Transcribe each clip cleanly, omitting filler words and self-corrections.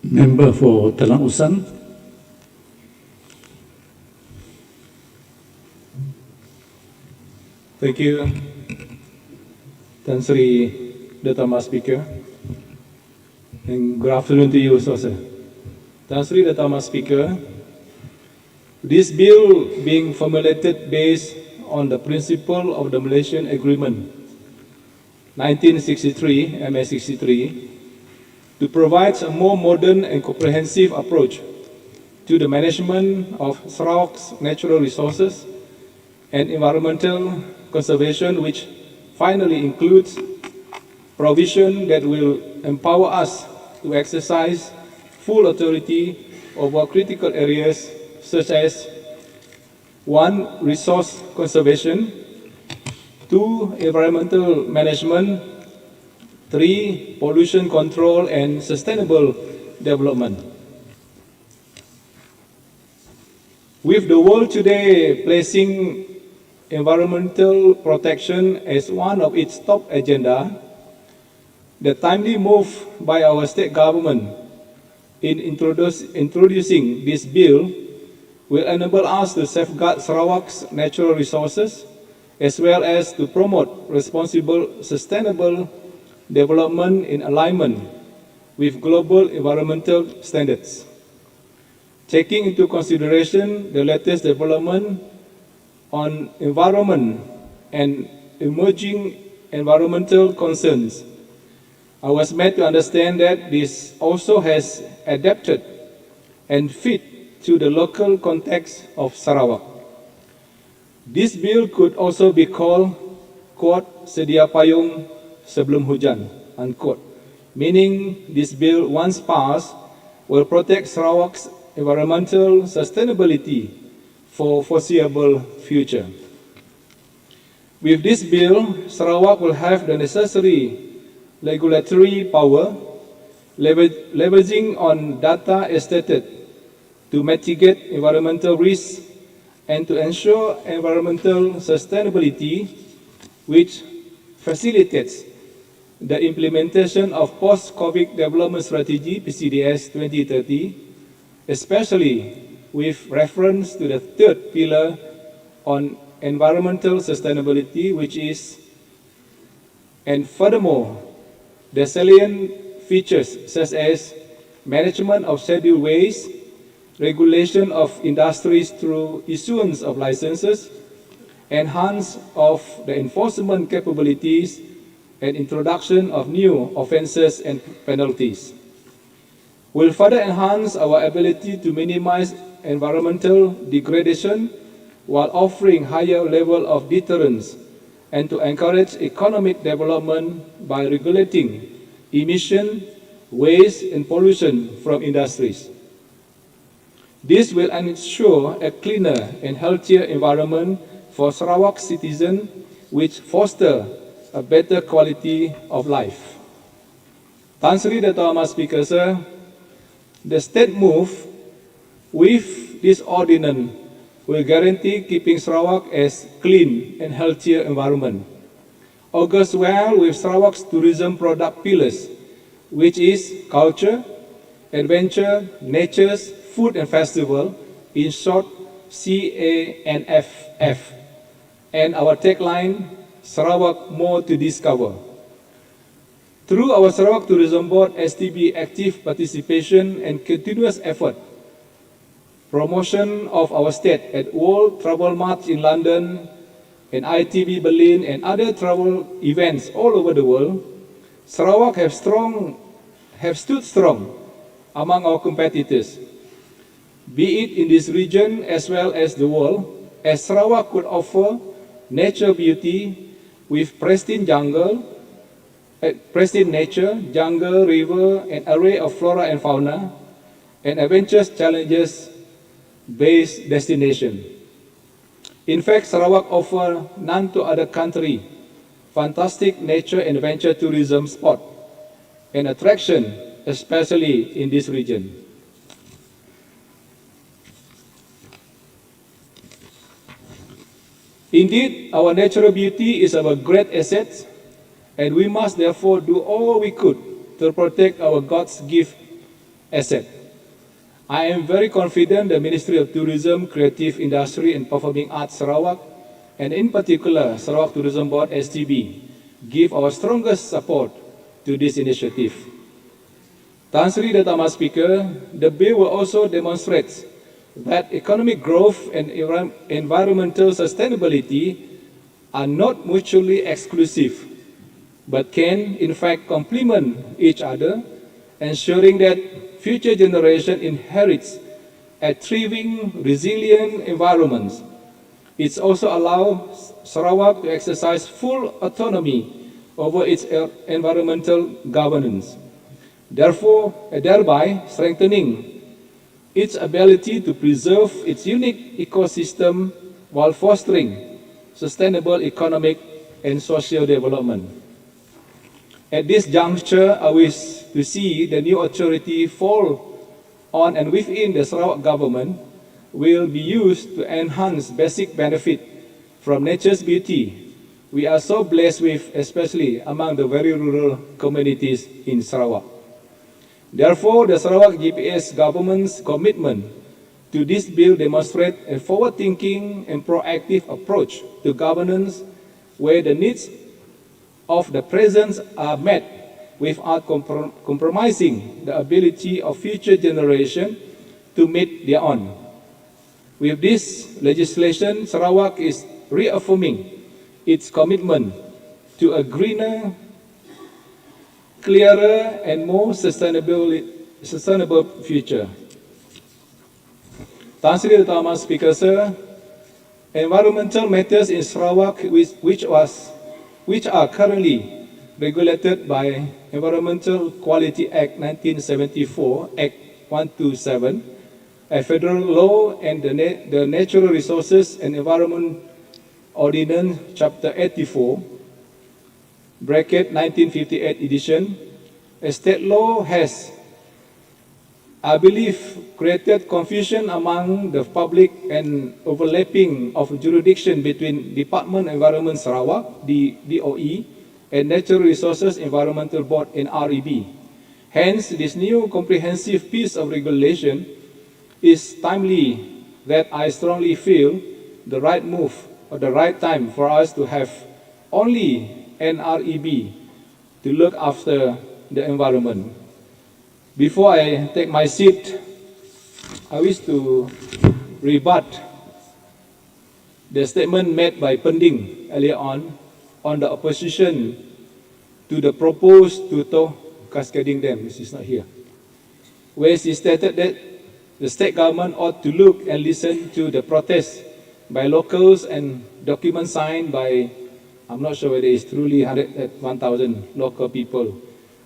Member for Talang Usang. Thank you, Tan Sri Datama Speaker, and good afternoon to you also, sir. Tan Sri Datama Speaker, this bill being formulated based on the principle of the Malaysian Agreement 1963, MS63, to provide a more modern and comprehensive approach to the management of Sarawak's natural resources and environmental conservation, which finally includes provision that will empower us to exercise full authority over critical areas such as 1. Resource conservation, 2. Environmental management, 3. Pollution control and sustainable development. With the world today placing environmental protection as one of its top agenda, the timely move by our state government in introducing this bill will enable us to safeguard Sarawak's natural resources as well as to promote responsible, sustainable development in alignment with global environmental standards. Taking into consideration the latest development on environment and emerging environmental concerns, I was made to understand that this also has adapted and fit to the local context of Sarawak. This bill could also be called, quote, sedia payung sebelum hujan, unquote, meaning this bill, once passed, will protect Sarawak's environmental sustainability for foreseeable future. With this bill, Sarawak will have the necessary regulatory power, leveraging on data as stated to mitigate environmental risks and to ensure environmental sustainability, which facilitates the implementation of Post-COVID Development Strategy (PCDS) 2030, especially with reference to the third pillar on environmental sustainability, which is, and furthermore, the salient features such as management of scheduled waste, regulation of industries through issuance of licenses, enhance of the enforcement capabilities, and introduction of new offences and penalties, will further enhance our ability to minimize environmental degradation while offering higher level of deterrence and to encourage economic development by regulating emission, waste, and pollution from industries. This will ensure a cleaner and healthier environment for Sarawak citizens, which foster a better quality of life. Tan Sri Dato' Speaker, sir, the state move with this ordinance will guarantee keeping Sarawak as clean and healthier environment. Augurs well with Sarawak's tourism product pillars, which is culture, adventure, natures, food and festival, in short, CANFF, and our tagline, Sarawak More to Discover. Through our Sarawak Tourism Board STB active participation and continuous effort, promotion of our state at World Travel March in London and ITB Berlin and other travel events all over the world, Sarawak have stood strong among our competitors, be it in this region as well as the world, as Sarawak could offer nature beauty with pristine nature, jungle, river, an array of flora and fauna, and adventurous challenges-based destination. In fact, Sarawak offers none to other country fantastic nature and adventure tourism spot and attraction, especially in this region. Indeed, our natural beauty is our great asset, and we must therefore do all we could to protect our God's gift asset. I am very confident the Ministry of Tourism, Creative Industry and Performing Arts Sarawak, and in particular Sarawak Tourism Board STB, give our strongest support to this initiative. Tan Sri Datama Speaker, the bill will also demonstrate that economic growth and environmental sustainability are not mutually exclusive, but can in fact complement each other, ensuring that future generation inherits a thriving, resilient environment. It also allows Sarawak to exercise full autonomy over its environmental governance, thereby strengthening its ability to preserve its unique ecosystem while fostering sustainable economic and social development. At this juncture, I wish to see the new authority fall on and within the Sarawak government will be used to enhance basic benefit from nature's beauty we are so blessed with, especially among the very rural communities in Sarawak. Therefore, the Sarawak GPS government's commitment to this bill demonstrates a forward-thinking and proactive approach to governance where the needs of the present are met without compromising the ability of future generations to meet their own. With this legislation, Sarawak is reaffirming its commitment to a greener, clearer and more sustainable future. Tan Sri Utama Speaker, Sir, environmental matters in Sarawak which are currently regulated by Environmental Quality Act 1974, Act 127, a federal law, and the Natural Resources and Environment Ordinance Chapter 84, bracket 1958 edition. A state law has, I believe, created confusion among the public and overlapping of jurisdiction between Department of Environment Sarawak, DOE, and Natural Resources Environmental Board, NREB. Hence, this new comprehensive piece of regulation is timely that I strongly feel the right move or the right time for us to have only NREB to look after the environment. Before I take my seat, I wish to rebut the statement made by Pending earlier on the opposition to the proposed Tutoh Cascading Dam. This is not here. Where she stated that the state government ought to look and listen to the protests by locals and documents signed by, I'm not sure whether it's truly 1,000 local people,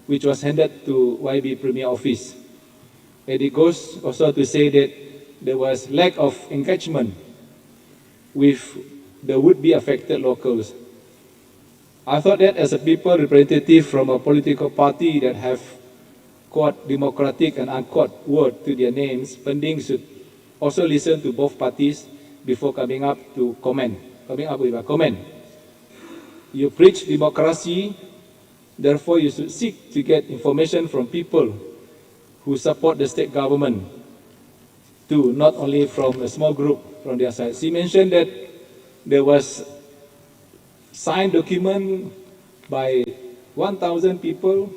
which was handed to YB Premier Office. And it goes also to say that there was lack of engagement with the would-be affected locals. I thought that as a people representative from a political party that have quote democratic and unquote word to their names, Pending should also listen to both parties before coming up with a comment. You preach democracy, therefore you should seek to get information from people who support the state government too, not only from a small group from their side. She mentioned that there was signed document by 1,000 people,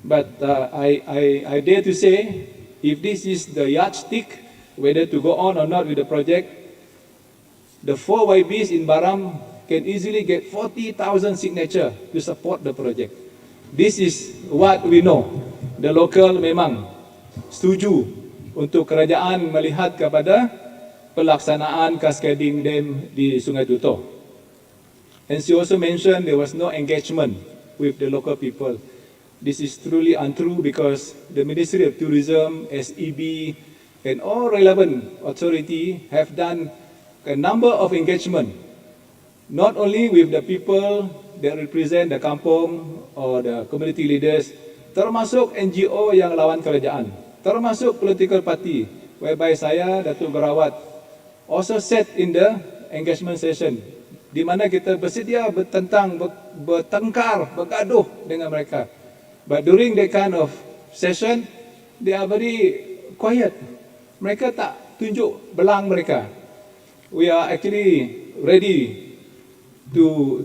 but I dare to say, if this is the yardstick, whether to go on or not with the project, the 4 YBs in Baram can easily get 40,000 signatures to support the project. This is what we know. The local memang setuju untuk kerajaan melihat kepada pelaksanaan cascading dam di Sungai Tutoh. And she also mentioned there was no engagement with the local people. This is truly untrue because the Ministry of Tourism, SEB, and all relevant authority have done a number of engagement, not only with the people that represent the kampung or the community leaders, termasuk NGO yang lawan kerajaan, termasuk political party, whereby saya, Datuk Berawat, also sat in the engagement session, di mana kita bersedia bertengkar, bergaduh dengan mereka. But during that kind of session, they are very quiet. Mereka tak tunjuk belang mereka. We are actually ready to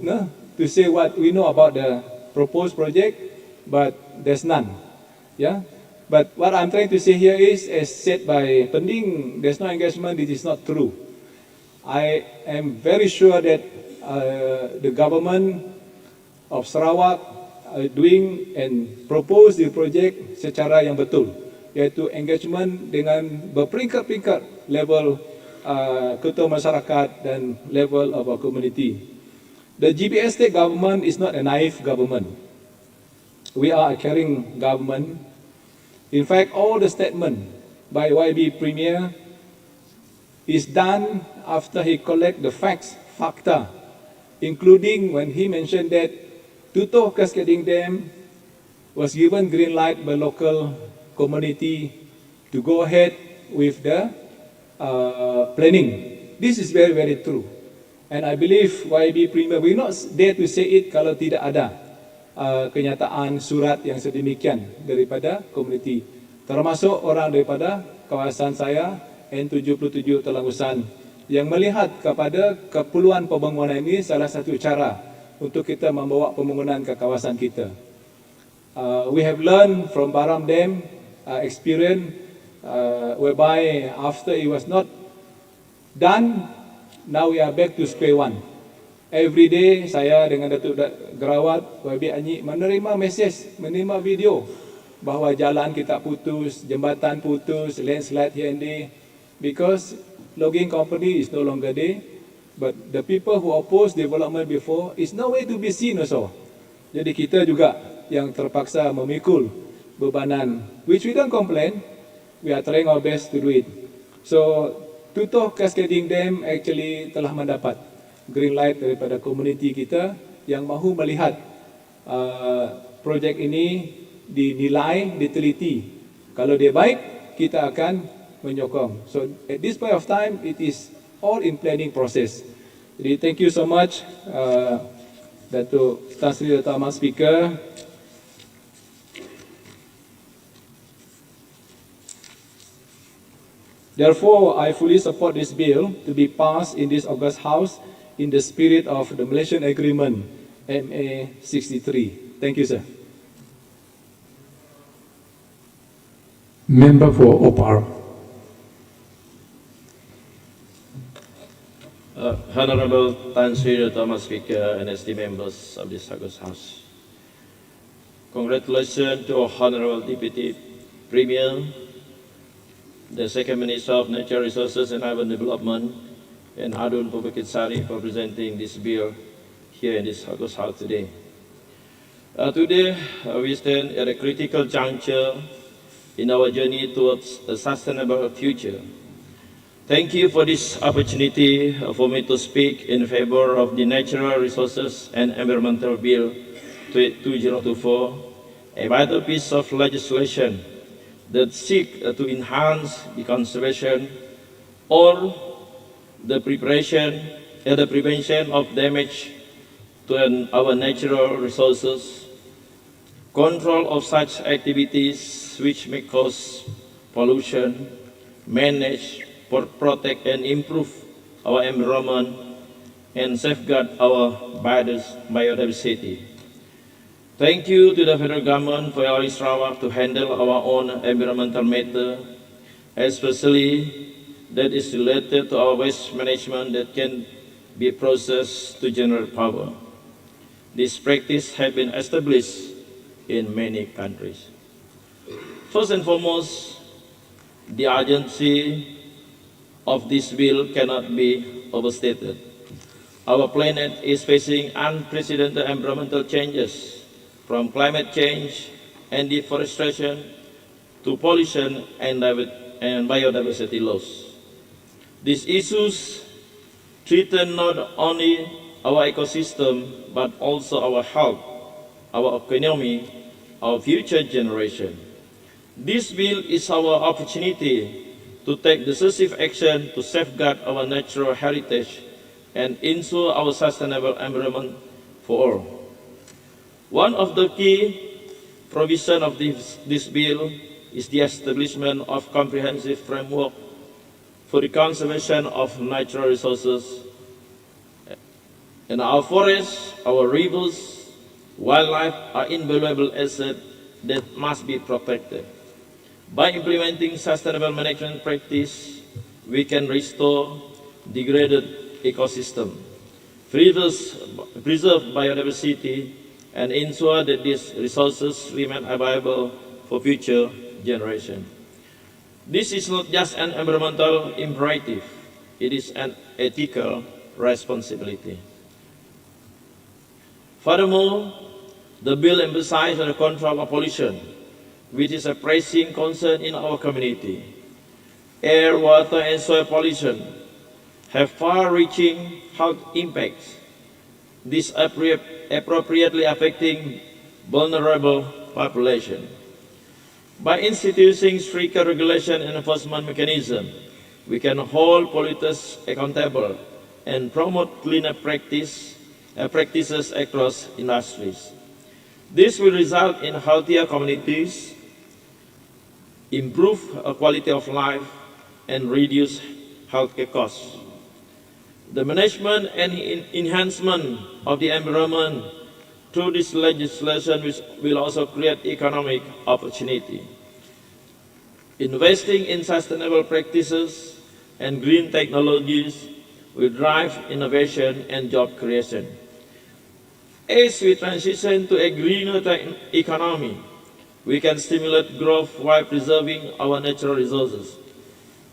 say what we know about the proposed project, but there's none. Yeah. But what I'm trying to say here is, as said by Pending, there's no engagement. This is not true. I am very sure that the government of Sarawak are doing and propose the project secara yang betul, iaitu engagement dengan berperingkat-peringkat level ketua masyarakat dan level of our community. The GBS state government is not a naive government. We are a caring government. In fact, all the statement by YB Premier is done after he collect the facts, fakta, including when he mentioned that Tutuh Cascading Dam was given green light by local community to go ahead with the planning. This is very, very true. And I believe YB Premier will not dare to say it kalau tidak ada kenyataan surat yang sedemikian daripada komuniti, termasuk orang daripada kawasan saya N77 Telangusan yang melihat kepada keperluan pembangunan ini salah satu cara untuk kita membawa pembangunan ke kawasan kita. We have learned from Baram Dam experience whereby after it was not done, now we are back to square one. Every day saya dengan Datuk Gerawat YB Anyi menerima mesej, menerima video bahawa jalan kita putus, jambatan putus, landslide here and there, because logging company is no longer there, but the people who oppose development before is nowhere to be seen also. Jadi kita juga yang terpaksa memikul bebanan, which we don't complain, we are trying our best to do it. So Tutuh Cascading Dam actually telah mendapat green light daripada komuniti kita yang mahu melihat projek ini dinilai, diteliti. Kalau dia baik, kita akan menyokong. So at this point of time, it is all in planning process. Jadi thank you so much, Datuk Tan Sri Datuk Ahmad Speaker. Therefore, I fully support this bill to be passed in this August House in the spirit of the Malaysian Agreement, MA 63. Thank you, sir. Member for Opar. Honorable Tan Sri Thomas Speaker and esteemed members of this August House. Congratulations to our Honorable Deputy Premier, the Second Minister of Natural Resources and Urban Development, and Adun Pubakitsari for presenting this bill here in this August House today. Today, we stand at a critical juncture in our journey towards a sustainable future. Thank you for this opportunity for me to speak in favor of the Natural Resources and Environmental Bill 2024, a vital piece of legislation that seeks to enhance the conservation or the prevention of damage to our natural resources, control of such activities which may cause pollution, manage, protect and improve our environment, and safeguard our biodiversity. Thank you to the federal government for allowing Sarawak to handle our own environmental matter, especially that is related to our waste management that can be processed to generate power. This practice has been established in many countries. First and foremost, the urgency of this bill cannot be overstated. Our planet is facing unprecedented environmental changes, from climate change and deforestation to pollution and biodiversity loss. These issues threaten not only our ecosystem but also our health, our economy, our future generation. This bill is our opportunity to take decisive action to safeguard our natural heritage and ensure our sustainable environment for all. One of the key provisions of this bill is the establishment of comprehensive framework for the conservation of natural resources. And our forests, our rivers, wildlife are invaluable assets that must be protected. By implementing sustainable management practice, we can restore degraded ecosystem, preserve biodiversity, and ensure that these resources remain available for future generations. This is not just an environmental imperative, it is an ethical responsibility. Furthermore, the bill emphasizes the control of pollution, which is a pressing concern in our community. Air, water, and soil pollution have far-reaching health impacts, appropriately affecting vulnerable populations. By instituting stricter regulation and enforcement mechanisms, we can hold polluters accountable and promote cleaner practices across industries. This will result in healthier communities, improve quality of life, and reduce healthcare costs. The management and enhancement of the environment through this legislation will also create economic opportunity. Investing in sustainable practices and green technologies will drive innovation and job creation. As we transition to a greener economy, we can stimulate growth while preserving our natural resources.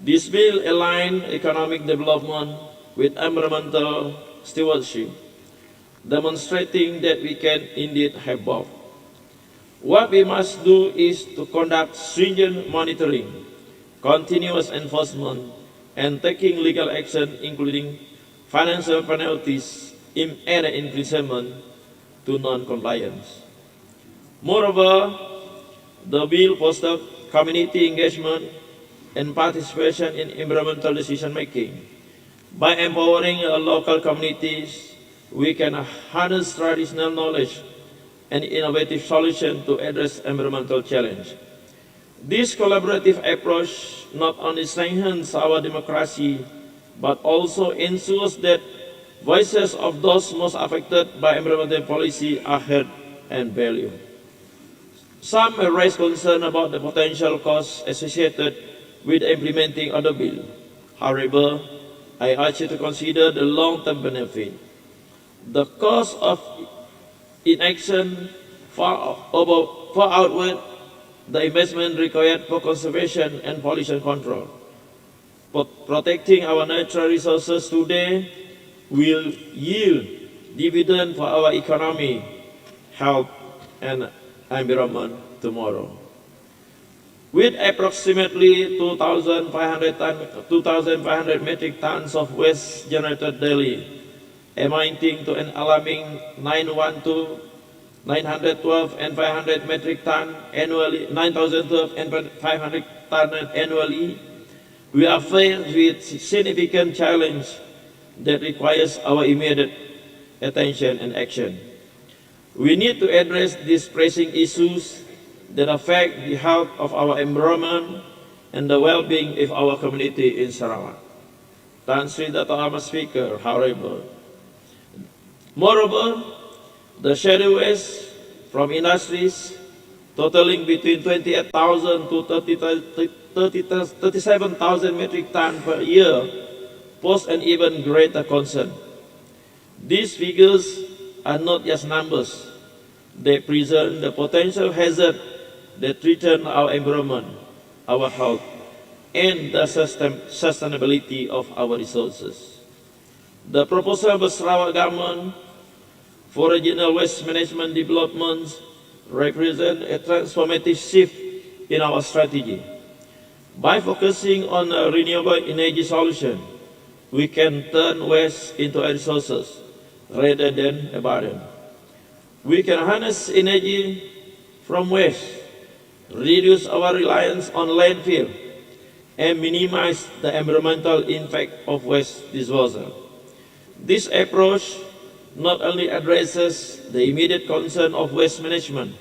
This will align economic development with environmental stewardship, demonstrating that we can indeed have both. What we must do is to conduct stringent monitoring, continuous enforcement, and taking legal action, including financial penalties and imprisonment to non-compliance. Moreover, the bill fosters community engagement and participation in environmental decision-making. By empowering local communities, we can harness traditional knowledge and innovative solutions to address environmental challenges. This collaborative approach not only strengthens our democracy, but also ensures that voices of those most affected by environmental policy are heard and valued. Some may raise concern about the potential costs associated with implementing the bill. However, I urge you to consider the long-term benefit. The cost of inaction far outweigh the investment required for conservation and pollution control. Protecting our natural resources today will yield dividends for our economy, health, and environment tomorrow. With approximately 2,500 metric tons of waste generated daily, amounting to an alarming 912 and 500 metric ton annually, 9,012 and 500 ton annually, we are faced with significant challenge that requires our immediate attention and action. We need to address these pressing issues that affect the health of our environment and the well-being of our community in Sarawak. Tan Sri Dato' Ahmad Speaker, however, moreover, the shadow waste from industries totaling between 28,000 to 37,000 metric tons per year pose an even greater concern. These figures are not just numbers. They present the potential hazard that threaten our environment, our health, and the sustainability of our resources. The proposal of the Sarawak government for regional waste management development represent a transformative shift in our strategy. By focusing on a renewable energy solution, we can turn waste into resources rather than a burden. We can harness energy from waste, reduce our reliance on landfill, and minimize the environmental impact of waste disposal. This approach not only addresses the immediate concern of waste management,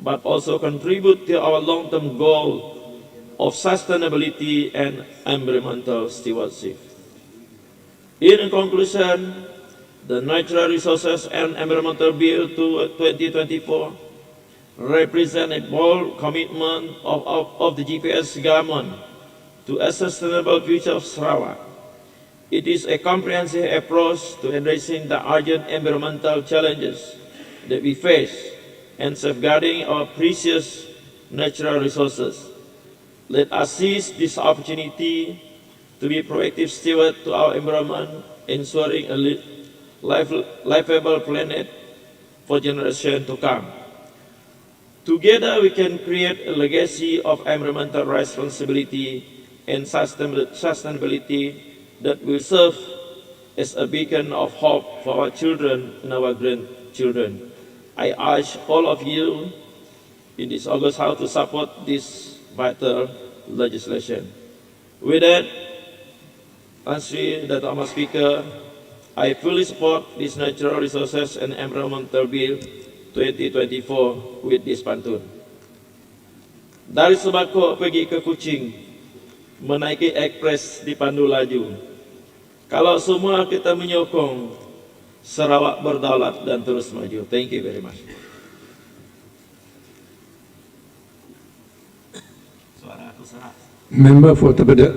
but also contribute to our long-term goal of sustainability and environmental stewardship. In conclusion, the Natural Resources and Environmental Bill 2024 represent a bold commitment of the GPS government to a sustainable future of Sarawak. It is a comprehensive approach to addressing the urgent environmental challenges that we face and safeguarding our precious natural resources. Let us seize this opportunity to be proactive steward to our environment, ensuring a livable planet for generations to come. Together, we can create a legacy of environmental responsibility and sustainability that will serve as a beacon of hope for our children and our grandchildren. I urge all of you in this August House to support this vital legislation. With that, Tan Sri Dato' Ahmad Speaker, I fully support this Natural Resources and Environmental Bill 2024 with this pantun. Dari Sebako pergi ke Kuching, menaiki ekspres dipandu laju. Kalau semua kita menyokong, Sarawak berdaulat dan terus maju. Thank you very much. Suara aku serah. Member for Tebeda.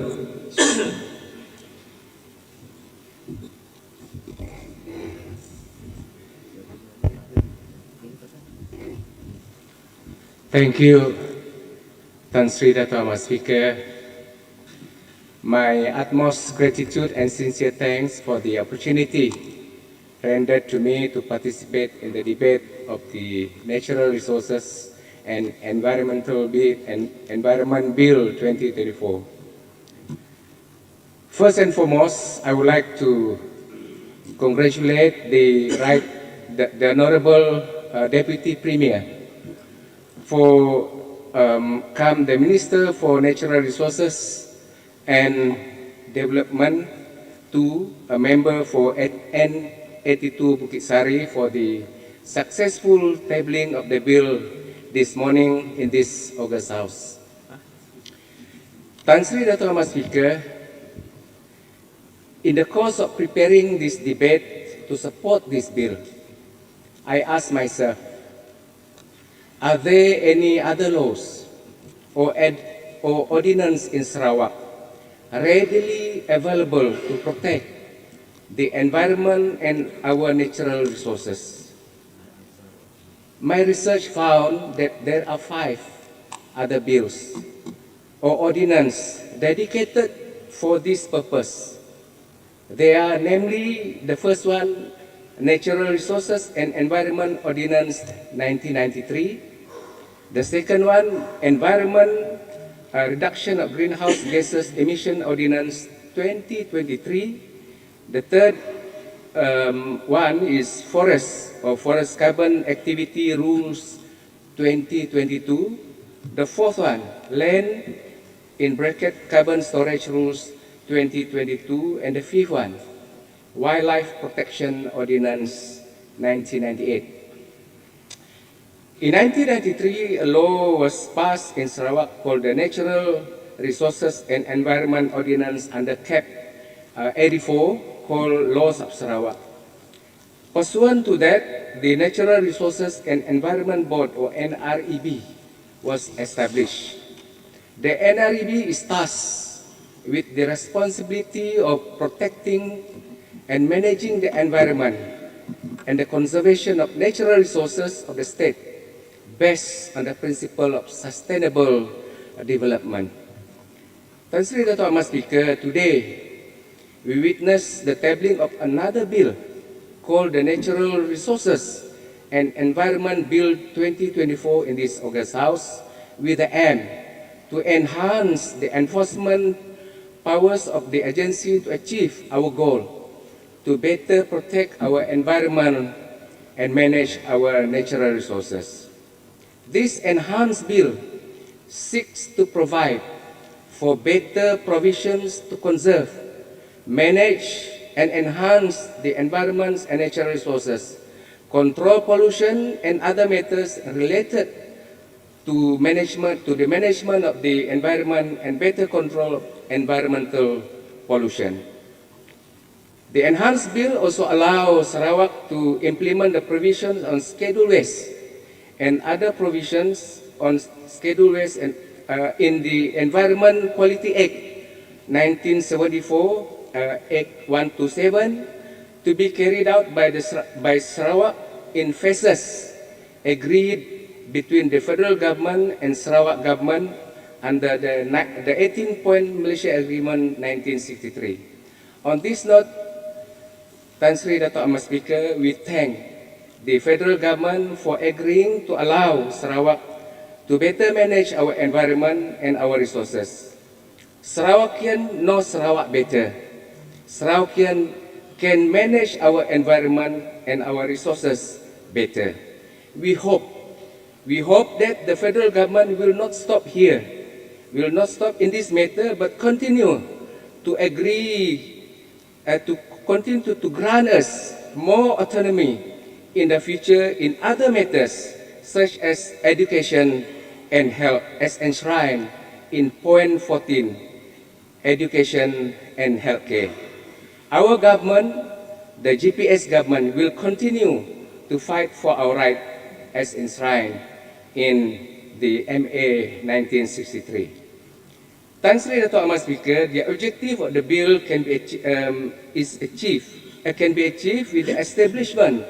Thank you, Tan Sri Dato' Ahmad Speaker. My utmost gratitude and sincere thanks for the opportunity rendered to me to participate in the debate of the Natural Resources and Environment Bill 2024. First and foremost, I would like to congratulate the Honorable Deputy Premier for the Minister for Natural Resources and Development, to a member for N82 Bukit Sari for the successful tabling of the bill this morning in this August House. Tan Sri Dato' Ahmad Speaker, in the course of preparing this debate to support this bill, I asked myself, are there any other laws or ordinance in Sarawak readily available to protect the environment and our natural resources? My research found that there are 5 other bills or ordinances dedicated for this purpose. They are namely, the first one, Natural Resources and Environment Ordinance 1993. The second one, Environment Reduction of Greenhouse Gases Emission Ordinance 2023. The third one is Forest Carbon Activity Rules 2022. The fourth one, Land (Carbon Storage Rules 2022. And the fifth one, Wildlife Protection Ordinance 1998. In 1993, a law was passed in Sarawak called the Natural Resources and Environment Ordinance under Cap 84, called Laws of Sarawak. Pursuant to that, the Natural Resources and Environment Board, or NREB, was established. The NREB is tasked with the responsibility of protecting and managing the environment and the conservation of natural resources of the state, based on the principle of sustainable development. Tan Sri Dato' Ahmad Speaker, today we witness the tabling of another bill called the Natural Resources and Environment Bill 2024 in this August House, with the aim to enhance the enforcement powers of the agency to achieve our goal to better protect our environment and manage our natural resources. This enhanced bill seeks to provide for better provisions to conserve, manage, and enhance the environment and natural resources, control pollution and other matters related to the management of the environment and better control of environmental pollution. The enhanced bill also allows Sarawak to implement the provisions on scheduled waste and other provisions on scheduled waste and, in the Environment Quality Act 1974, Act 127, to be carried out by Sarawak in phases agreed between the federal government and Sarawak government under the 18-point Malaysia Agreement 1963. On this note, Tan Sri Dato' Ahmad Speaker, we thank the federal government for agreeing to allow Sarawak to better manage our environment and our resources. Sarawakian know Sarawak better. Sarawakian can manage our environment and our resources better. We hope that the federal government will not stop here, will not stop in this matter, but continue to agree to continue to grant us more autonomy in the future in other matters such as education and health, as enshrined in point 14, education and healthcare. Our government, the GPS government, will continue to fight for our right as enshrined in the MA 1963. Tan Sri Dato' Ahmad Speaker, the objective of the bill can be achieved with the establishment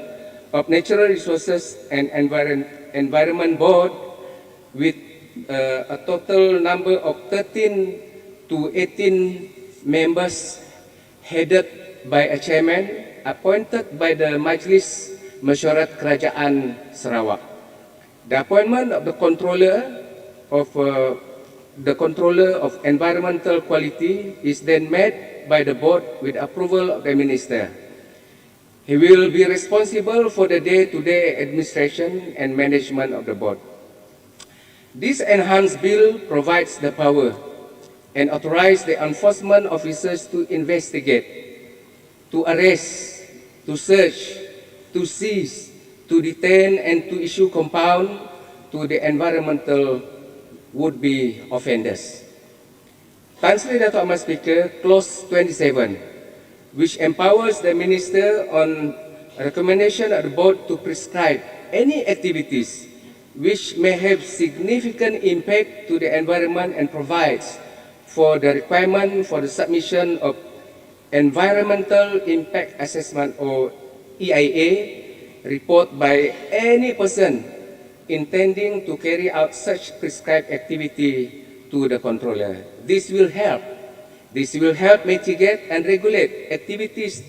of Natural Resources and Environment Board with a total number of 13 to 18 members headed by a chairman appointed by the Majlis Mesyuarat Kerajaan Sarawak. The appointment of the controller of environmental quality is then made by the board with approval of the minister. He will be responsible for the day-to-day administration and management of the board. This enhanced bill provides the power and authorizes the enforcement officers to investigate, to arrest, to search, to seize, to detain, and to issue compound to the environmental would-be offenders. Tan Sri Dato' Ahmad Speaker, Clause 27, which empowers the minister on recommendation of the board to prescribe any activities which may have significant impact to the environment and provides for the requirement for the submission of Environmental Impact Assessment or EIA report by any person intending to carry out such prescribed activity to the controller. This will help mitigate and regulate activities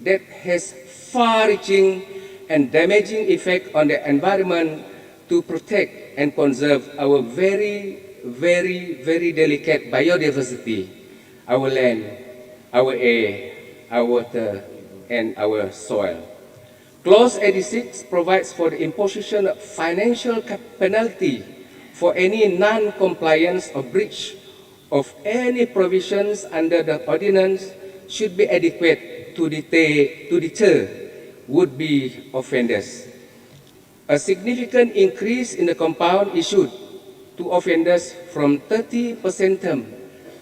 that has far-reaching and damaging effect on the environment to protect and conserve our very delicate biodiversity, our land, our air, our water, and our soil. Clause 86 provides for the imposition of financial penalty for any non-compliance or breach of any provisions under the ordinance should be adequate to deter would-be offenders. A significant increase in the compound issued to offenders from 30% term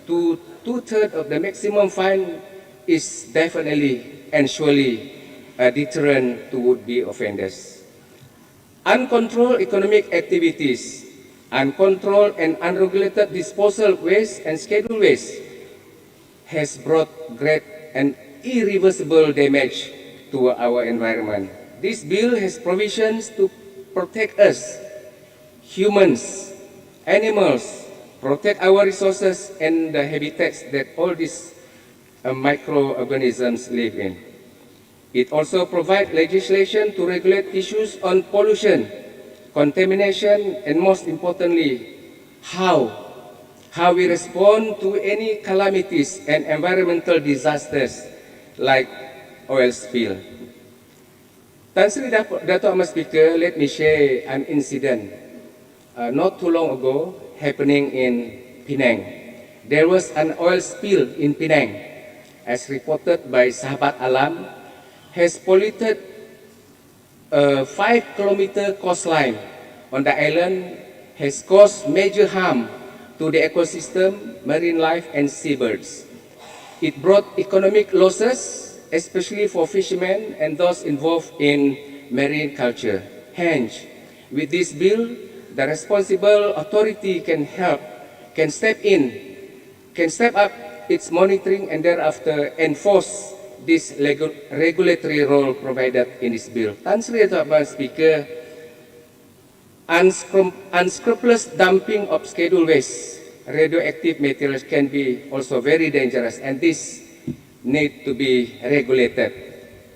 to 2/3 of the maximum fine is definitely and surely a deterrent to would-be offenders. Uncontrolled economic activities, uncontrolled and unregulated disposal of waste and scheduled waste has brought great and irreversible damage to our environment. This bill has provisions to protect us, humans, animals, protect our resources and the habitats that all these microorganisms live in. It also provides legislation to regulate issues on pollution, contamination, and most importantly, how we respond to any calamities and environmental disasters like oil spill. Tan Sri Dato' Ahmad Speaker, let me share an incident not too long ago happening in Penang. There was an oil spill in Penang, as reported by Sahabat Alam, has polluted a 5-kilometer coastline on the island has caused major harm to the ecosystem, marine life, and seabirds. It brought economic losses, especially for fishermen and those involved in marine culture. Hence, with this bill, the responsible authority can step up its monitoring and thereafter enforce this regulatory role provided in this bill. Tan Sri Tuan Speaker, unscrupulous dumping of scheduled waste, radioactive materials can be also very dangerous, and this need to be regulated.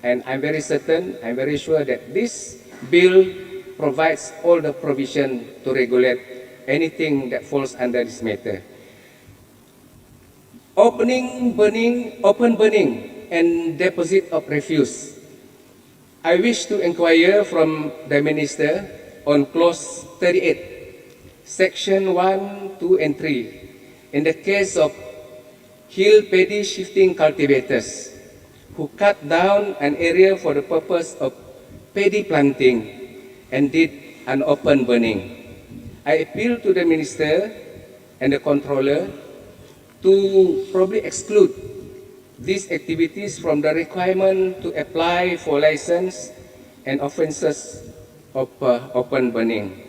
And I'm very sure that this bill provides all the provision to regulate anything that falls under this matter. Open burning and deposit of refuse. I wish to inquire from the Minister on clause 38, section 1, 2, and 3, in the case of hill paddy shifting cultivators who cut down an area for the purpose of paddy planting and did an open burning. I appeal to the Minister and the Controller to probably exclude these activities from the requirement to apply for license and offences of open burning.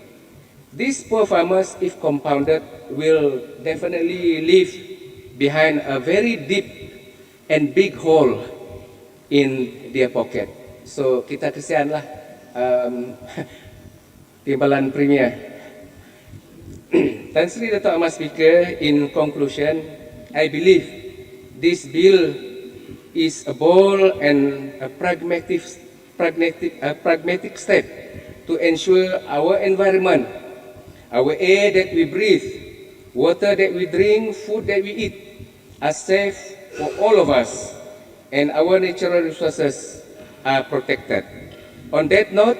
These poor farmers, if compounded, will definitely leave behind a very deep and big hole in their pocket. So kita kesianlah timbalan premier. Tan Sri Dato' Ahmad Speaker, in conclusion, I believe this bill is a bold and a pragmatic step to ensure our environment, our air that we breathe, water that we drink, food that we eat are safe for all of us, and our natural resources are protected. On that note,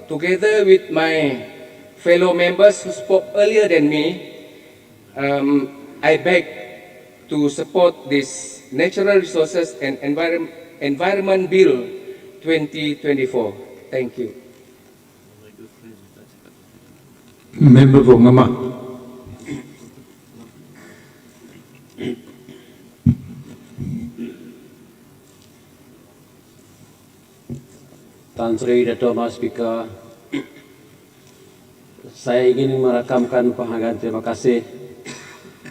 together with my fellow members who spoke earlier than me, I beg to support this Natural Resources and Environment Bill 2024. Thank you. Member for Ngama. Tan Sri Dato' Ahmad Speaker, saya ingin merakamkan penghargaan terima kasih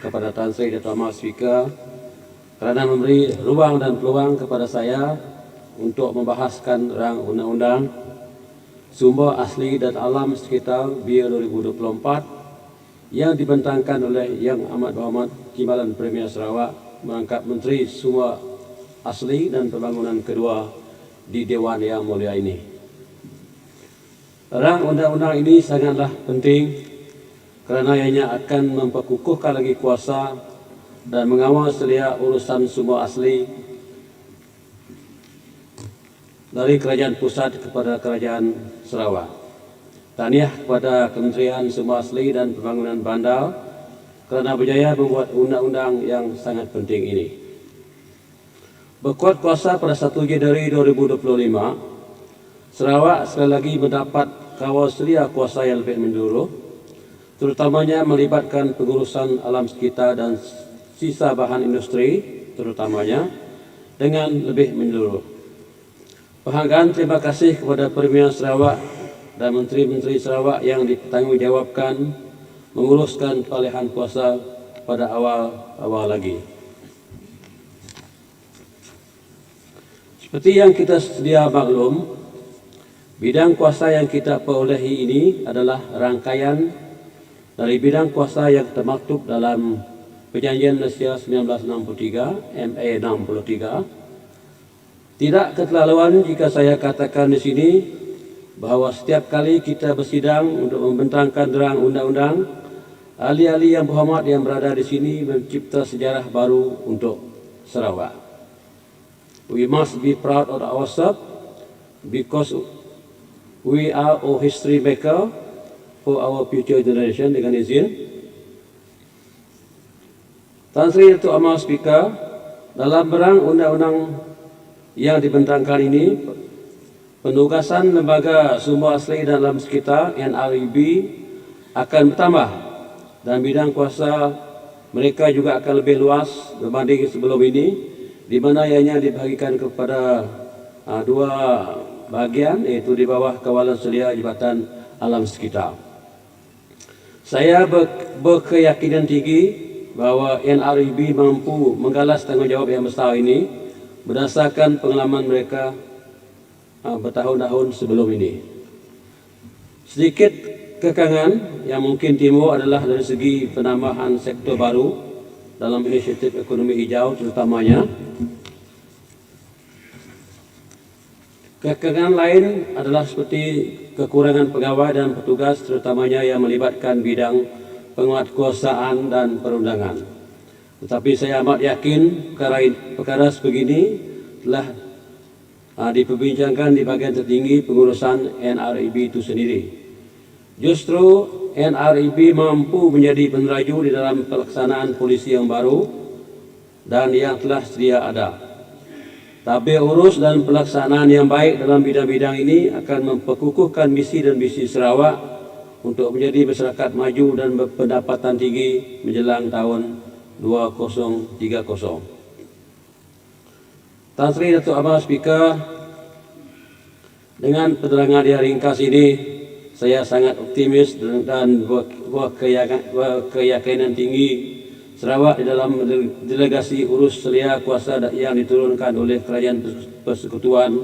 kepada Tan Sri Dato' Ahmad Speaker kerana memberi ruang dan peluang kepada saya untuk membahaskan rang undang-undang sumber asli dan alam sekitar Bill 2024 yang dibentangkan oleh Yang Amat Berhormat Timbalan Premier Sarawak merangkap Menteri Sumber Asli dan Pembangunan Kedua di Dewan Yang Mulia ini. Rang undang-undang ini sangatlah penting kerana ianya akan memperkukuhkan lagi kuasa dan mengawal selia urusan sumber asli dari Kerajaan Pusat kepada Kerajaan Sarawak. Tahniah kepada Kementerian Sumber Asli dan Pembangunan Bandar kerana berjaya membuat undang-undang yang sangat penting ini. Berkuat kuasa pada 1 Januari 2025, Sarawak sekali lagi mendapat kawal selia kuasa yang lebih menyeluruh, terutamanya melibatkan pengurusan alam sekitar dan sisa bahan industri, terutamanya dengan lebih menyeluruh. Penghargaan terima kasih kepada Premier Sarawak dan Menteri-Menteri Sarawak yang ditanggungjawabkan menguruskan pengalihan kuasa pada awal lagi. Seperti yang kita sedia maklum, bidang kuasa yang kita perolehi ini adalah rangkaian dari bidang kuasa yang termaktub dalam Perjanjian Malaysia 1963, MA 63. Tidak keterlaluan jika saya katakan di sini bahawa setiap kali kita bersidang untuk membentangkan rang undang-undang, ahli-ahli yang berhormat yang berada di sini mencipta sejarah baru untuk Sarawak. We must be proud of ourselves because we are a history maker for our future generation. Dengan izin, Tan Sri Dato' Ahmad Speaker, dalam berang undang-undang yang dibentangkan ini, penugasan Lembaga Sumber Asli dan Alam Sekitar NREB akan bertambah dan bidang kuasa mereka juga akan lebih luas berbanding sebelum ini, di mana ianya dibahagikan kepada dua bahagian, iaitu di bawah kawalan selia Jabatan Alam Sekitar. Saya berkeyakinan tinggi bahawa NREB mampu menggalas tanggungjawab yang besar ini berdasarkan pengalaman mereka bertahun-tahun sebelum ini. Sedikit kekangan yang mungkin timbul adalah dari segi penambahan sektor baru dalam inisiatif ekonomi hijau terutamanya. Kekangan lain adalah seperti kekurangan pegawai dan petugas terutamanya yang melibatkan bidang penguatkuasaan dan perundangan. Tetapi saya amat yakin perkara sebegini telah diperbincangkan di bahagian tertinggi pengurusan NREB itu sendiri. Justru NREB mampu menjadi peneraju di dalam pelaksanaan polisi yang baru dan yang telah sedia ada. Tabir urus dan pelaksanaan yang baik dalam bidang-bidang ini akan memperkukuhkan misi dan visi Sarawak untuk menjadi masyarakat maju dan berpendapatan tinggi menjelang tahun 2030. Tan Sri Datuk Abang Speaker, dengan penerangan yang ringkas ini, saya sangat optimis dan berkeyakinan tinggi Sarawak di dalam delegasi urus selia kuasa yang diturunkan oleh Kerajaan Persekutuan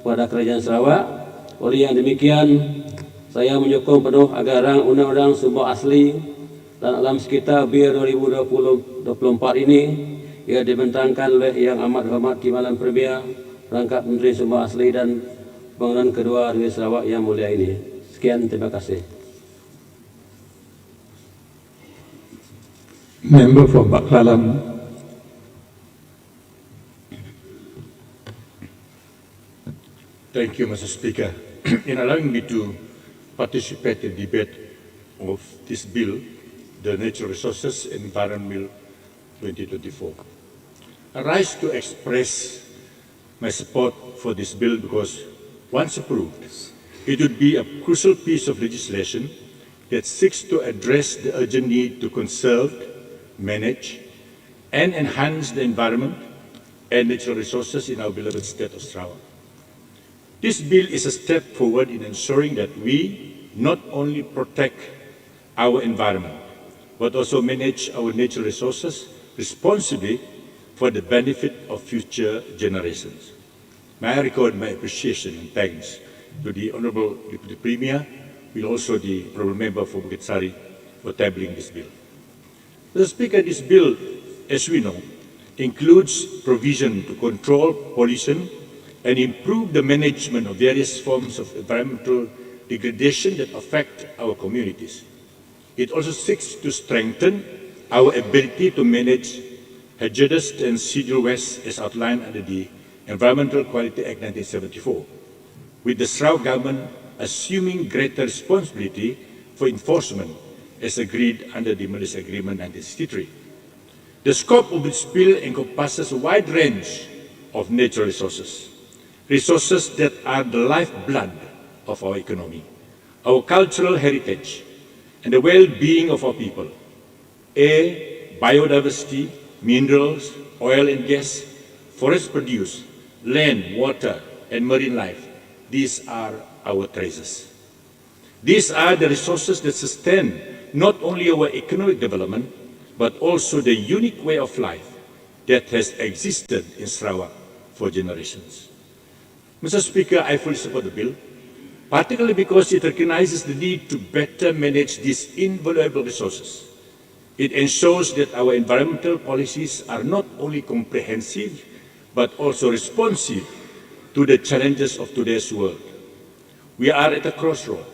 kepada Kerajaan Sarawak. Oleh yang demikian, saya menyokong penuh agar undang-undang sumber asli dan alam sekitar BIR 2024 ini ia dibentangkan oleh Yang Amat Hormat Timbalan Premier Perangkat Menteri Sumber Asli dan Pembangunan Kedua Negeri Sarawak yang mulia ini. Sekian, terima kasih. Member for Baklalan. Thank you, Mr. Speaker, in allowing me to participate in the debate of this bill, the Natural Resources and Environment Bill 2024. I rise to express my support for this bill because, once approved, it would be a crucial piece of legislation that seeks to address the urgent need to conserve, manage, and enhance the environment and natural resources in our beloved state of Sarawak. This bill is a step forward in ensuring that we not only protect our environment, but also manage our natural resources responsibly for the benefit of future generations. May I record my appreciation and thanks to the Honourable Deputy Premier, and also the Honourable Member for Bukit Sari for tabling this bill. Mr. Speaker, this bill, as we know, includes provision to control pollution and improve the management of various forms of environmental degradation that affect our communities. It also seeks to strengthen our ability to manage hazardous and residual waste as outlined under the Environmental Quality Act 1974, with the Sarawak government assuming greater responsibility for enforcement as agreed under the Malaysia Agreement 1963. The scope of this bill encompasses a wide range of natural resources, resources that are the lifeblood of our economy, our cultural heritage, and the well-being of our people. Air, biodiversity, minerals, oil and gas, forest produce, land, water, and marine life. These are our treasures. These are the resources that sustain not only our economic development, but also the unique way of life that has existed in Sarawak for generations. Mr. Speaker, I fully support the bill, particularly because it recognizes the need to better manage these invaluable resources. It ensures that our environmental policies are not only comprehensive, but also responsive to the challenges of today's world. We are at a crossroad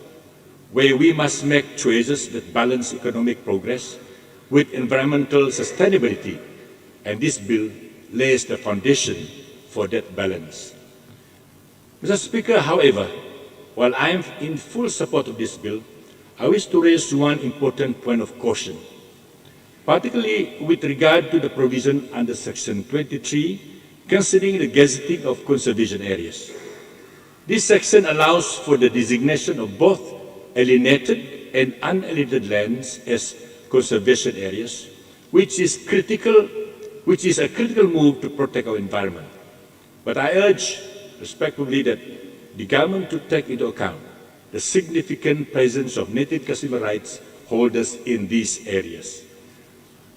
where we must make choices that balance economic progress with environmental sustainability, and this bill lays the foundation for that balance. Mr. Speaker, however, while I am in full support of this bill, I wish to raise one important point of caution, particularly with regard to the provision under Section 23 concerning the gazetting of conservation areas. This section allows for the designation of both alienated and unedited lands as conservation areas, which is a critical move to protect our environment. But I urge respectfully that the government to take into account the significant presence of native customer rights holders in these areas.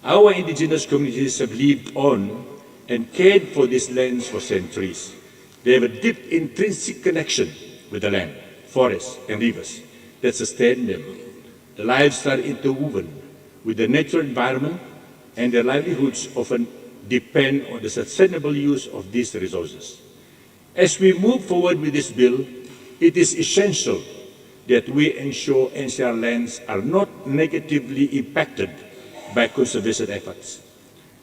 Our indigenous communities have lived on and cared for these lands for centuries. They have a deep intrinsic connection with the land, forests, and rivers that sustain them. Their lives are interwoven with the natural environment, and their livelihoods often depend on the sustainable use of these resources. As we move forward with this bill, it is essential that we ensure NCR lands are not negatively impacted by conservation efforts.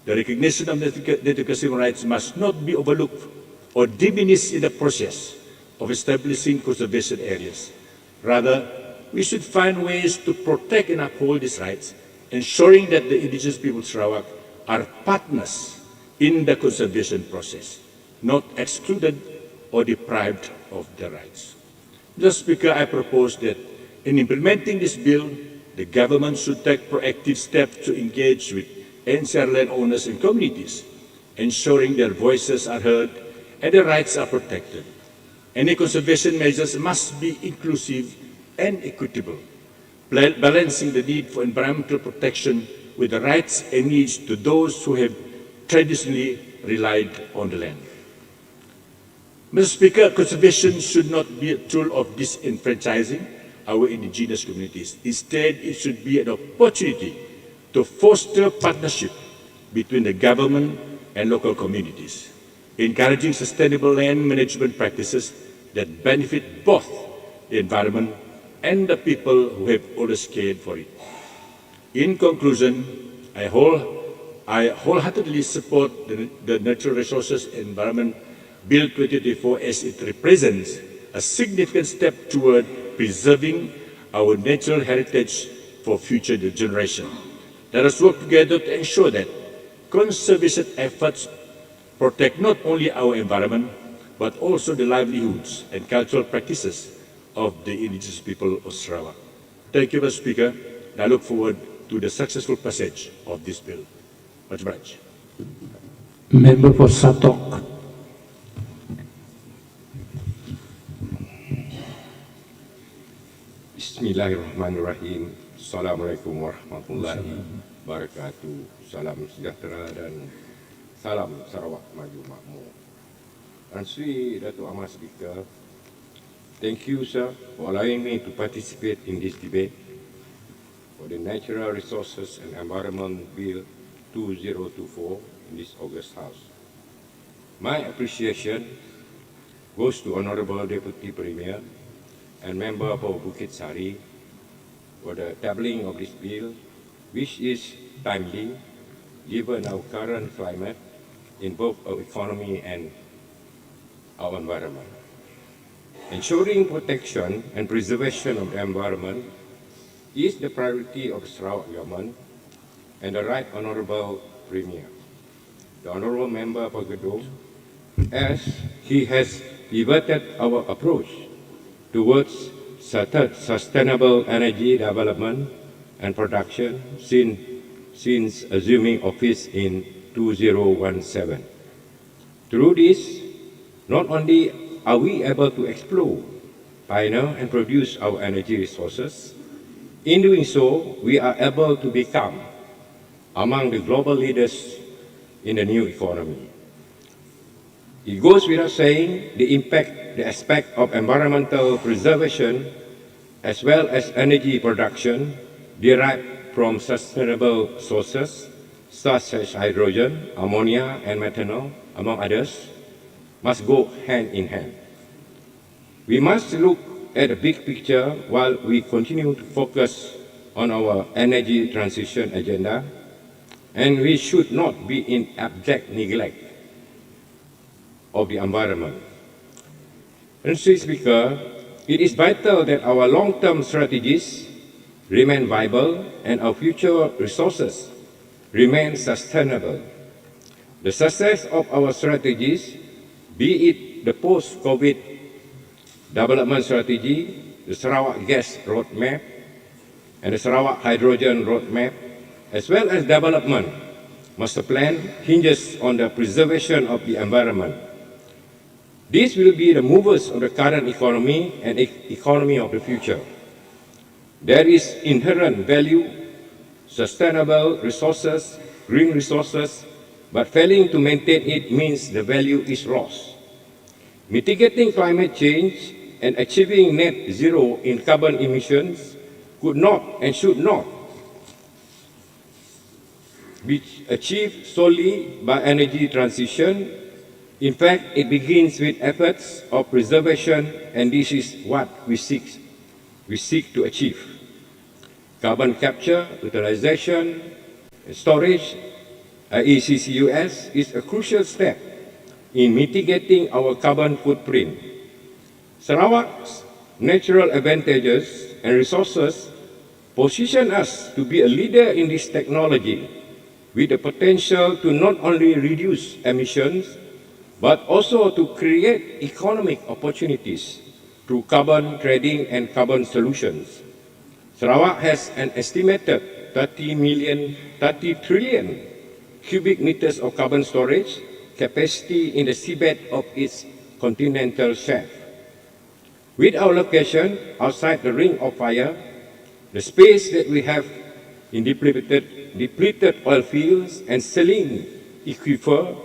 The recognition of native customer rights must not be overlooked or diminished in the process of establishing conservation areas. Rather, we should find ways to protect and uphold these rights, ensuring that the indigenous people of Sarawak are partners in the conservation process, not excluded or deprived of their rights. Mr. Speaker, I propose that in implementing this bill, the government should take proactive steps to engage with NCR landowners and communities, ensuring their voices are heard and their rights are protected. Any conservation measures must be inclusive and equitable, balancing the need for environmental protection with the rights and needs to those who have traditionally relied on the land. Mr. Speaker, conservation should not be a tool of disenfranchising our indigenous communities. Instead, it should be an opportunity to foster partnership between the government and local communities, encouraging sustainable land management practices that benefit both the environment and the people who have always cared for it. In conclusion, I wholeheartedly support the Natural Resources and Environment Bill 2024 as it represents a significant step toward preserving our natural heritage for future generations. Let us work together to ensure that conservation efforts protect not only our environment, but also the livelihoods and cultural practices of the indigenous people of Sarawak. Thank you, Mr. Speaker, and I look forward to the successful passage of this bill. Much obliged. Member for Satok. Bismillahirrahmanirrahim. Assalamualaikum warahmatullahi wabarakatuh. Salam sejahtera dan salam Sarawak maju makmur. Tan Sri Datuk Amar Speaker, thank you, sir, for allowing me to participate in this debate for the Natural Resources and Environment Bill 2024 in this August House. My appreciation goes to Honorable Deputy Premier and Member for Bukit Sari for the tabling of this bill, which is timely given our current climate in both our economy and our environment. Ensuring protection and preservation of the environment is the priority of the Sarawak government and the Right Honourable Premier. The Honourable Member for Kedua, as he has pivoted our approach towards sustainable energy development and production since assuming office in 2017. Through this, not only are we able to explore, pioneer and produce our energy resources, in doing so, we are able to become among the global leaders in the new economy. It goes without saying the aspect of environmental preservation as well as energy production derived from sustainable sources such as hydrogen, ammonia, and methanol, among others, must go hand in hand. We must look at the big picture while we continue to focus on our energy transition agenda, and we should not be in abject neglect of the environment. Mr. Speaker, it is vital that our long-term strategies remain viable and our future resources remain sustainable. The success of our strategies, be it the post-COVID development strategy, the Sarawak Gas Roadmap, and the Sarawak Hydrogen Roadmap, as well as development master plan, hinges on the preservation of the environment. These will be the movers of the current economy and economy of the future. There is inherent value, sustainable resources, green resources, but failing to maintain it means the value is lost. Mitigating climate change and achieving net zero in carbon emissions could not and should not be achieved solely by energy transition. In fact, it begins with efforts of preservation, and this is what we seek to achieve. Carbon capture, utilization, and storage, i.e. CCUS, is a crucial step in mitigating our carbon footprint. Sarawak's natural advantages and resources position us to be a leader in this technology, with the potential to not only reduce emissions, but also to create economic opportunities through carbon trading and carbon solutions. Sarawak has an estimated 30 trillion cubic meters of carbon storage capacity in the seabed of its continental shelf. With our location outside the Ring of Fire, the space that we have in depleted oil fields and saline aquifer,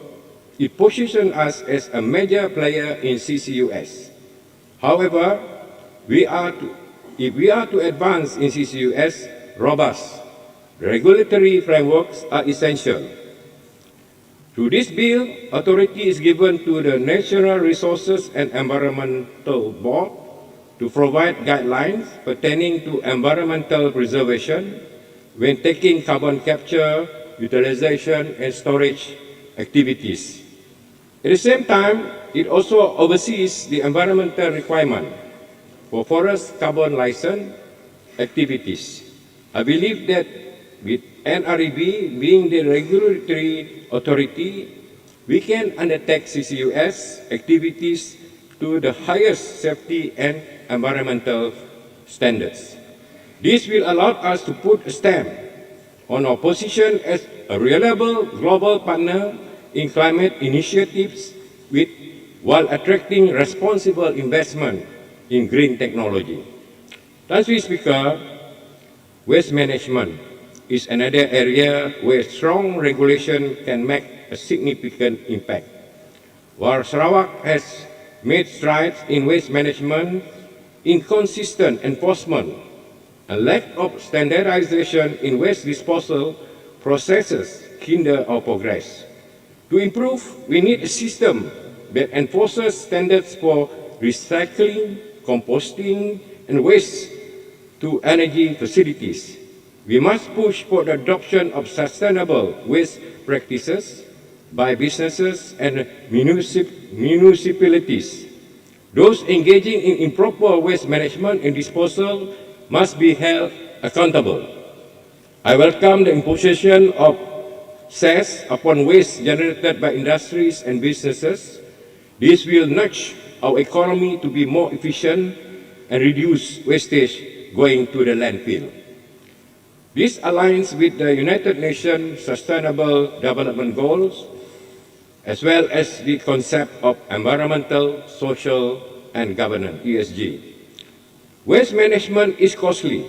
it positions us as a major player in CCUS. However, if we are to advance in CCUS, robust regulatory frameworks are essential. Through this bill, authority is given to the Natural Resources and Environmental Board to provide guidelines pertaining to environmental preservation when taking carbon capture, utilization, and storage activities. At the same time, it also oversees the environmental requirement for forest carbon license activities. I believe that with NREB being the regulatory authority, we can undertake CCUS activities to the highest safety and environmental standards. This will allow us to put a stamp on our position as a reliable global partner in climate initiatives while attracting responsible investment in green technology. Mr. Speaker, waste management is another area where strong regulation can make a significant impact. While Sarawak has made strides in waste management, inconsistent enforcement, a lack of standardization in waste disposal processes hinder our progress. To improve, we need a system that enforces standards for recycling, composting, and waste to energy facilities. We must push for the adoption of sustainable waste practices by businesses and municipalities. Those engaging in improper waste management and disposal must be held accountable. I welcome the imposition of cess upon waste generated by industries and businesses. This will nudge our economy to be more efficient and reduce wastage going to the landfill. This aligns with the United Nations Sustainable Development Goals, as well as the concept of environmental, social, and governance, ESG. Waste management is costly,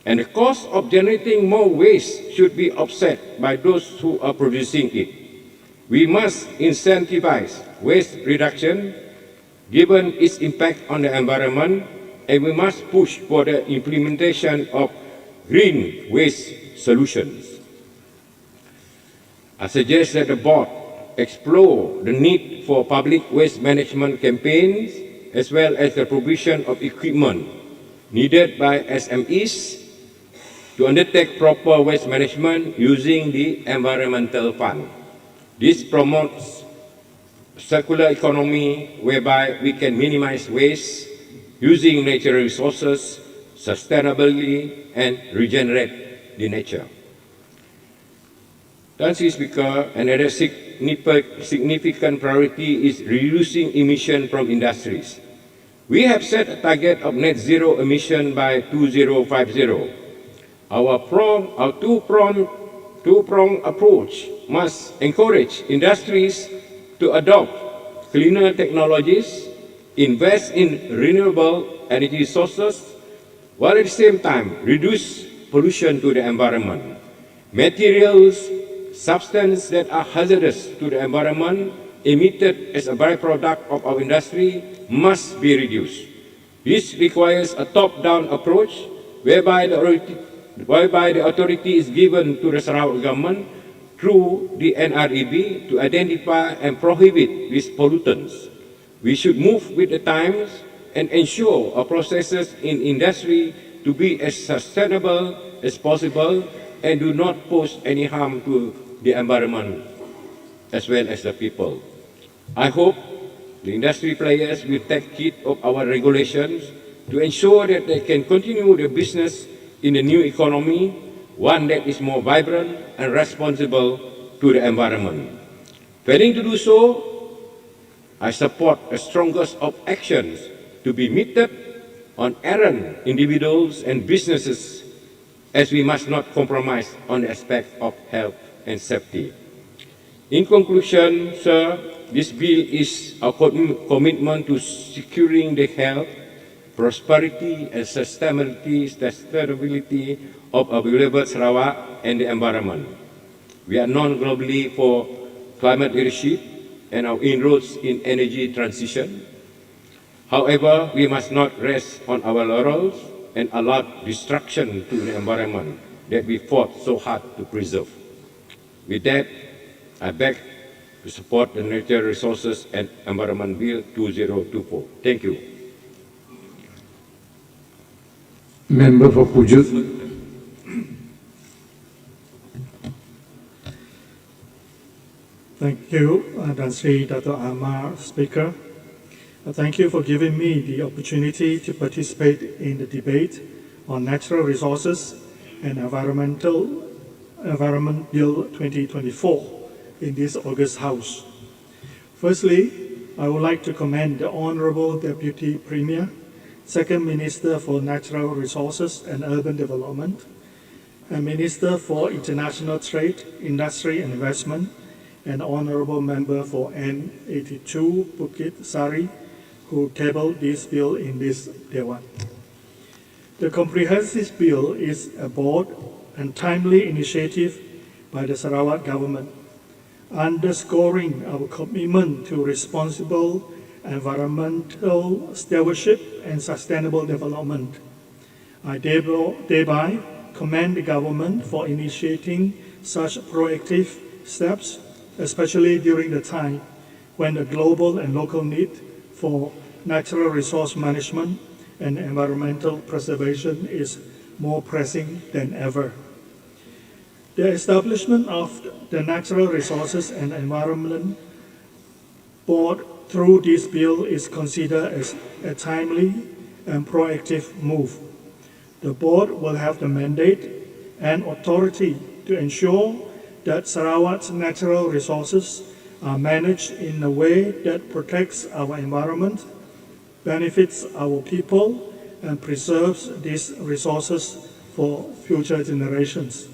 and the cost of generating more waste should be offset by those who are producing it. We must incentivize waste reduction given its impact on the environment, and we must push for the implementation of green waste solutions. I suggest that the board explore the need for public waste management campaigns as well as the provision of equipment needed by SMEs to undertake proper waste management using the environmental fund. This promotes circular economy whereby we can minimize waste using natural resources sustainably and regenerate the nature. Mr. Speaker, another significant priority is reducing emission from industries. We have set a target of net zero emission by 2050. Our two-pronged approach must encourage industries to adopt cleaner technologies, invest in renewable energy sources, while at the same time reduce pollution to the environment. Materials, substances that are hazardous to the environment emitted as a byproduct of our industry must be reduced. This requires a top-down approach whereby the authority is given to the Sarawak government through the NREB to identify and prohibit these pollutants. We should move with the times and ensure our processes in industry to be as sustainable as possible and do not pose any harm to the environment as well as the people. I hope the industry players will take heed of our regulations to ensure that they can continue their business in the new economy, one that is more vibrant and responsible to the environment. Failing to do so, I support the strongest of actions to be meted on errant individuals and businesses, as we must not compromise on the aspect of health and safety. In conclusion, sir, this bill is a commitment to securing the health, prosperity and sustainability of our beloved Sarawak and the environment. We are known globally for climate leadership and our inroads in energy transition. However, we must not rest on our laurels and allow destruction to the environment that we fought so hard to preserve. With that, I beg to support the Natural Resources and Environment Bill 2024. Thank you. Member for Pujut. Thank you, Dan Sri Dato' Amar, Speaker. Thank you for giving me the opportunity to participate in the debate on Natural Resources and Environment Bill 2024 in this August House. Firstly, I would like to commend the Honourable Deputy Premier, Second Minister for Natural Resources and Urban Development, and Minister for International Trade, Industry and Investment, and Honourable Member for N82 Bukit Sari, who tabled this bill in this Dewan. The comprehensive bill is a bold and timely initiative by the Sarawak government, underscoring our commitment to responsible environmental stewardship and sustainable development. I thereby commend the government for initiating such proactive steps, especially during the time when the global and local need for natural resource management and environmental preservation is more pressing than ever. The establishment of the Natural Resources and Environment Board through this bill is considered as a timely and proactive move. The board will have the mandate and authority to ensure that Sarawak's natural resources are managed in a way that protects our environment, benefits our people, and preserves these resources for future generations.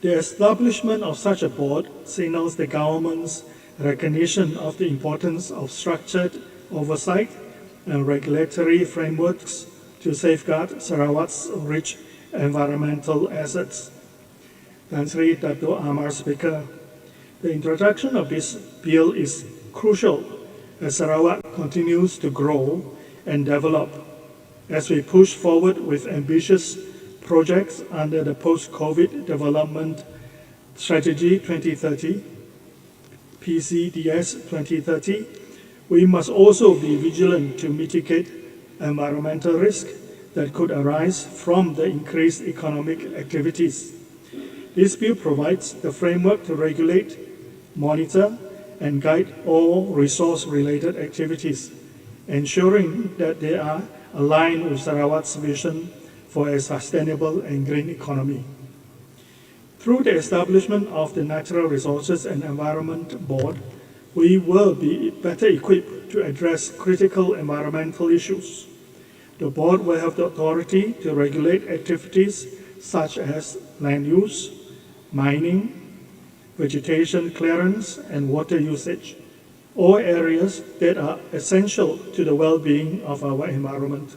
The establishment of such a board signals the government's recognition of the importance of structured oversight and regulatory frameworks to safeguard Sarawak's rich environmental assets. Dan Sri Dato' Amar, Speaker, the introduction of this bill is crucial as Sarawak continues to grow and develop as we push forward with ambitious projects under the Post-COVID Development Strategy 2030, PCDS 2030. We must also be vigilant to mitigate environmental risk that could arise from the increased economic activities. This bill provides the framework to regulate, monitor, and guide all resource-related activities, ensuring that they are aligned with Sarawak's vision for a sustainable and green economy. Through the establishment of the Natural Resources and Environment Board, we will be better equipped to address critical environmental issues. The board will have the authority to regulate activities such as land use, mining, vegetation clearance, and water usage, all areas that are essential to the well-being of our environment.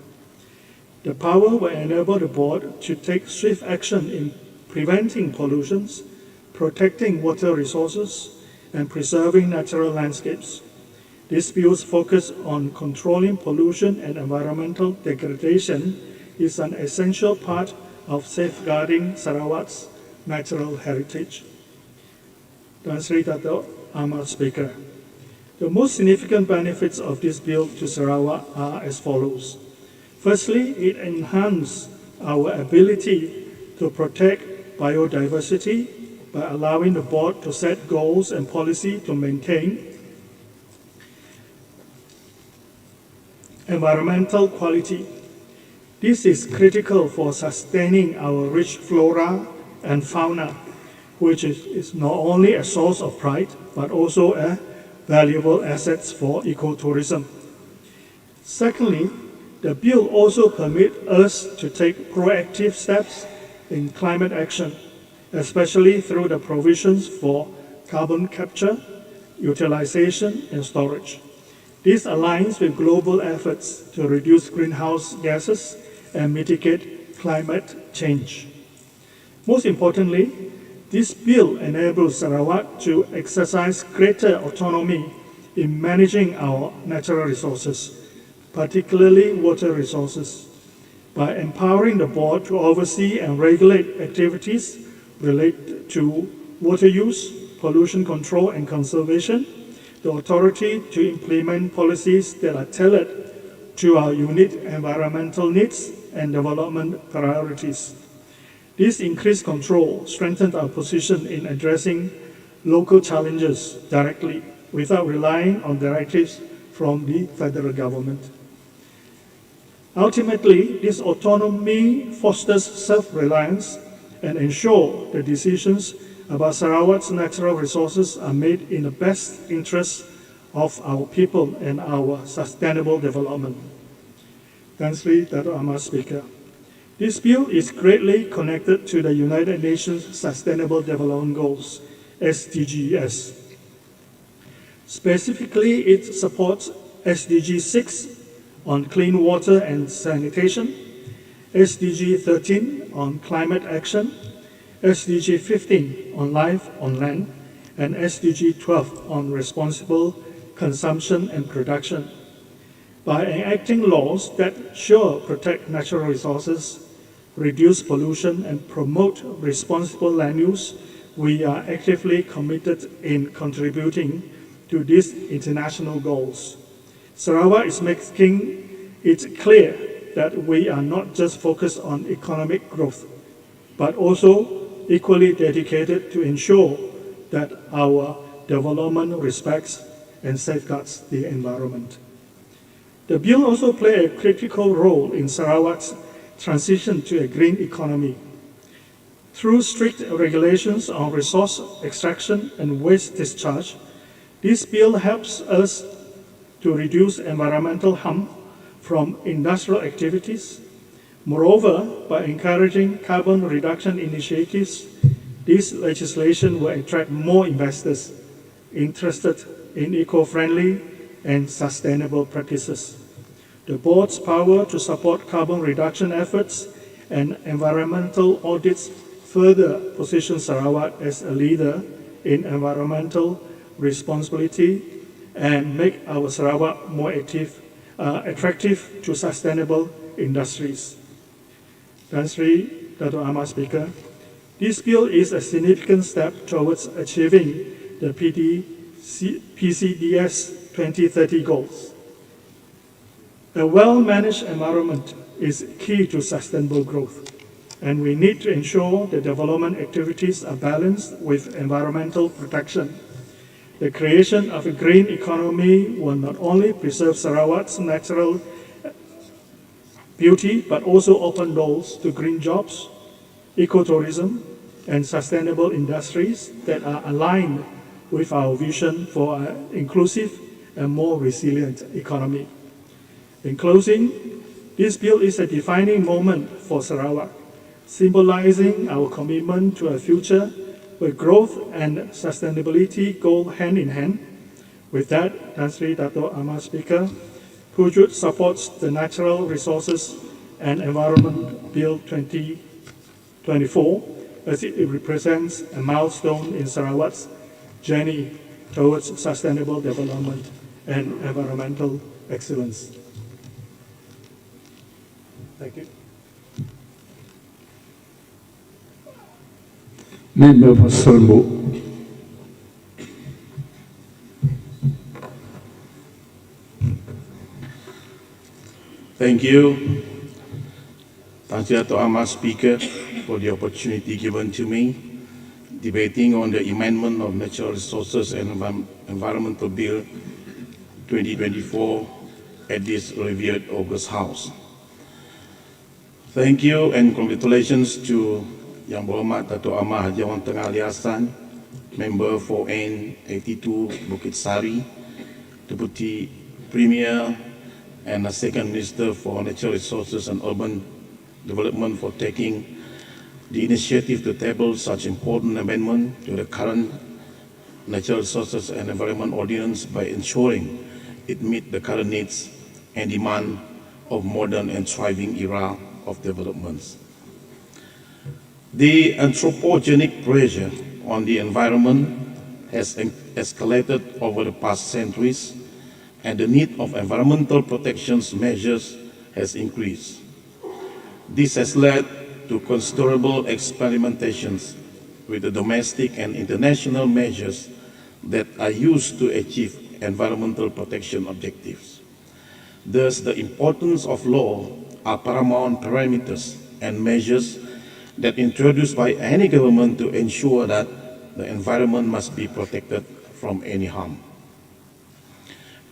The power will enable the board to take swift action in preventing pollutions, protecting water resources, and preserving natural landscapes. This bill's focus on controlling pollution and environmental degradation is an essential part of safeguarding Sarawak's natural heritage. Tan Sri Dato' Ahmad Speaker, the most significant benefits of this bill to Sarawak are as follows. Firstly, it enhances our ability to protect biodiversity by allowing the board to set goals and policy to maintain environmental quality. This is critical for sustaining our rich flora and fauna, which is not only a source of pride, but also a valuable asset for ecotourism. Secondly, the bill also permits us to take proactive steps in climate action, especially through the provisions for carbon capture, utilization, and storage. This aligns with global efforts to reduce greenhouse gases and mitigate climate change. Most importantly, this bill enables Sarawak to exercise greater autonomy in managing our natural resources, particularly water resources, by empowering the board to oversee and regulate activities related to water use, pollution control and conservation, the authority to implement policies that are tailored to our unique environmental needs and development priorities. This increased control strengthened our position in addressing local challenges directly without relying on directives from the federal government. Ultimately, this autonomy fosters self-reliance and ensures the decisions about Sarawak's natural resources are made in the best interest of our people and our sustainable development. Tan Sri Dato' Ahmad Speaker, this bill is greatly connected to the United Nations Sustainable Development Goals, SDGs. Specifically, it supports SDG 6 on clean water and sanitation, SDG 13 on climate action, SDG 15 on life on land, and SDG 12 on responsible consumption and production. By enacting laws that protect natural resources, reduce pollution, and promote responsible land use, we are actively committed in contributing to these international goals. Sarawak is making it clear that we are not just focused on economic growth, but also equally dedicated to ensure that our development respects and safeguards the environment. The bill also plays a critical role in Sarawak's transition to a green economy. Through strict regulations on resource extraction and waste discharge, this bill helps us to reduce environmental harm from industrial activities. Moreover, by encouraging carbon reduction initiatives, this legislation will attract more investors interested in eco-friendly and sustainable practices. The board's power to support carbon reduction efforts and environmental audits further position Sarawak as a leader in environmental responsibility and make our Sarawak more attractive to sustainable industries. Tan Sri Dato' Ahmad Speaker, this bill is a significant step towards achieving the PCDS 2030 goals. A well-managed environment is key to sustainable growth, and we need to ensure that development activities are balanced with environmental protection. The creation of a green economy will not only preserve Sarawak's natural beauty, but also open doors to green jobs, ecotourism, and sustainable industries that are aligned with our vision for an inclusive and more resilient economy. In closing, This bill is a defining moment for Sarawak, symbolizing our commitment to a future where growth and sustainability go hand in hand. With that, Tan Sri Dato' Amar Speaker, Pujut supports the Natural Resources and Environment Bill 2024 as it represents a milestone in Sarawak's journey towards sustainable development and environmental excellence. Thank you. Member for Serbu. Thank you, Tan Sri Dato' Amar Speaker, for the opportunity given to me debating on the amendment of Natural Resources and Environmental Bill 2024 at this revered August House. Thank you and congratulations to Yang Berhormat Dato' Amar Haji Awang Tengah Ali Hassan, Member for N82 Bukit Sari, Deputy Premier and the Second Minister for Natural Resources and Urban Development for taking the initiative to table such important amendment to the current Natural Resources and Environment Ordinance by ensuring it meets the current needs and demand of modern and thriving era of developments. The anthropogenic pressure on the environment has escalated over the past centuries, and the need of environmental protection measures has increased. This has led to considerable experimentations with the domestic and international measures that are used to achieve environmental protection objectives. Thus, the importance of law are paramount parameters and measures that introduced by any government to ensure that the environment must be protected from any harm.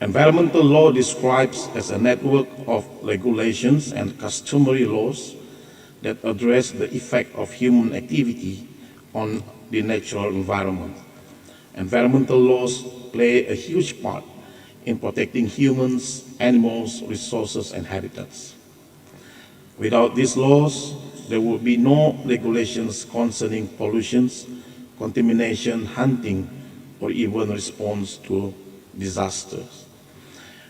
Environmental law describes as a network of regulations and customary laws that address the effect of human activity on the natural environment. Environmental laws play a huge part in protecting humans, animals, resources, and habitats. Without these laws, there would be no regulations concerning pollutions, contamination, hunting, or even response to disasters.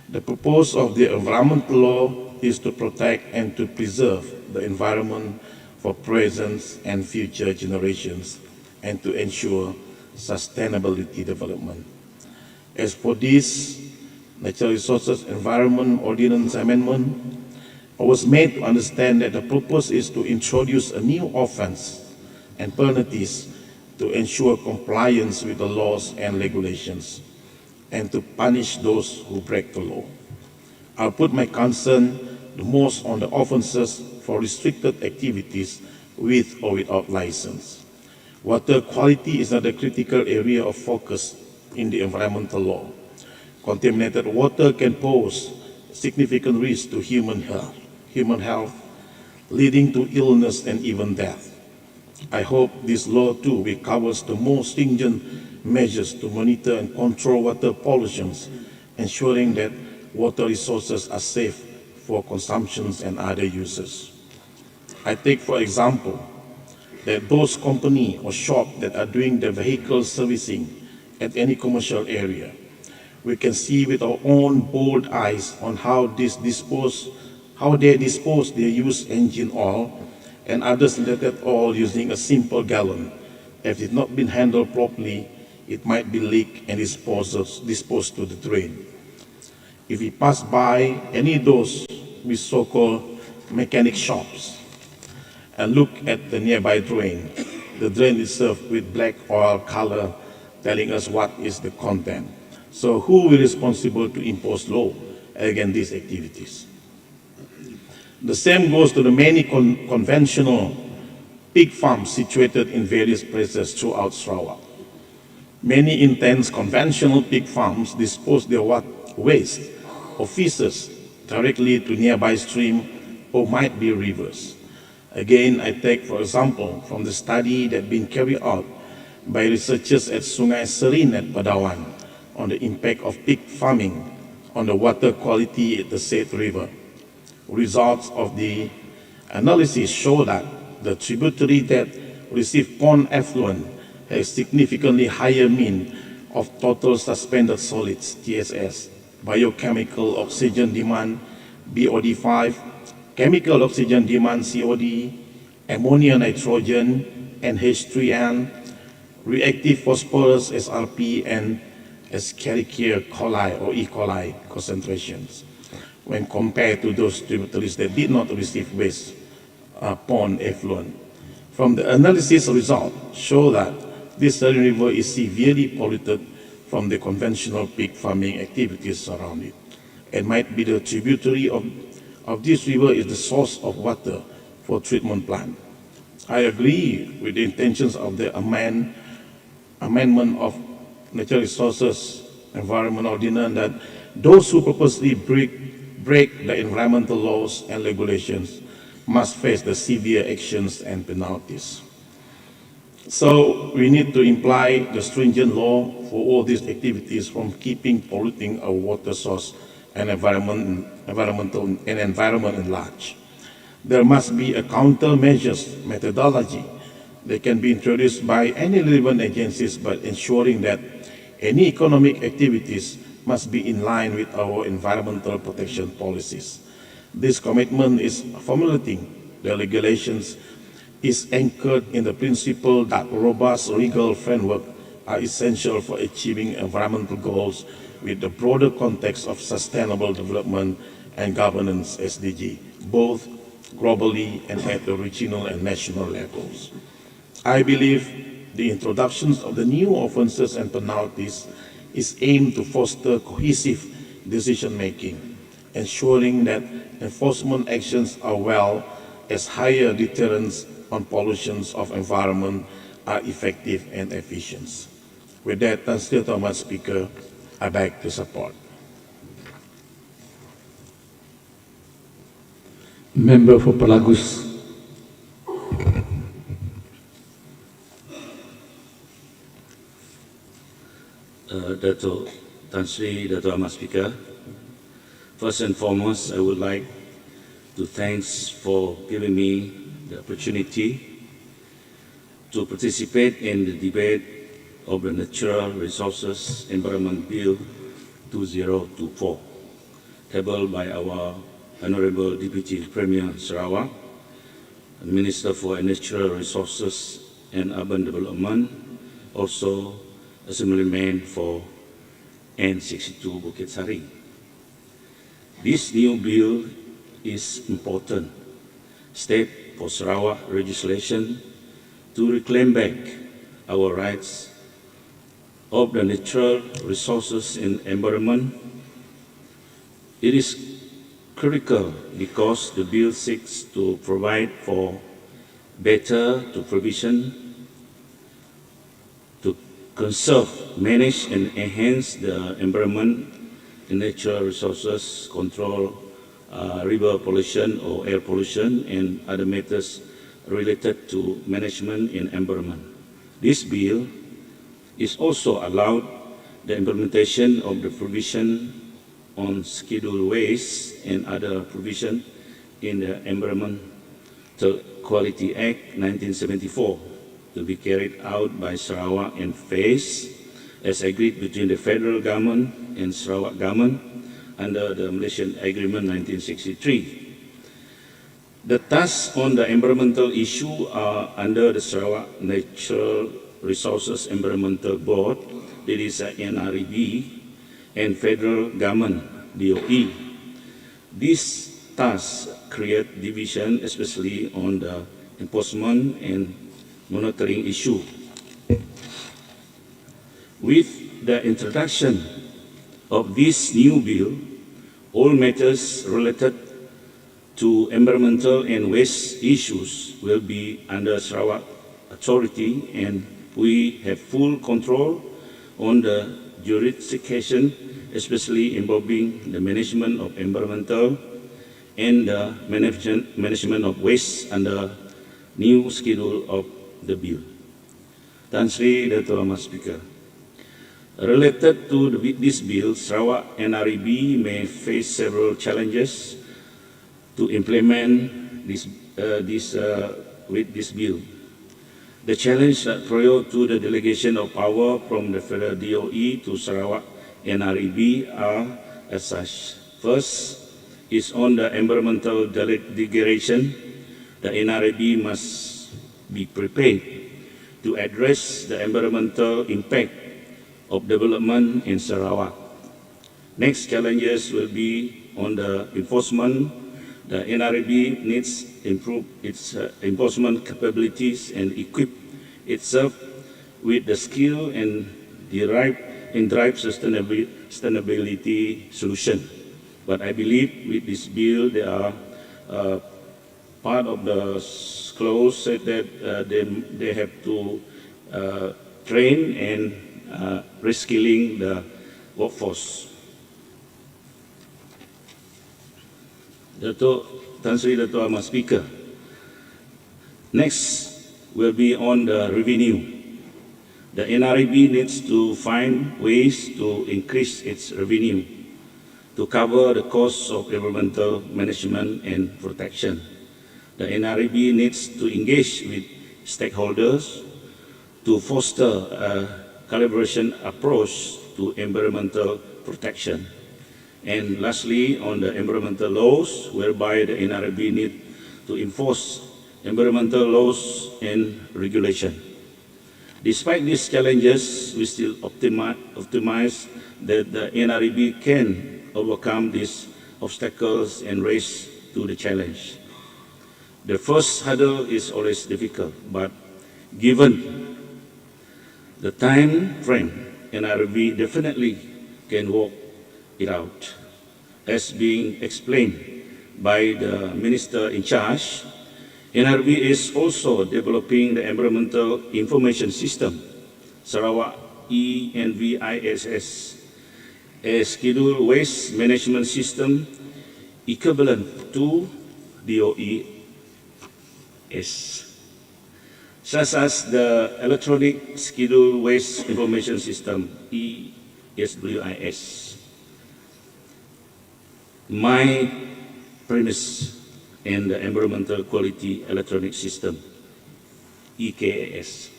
The purpose of the environmental law is to protect and to preserve the environment for present and future generations and to ensure sustainability development. As for this Natural Resources Environment Ordinance Amendment, I was made to understand that the purpose is to introduce a new offense and penalties to ensure compliance with the laws and regulations and to punish those who break the law. I'll put my concern the most on the offenses for restricted activities with or without license. Water quality is another critical area of focus in the environmental law. Contaminated water can pose significant risk to human health, leading to illness and even death. I hope this law too will cover the most stringent measures to monitor and control water pollutions, ensuring that water resources are safe for consumptions and other uses. I take for example that those companies or shops that are doing the vehicle servicing at any commercial area, we can see with our own bold eyes on how they dispose their used engine oil and other synthetic oil using a simple gallon. If it not been handled properly, it might be leaked and disposed to the drain. If we pass by any of those with so-called mechanic shops and look at the nearby drain, the drain is served with black oil color telling us what is the content. So who will be responsible to impose law against these activities? The same goes to the many conventional pig farms situated in various places throughout Sarawak. Many intense conventional pig farms dispose their waste or feces directly to nearby stream or might be rivers. Again, I take for example from the study that been carried out by researchers at Sungai Serin at Padawan on the impact of pig farming on the water quality at the said river. Results of the analysis show that the tributary that receive pond effluent has significantly higher mean of total suspended solids, TSS, biochemical oxygen demand, BOD5, chemical oxygen demand, COD, ammonia nitrogen, NH3N, reactive phosphorus, SRP, and Escherichia coli or E. coli concentrations when compared to those tributaries that did not receive waste pond effluent. From the analysis result show that this Siaran River is severely polluted from the conventional pig farming activities around it, and might be the tributary of this river is the source of water for treatment plant. I agree with the intentions of the amendment of Natural Resources Environment Ordinance that those who purposely break the environmental laws and regulations must face the severe actions and penalties. So we need to imply the stringent law for all these activities from keeping polluting our water source and environment in large. There must be a countermeasures methodology that can be introduced by any relevant agencies, but ensuring that any economic activities must be in line with our environmental protection policies. This commitment is formulating the regulations is anchored in the principle that robust legal framework are essential for achieving environmental goals with the broader context of sustainable development and governance SDG, both globally and at the regional and national levels. I believe the introductions of the new offenses and penalties is aimed to foster cohesive decision-making, ensuring that enforcement actions are well as higher deterrents on pollutions of environment are effective and efficient. With that, Tan Sri Thomas Speaker, I beg to support. Member for Pelagus. Dato' Tan Sri, Dato' Ahmad Speaker. First and foremost, I would like to thanks for giving me the opportunity to participate in the debate of the Natural Resources Environment Bill 2024, tabled by our Honorable Deputy Premier Sarawak, Minister for Natural Resources and Urban Development, also Assemblyman for N62 Bukit Sari. This new bill is important step for Sarawak legislation to reclaim back our rights of the natural resources and environment. It is critical because the bill seeks to provide for better provision to conserve, manage and enhance the environment and natural resources, control river pollution or air pollution and other matters related to management and environment. This bill is also allowed the implementation of the provision on scheduled waste and other provision in the Environmental Quality Act 1974 to be carried out by Sarawak and phased as agreed between the federal government and Sarawak government under the Malaysian Agreement 1963. The tasks on the environmental issue are under the Sarawak Natural Resources Environmental Board, that is NREB, and federal government, DOE. These tasks create division, especially on the enforcement and monitoring issue. With the introduction of this new bill, all matters related to environmental and waste issues will be under Sarawak authority, and we have full control on the jurisdiction, especially involving the management of environmental and the management of waste under new schedule of the bill. Tan Sri, Dato' Ahmad Speaker. Related to this bill, Sarawak NREB may face several challenges to implement with this bill. The challenge that prior to the delegation of power from the federal DOE to Sarawak NREB are as such. First is on the environmental degradation. The NREB must be prepared to address the environmental impact of development in Sarawak. Next challenges will be on the enforcement. The NREB needs to improve its enforcement capabilities and equip itself with the skill and drive sustainability solution. But I believe with this bill, there are part of the clause said that they have to train and reskilling the workforce. Tan Sri Dato' Ahmad Speaker. Next will be on the revenue. The NREB needs to find ways to increase its revenue to cover the costs of environmental management and protection. The NREB needs to engage with stakeholders to foster a collaboration approach to environmental protection. And lastly, on the environmental laws, whereby the NREB need to enforce environmental laws and regulation. Despite these challenges, we still optimize that the NREB can overcome these obstacles and rise to the challenge. The first hurdle is always difficult, but given the time frame, NREB definitely can work it out. As being explained by the Minister in charge, NREB is also developing the Environmental Information System, Sarawak ENVISS, a scheduled waste management system equivalent to DOES, such as the Electronic Scheduled Waste Information System, ESWIS. My premise in the Environmental Quality Electronic System, EKAS.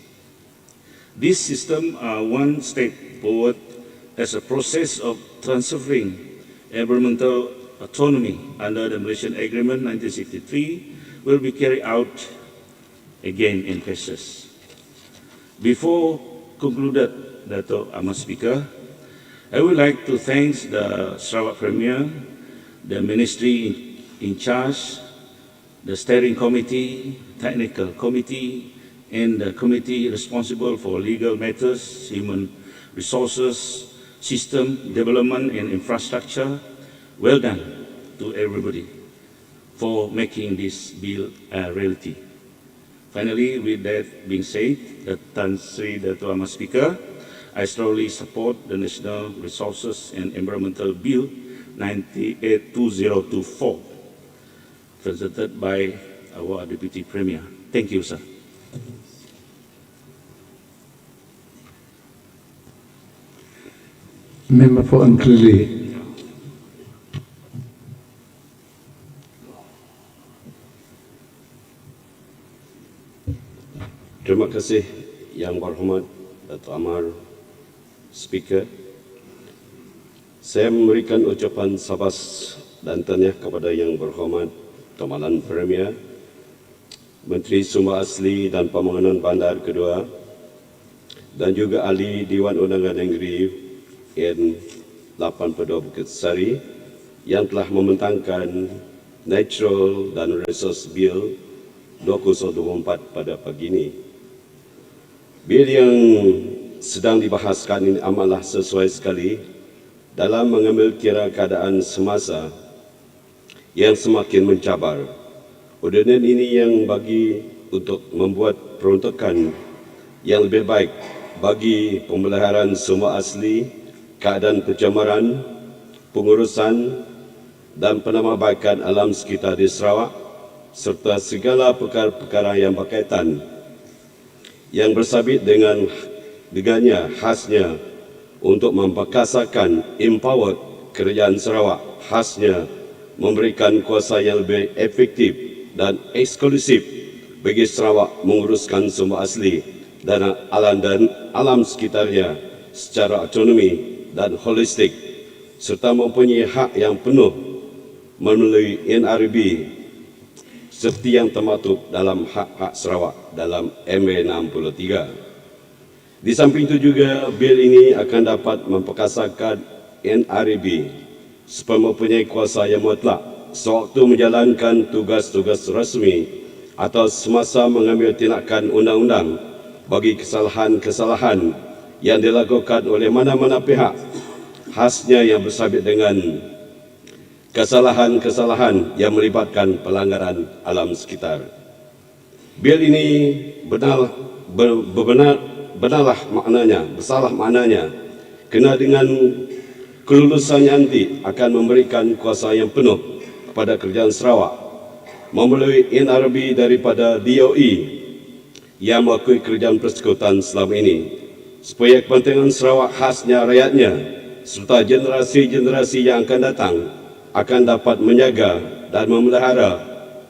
This system are one step forward as a process of transferring environmental autonomy under the Malaysian Agreement 1963 will be carried out again in phases. Before concluded, Dato' Ahmad Speaker, I would like to thank the Sarawak Premier, the Ministry in charge, the Steering Committee, Technical Committee, and the Committee responsible for legal matters, human resources, system development and infrastructure. Well done to everybody for making this bill a reality. Finally, with that being said, Tan Sri Dato' Ahmad Speaker, I strongly support the National Resources and Environmental Bill 2024, presented by our Deputy Premier. Thank you, sir. Member for Anklili. Terima kasih Yang Berhormat Dato' Amar Speaker. Saya memberikan ucapan sabas dan tahniah kepada Yang Berhormat Kamalan Premier, Menteri Sumber Asli dan Pembangunan Bandar Kedua, dan juga ahli Dewan Undangan Negeri N82 Bukit Sari yang telah membentangkan Natural dan Resource Bill 2024 pada pagi ini. Bil yang sedang dibahaskan ini amatlah sesuai sekali dalam mengambil kira keadaan semasa yang semakin mencabar. Ordinan ini yang bagi untuk membuat peruntukan yang lebih baik bagi pemeliharaan sumber asli, keadaan pencemaran, pengurusan dan penambahbaikan alam sekitar di Sarawak serta segala perkara-perkara yang berkaitan yang bersabit dengannya khasnya untuk memperkasakan empowered kerajaan Sarawak, khasnya memberikan kuasa yang lebih efektif dan eksklusif bagi Sarawak menguruskan sumber asli dan alam sekitarnya secara autonomi dan holistik, serta mempunyai hak yang penuh melalui NRB seperti yang termaktub dalam hak-hak Sarawak dalam MA 63. Di samping itu juga, bil ini akan dapat memperkasakan NRB supaya mempunyai kuasa yang mutlak sewaktu menjalankan tugas-tugas rasmi atau semasa mengambil tindakan undang-undang bagi kesalahan-kesalahan yang dilakukan oleh mana-mana pihak, khasnya yang bersabit dengan kesalahan-kesalahan yang melibatkan pelanggaran alam sekitar. Bil ini bersalah maknanya, kena dengan kelulusannya nanti akan memberikan kuasa yang penuh kepada kerajaan Sarawak melalui NRB daripada DOE yang mengakui kerajaan persekutuan selama ini, supaya kepentingan Sarawak khasnya rakyatnya serta generasi-generasi yang akan datang akan dapat menjaga dan memelihara,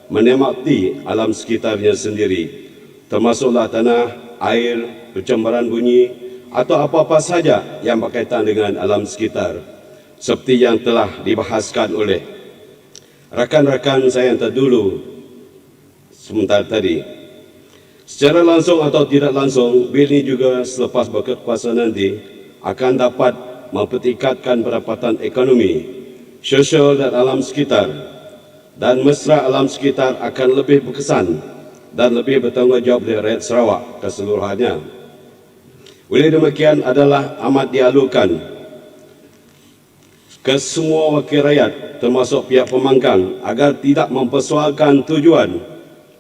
menikmati alam sekitarnya sendiri, termasuklah tanah, air, pencemaran bunyi atau apa-apa saja yang berkaitan dengan alam sekitar, seperti yang telah dibahaskan oleh rakan-rakan saya yang terdahulu sebentar tadi. Secara langsung atau tidak langsung, bil ini juga selepas berkuasa nanti akan dapat mempertingkatkan pendapatan ekonomi, sosial dan alam sekitar, dan mesra alam sekitar akan lebih berkesan dan lebih bertanggungjawab dari rakyat Sarawak keseluruhannya. Oleh demikian, adalah amat dialukan ke semua wakil rakyat termasuk pihak pembangkang agar tidak mempersoalkan tujuan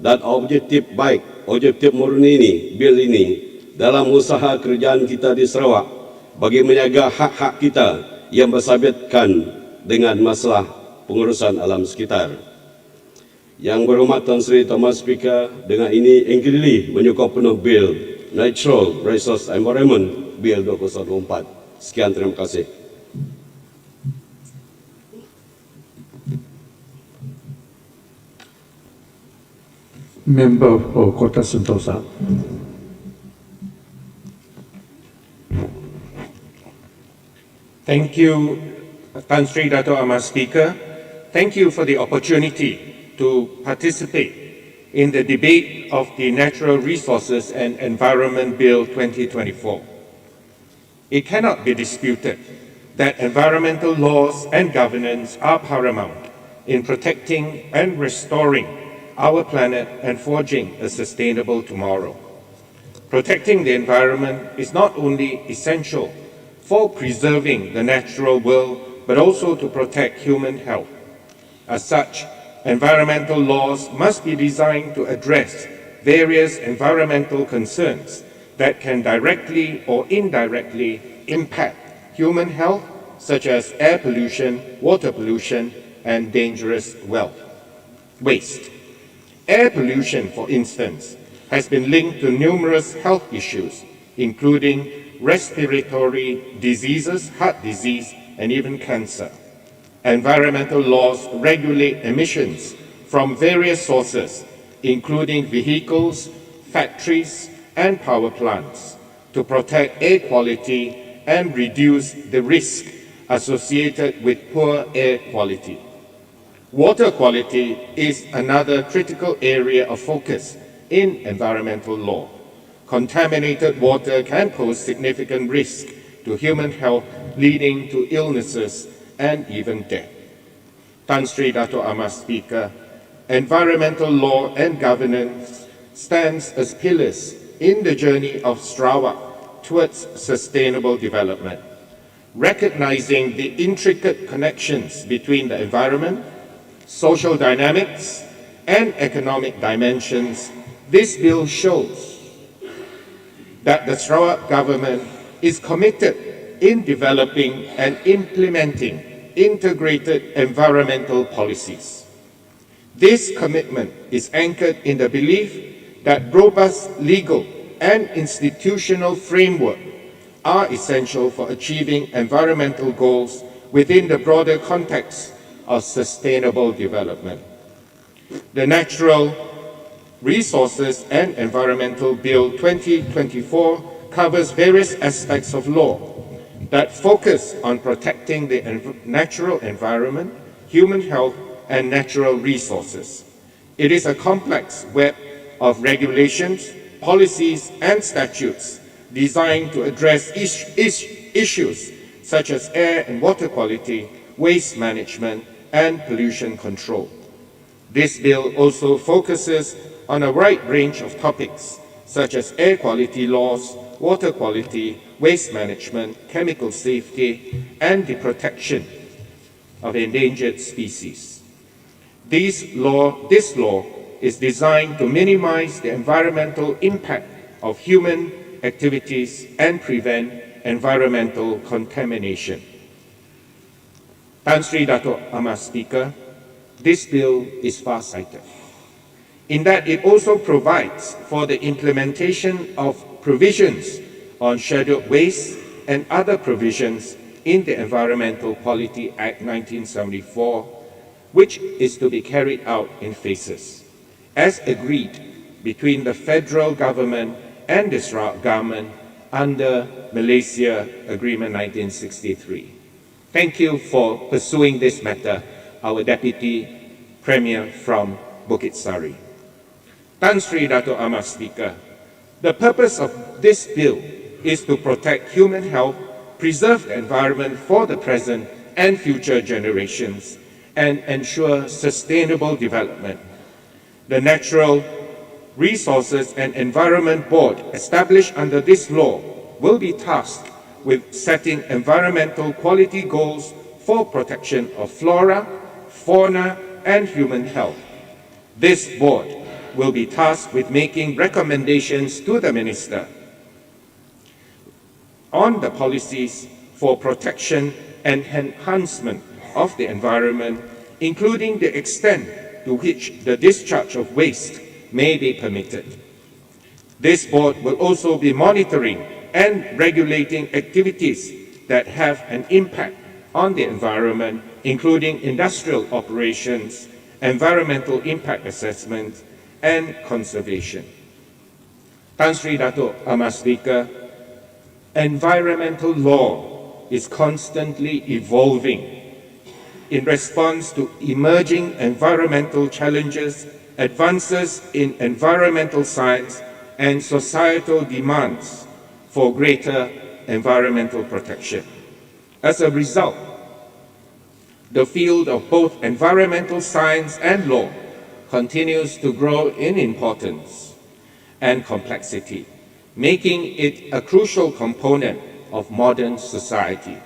dan objektif baik, objektif murni ini, bil ini dalam usaha kerajaan kita di Sarawak bagi menjaga hak-hak kita yang bersabitkan dengan masalah pengurusan alam sekitar. Yang berhormat Tuan Sri Thomas Speaker, dengan ini Engkili menyokong penuh bil Natural Resource Environment Bil 2024. Sekian, terima kasih. Member for Kota Sentosa. Thank you, Tan Sri Dato' Amar Speaker. Thank you for the opportunity to participate in the debate of the Natural Resources and Environment Bill 2024. It cannot be disputed that environmental laws and governance are paramount in protecting and restoring our planet and forging a sustainable tomorrow. Protecting the environment is not only essential for preserving the natural world, but also to protect human health. As such, environmental laws must be designed to address various environmental concerns that can directly or indirectly impact human health, such as air pollution, water pollution, and dangerous waste. Air pollution, for instance, has been linked to numerous health issues, including respiratory diseases, heart disease, and even cancer. Environmental laws regulate emissions from various sources, including vehicles, factories, and power plants, to protect air quality and reduce the risk associated with poor air quality. Water quality is another critical area of focus in environmental law. Contaminated water can pose significant risk to human health, leading to illnesses and even death. Tan Sri Dato' Amar Speaker, environmental law and governance stands as pillars in the journey of Sarawak towards sustainable development. Recognizing the intricate connections between the environment, social dynamics, and economic dimensions, this bill shows that the Sarawak government is committed in developing and implementing integrated environmental policies. This commitment is anchored in the belief that robust legal and institutional framework are essential for achieving environmental goals within the broader context of sustainable development. The Natural Resources and Environmental Bill 2024 covers various aspects of law that focus on protecting the natural environment, human health, and natural resources. It is a complex web of regulations, policies, and statutes designed to address issues such as air and water quality, waste management, and pollution control. This bill also focuses on a wide range of topics such as air quality laws, water quality, waste management, chemical safety, and the protection of endangered species. This law is designed to minimize the environmental impact of human activities and prevent environmental contamination. Tan Sri Dato' Amar Speaker, this bill is far-sighted in that it also provides for the implementation of provisions on scheduled waste and other provisions in the Environmental Quality Act 1974, which is to be carried out in phases, as agreed between the federal government and the Sarawak government under Malaysia Agreement 1963. Thank you for pursuing this matter, our Deputy Premier from Bukit Sari. Tan Sri Dato' Amar Speaker, the purpose of this bill is to protect human health, preserve the environment for the present and future generations, and ensure sustainable development. The Natural Resources and Environment Board established under this law will be tasked with setting environmental quality goals for protection of flora, fauna, and human health. This board will be tasked with making recommendations to the Minister on the policies for protection and enhancement of the environment, including the extent to which the discharge of waste may be permitted. This board will also be monitoring and regulating activities that have an impact on the environment, including industrial operations, environmental impact assessment, and conservation. Tan Sri Dato' Amar Speaker, environmental law is constantly evolving in response to emerging environmental challenges, advances in environmental science, and societal demands for greater environmental protection. As a result, the field of both environmental science and law continues to grow in importance and complexity, making it a crucial component of modern society.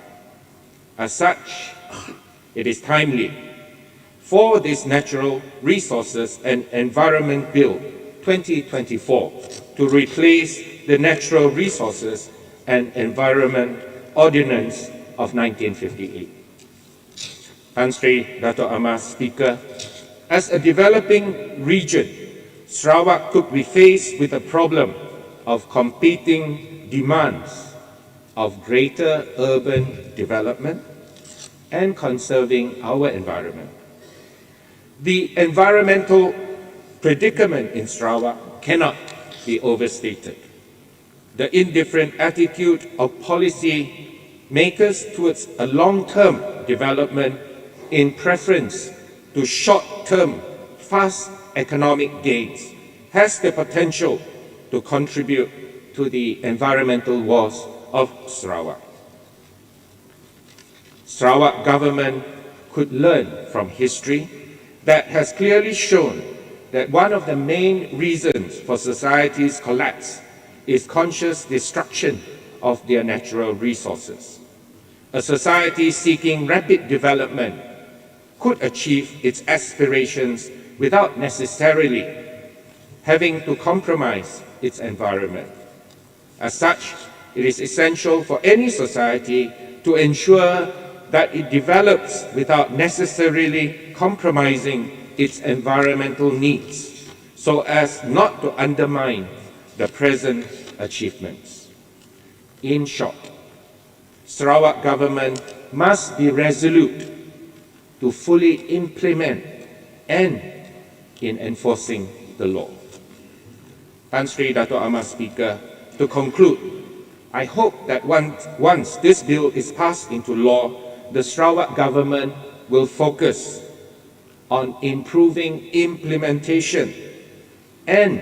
As such, it is timely for this Natural Resources and Environment Bill 2024 to replace the Natural Resources and Environment Ordinance of 1958. Tan Sri Dato' Amar Speaker, as a developing region, Sarawak could be faced with a problem of competing demands of greater urban development and conserving our environment. The environmental predicament in Sarawak cannot be overstated. The indifferent attitude of policy makers towards a long-term development in preference to short-term, fast economic gains has the potential to contribute to the environmental woes of Sarawak. Sarawak government could learn from history that has clearly shown that one of the main reasons for society's collapse is conscious destruction of their natural resources. A society seeking rapid development could achieve its aspirations without necessarily having to compromise its environment. As such, it is essential for any society to ensure that it develops without necessarily compromising its environmental needs, so as not to undermine the present achievements. In short, Sarawak government must be resolute to fully implement and in enforcing the law. Tan Sri Dato' Amar Speaker, to conclude, I hope that once this bill is passed into law, the Sarawak government will focus on improving implementation and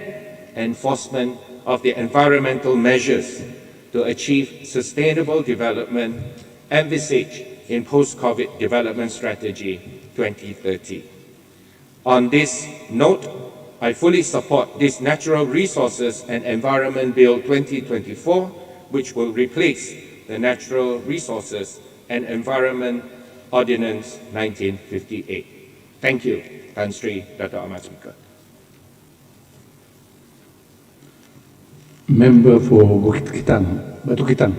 enforcement of the environmental measures to achieve sustainable development envisaged in Post-COVID Development Strategy 2030. On this note, I fully support this Natural Resources and Environment Bill 2024, which will replace the Natural Resources and Environment Ordinance 1958. Thank you, Tan Sri Dato' Amar Speaker. Member for Bukit Kitang, Batu Kitang.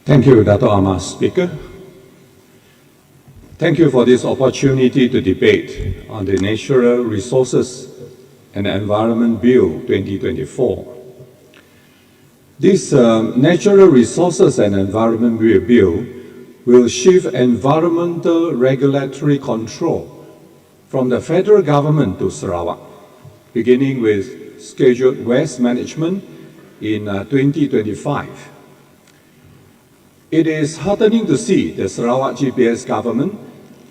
Thank you, Dato' Amar Speaker. Thank you for this opportunity to debate on the Natural Resources and Environment Bill 2024. This Natural Resources and Environment Bill will shift environmental regulatory control from the federal government to Sarawak, beginning with scheduled waste management in 2025. It is heartening to see the Sarawak GPS government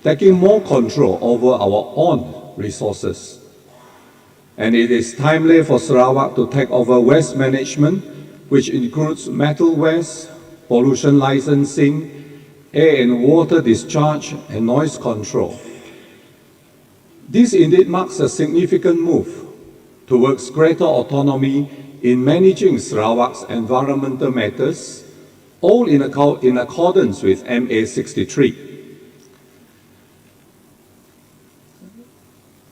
taking more control over our own resources. And it is timely for Sarawak to take over waste management, which includes metal waste, pollution licensing, air and water discharge, and noise control. This indeed marks a significant move towards greater autonomy in managing Sarawak's environmental matters, all in accordance with MA 63.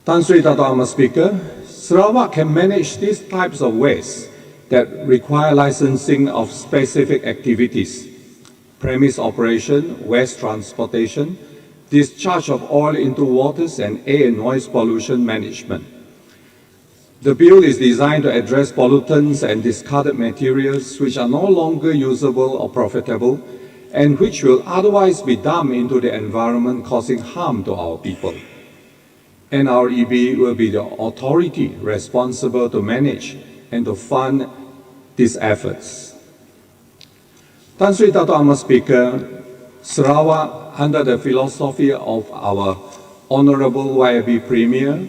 Tan Sri Dato' Amar Speaker, Sarawak can manage these types of waste that require licensing of specific activities: premise operation, waste transportation, discharge of oil into waters, and air and noise pollution management. The bill is designed to address pollutants and discarded materials which are no longer usable or profitable and which will otherwise be dumped into the environment, causing harm to our people. NREB will be the authority responsible to manage and to fund these efforts. Tan Sri Dato' Amar Speaker, Sarawak, under the philosophy of our Honourable YAB Premier,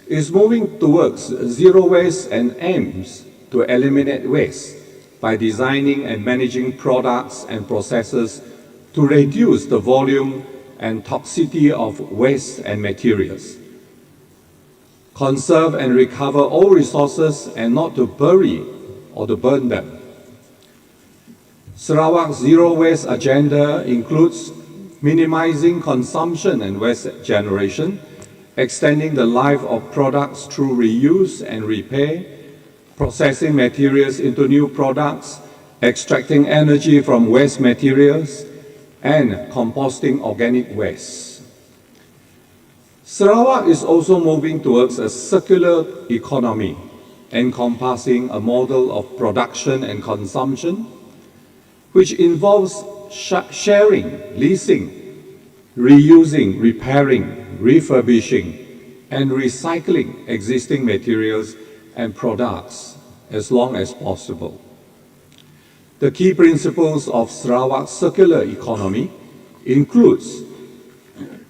is moving towards zero waste and aims to eliminate waste by designing and managing products and processes to reduce the volume and toxicity of waste and materials. Conserve and recover all resources and not to bury or to burn them. Sarawak's zero waste agenda includes minimizing consumption and waste generation, extending the life of products through reuse and repair, processing materials into new products, extracting energy from waste materials, and composting organic waste. Sarawak is also moving towards a circular economy, encompassing a model of production and consumption, which involves sharing, leasing, reusing, repairing, refurbishing, and recycling existing materials and products as long as possible. The key principles of Sarawak's circular economy includes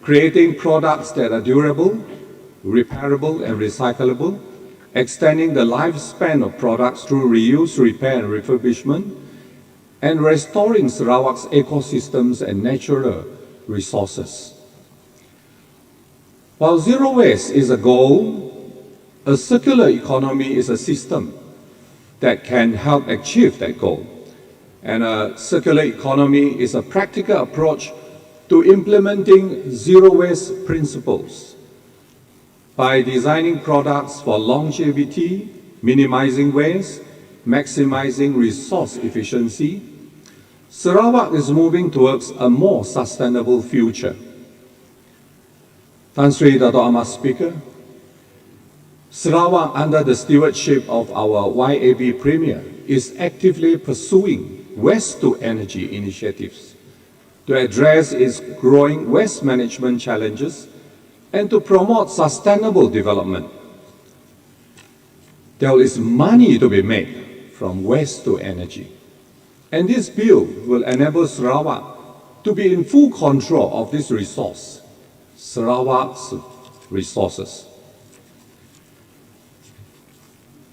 creating products that are durable, repairable, and recyclable, extending the lifespan of products through reuse, repair, and refurbishment, and restoring Sarawak's ecosystems and natural resources. While zero waste is a goal, a circular economy is a system that can help achieve that goal. And a circular economy is a practical approach to implementing zero waste principles by designing products for longevity, minimizing waste, maximizing resource efficiency. Sarawak is moving towards a more sustainable future. Tan Sri Dato' Amar Speaker, Sarawak, under the stewardship of our YAB Premier, is actively pursuing waste-to-energy initiatives to address its growing waste management challenges and to promote sustainable development. There is money to be made from waste to energy, and this bill will enable Sarawak to be in full control of this resource, Sarawak's resources.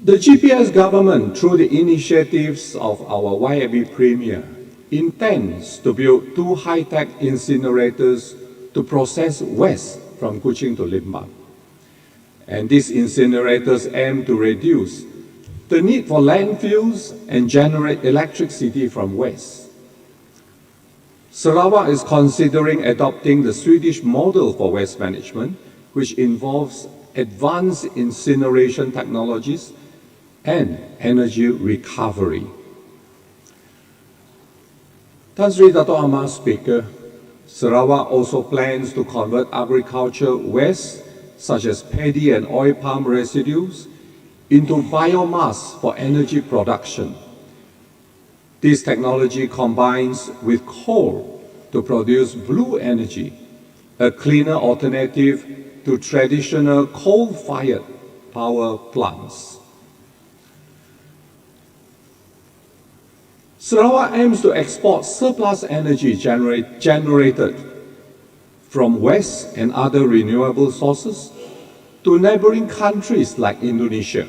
The GPS government, through the initiatives of our YAB Premier, intends to build 2 high-tech incinerators to process waste from Kuching to Limbang. And these incinerators aim to reduce the need for landfills and generate electricity from waste. Sarawak is considering adopting the Swedish model for waste management, which involves advanced incineration technologies and energy recovery. Tan Sri Dato' Amar Speaker, Sarawak also plans to convert agriculture waste, such as paddy and oil palm residues, into biomass for energy production. This technology combines with coal to produce blue energy, a cleaner alternative to traditional coal-fired power plants. Sarawak aims to export surplus energy generated from waste and other renewable sources to neighboring countries like Indonesia.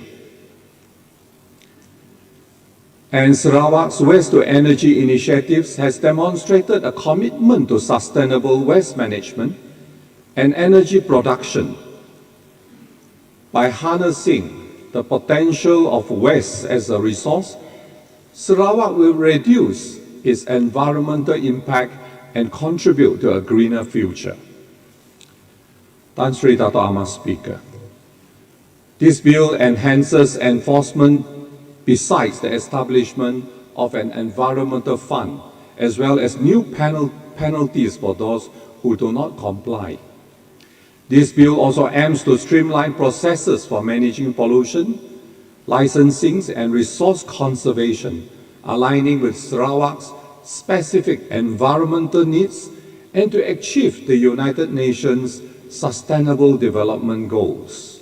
And Sarawak's waste-to-energy initiatives has demonstrated a commitment to sustainable waste management and energy production. By harnessing the potential of waste as a resource, Sarawak will reduce its environmental impact and contribute to a greener future. Tan Sri Dato' Amar Speaker, this bill enhances enforcement besides the establishment of an environmental fund, as well as new penalties for those who do not comply. This bill also aims to streamline processes for managing pollution, licensing and resource conservation, aligning with Sarawak's specific environmental needs and to achieve the United Nations Sustainable Development Goals.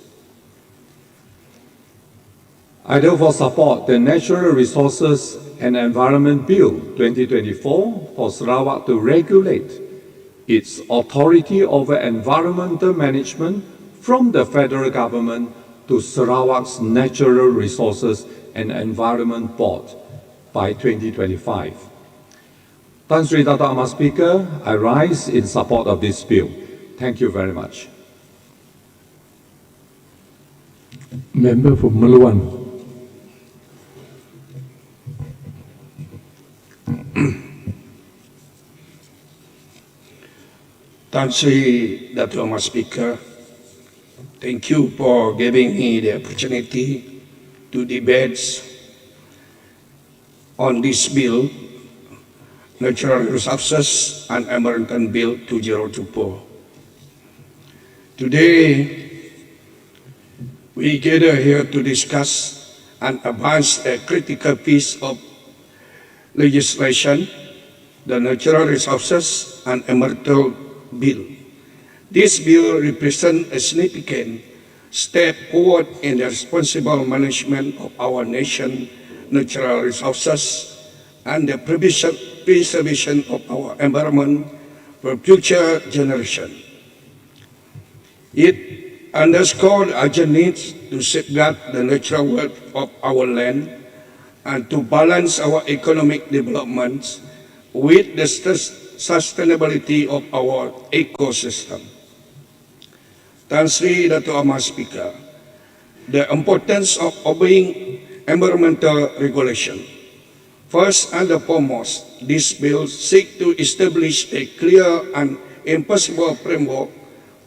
I therefore support the Natural Resources and Environment Bill 2024 for Sarawak to regulate its authority over environmental management from the federal government to Sarawak's Natural Resources and Environment Board by 2025. Tan Sri Dato' Amar Speaker, I rise in support of this bill. Thank you very much. Member for Melawan. Tan Sri Dato' Amar Speaker, thank you for giving me the opportunity to debate on this bill, Natural Resources and Environment Bill 2024. Today, we gather here to discuss and advance a critical piece of legislation, the Natural Resources and Environment Bill. This bill represents a significant step forward in the responsible management of our nation's natural resources and the preservation of our environment for future generations. It underscores the urgent need to safeguard the natural wealth of our land and to balance our economic development with the sustainability of our ecosystem. Tan Sri Dato' Amar Speaker, the importance of obeying environmental regulation. First and foremost, this bill seeks to establish a clear and impossible framework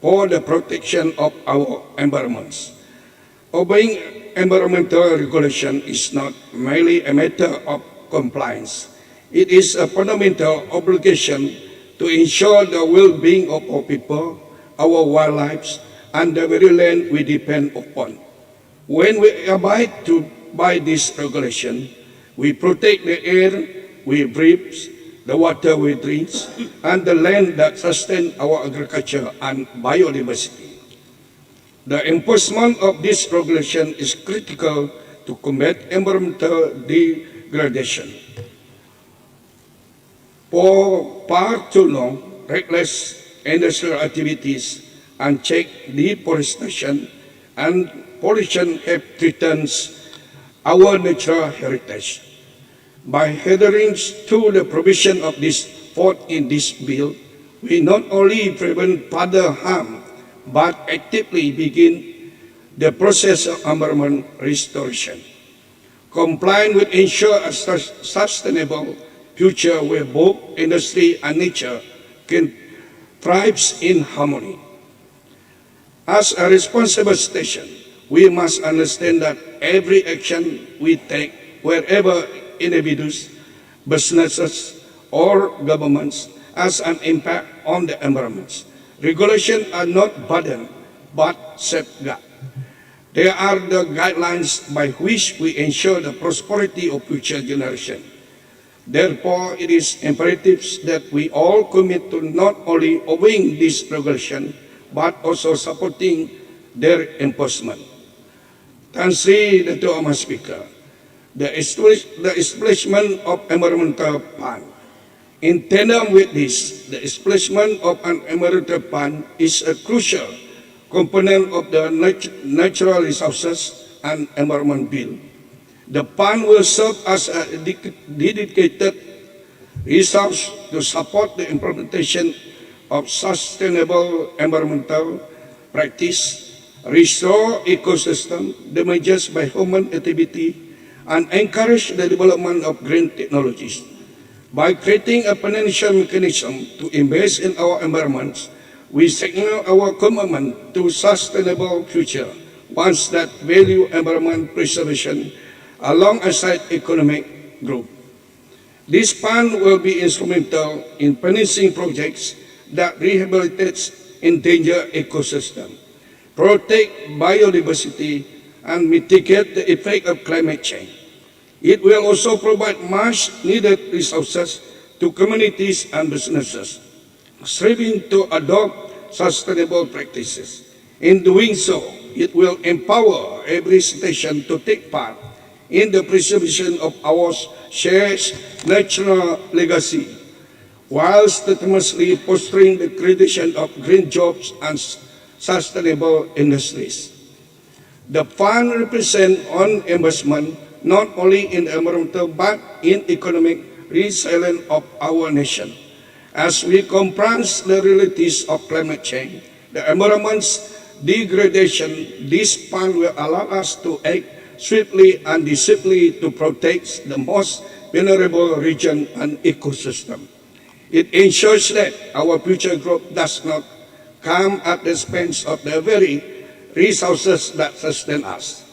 for the protection of our environments. Obeying environmental regulation is not merely a matter of compliance. It is a fundamental obligation to ensure the well-being of our people, our wildlife, and the very land we depend upon. When we abide by this regulation, We protect the air we breathe, the water we drink, and the land that sustains our agriculture and biodiversity. The enforcement of this regulation is critical to combat environmental degradation. For far too long, reckless industrial activities, unchecked deforestation, and pollution have threatened our natural heritage. By adhering to the provision of this fourth in this bill, we not only prevent further harm, but actively begin the process of environment restoration. Complying will ensure a sustainable future where both industry and nature can thrive in harmony. As a responsible station, we must understand that every action we take, wherever individuals, businesses, or governments, has an impact on the environment. Regulations are not burden, but safeguard. They are the guidelines by which we ensure the prosperity of future generations. Therefore, it is imperative that we all commit to not only obeying this regulation, but also supporting their enforcement. Tan Sri Dato' Amar Speaker, the establishment of environmental fund. In tandem with this, the establishment of an environmental fund is a crucial component of the natural resources and environment bill. The fund will serve as a dedicated resource to support the implementation of sustainable environmental practice, restore ecosystem damages by human activity, and encourage the development of green technologies. By creating a financial mechanism to invest in our environments, we signal our commitment to sustainable future, ones that value environment preservation alongside economic growth. This fund will be instrumental in financing projects that rehabilitate endangered ecosystems, protect biodiversity, and mitigate the effect of climate change. It will also provide much needed resources to communities and businesses striving to adopt sustainable practices. In doing so, it will empower every station to take part in the preservation of our shared natural legacy, whilst ultimately fostering the creation of green jobs and sustainable industries. The fund represents an investment not only in environmental but in economic resilience of our nation. As we confront the realities of climate change, the environment's degradation, this fund will allow us to act swiftly and decisively to protect the most vulnerable region and ecosystem. It ensures that our future growth does not come at the expense of the very resources that sustain us.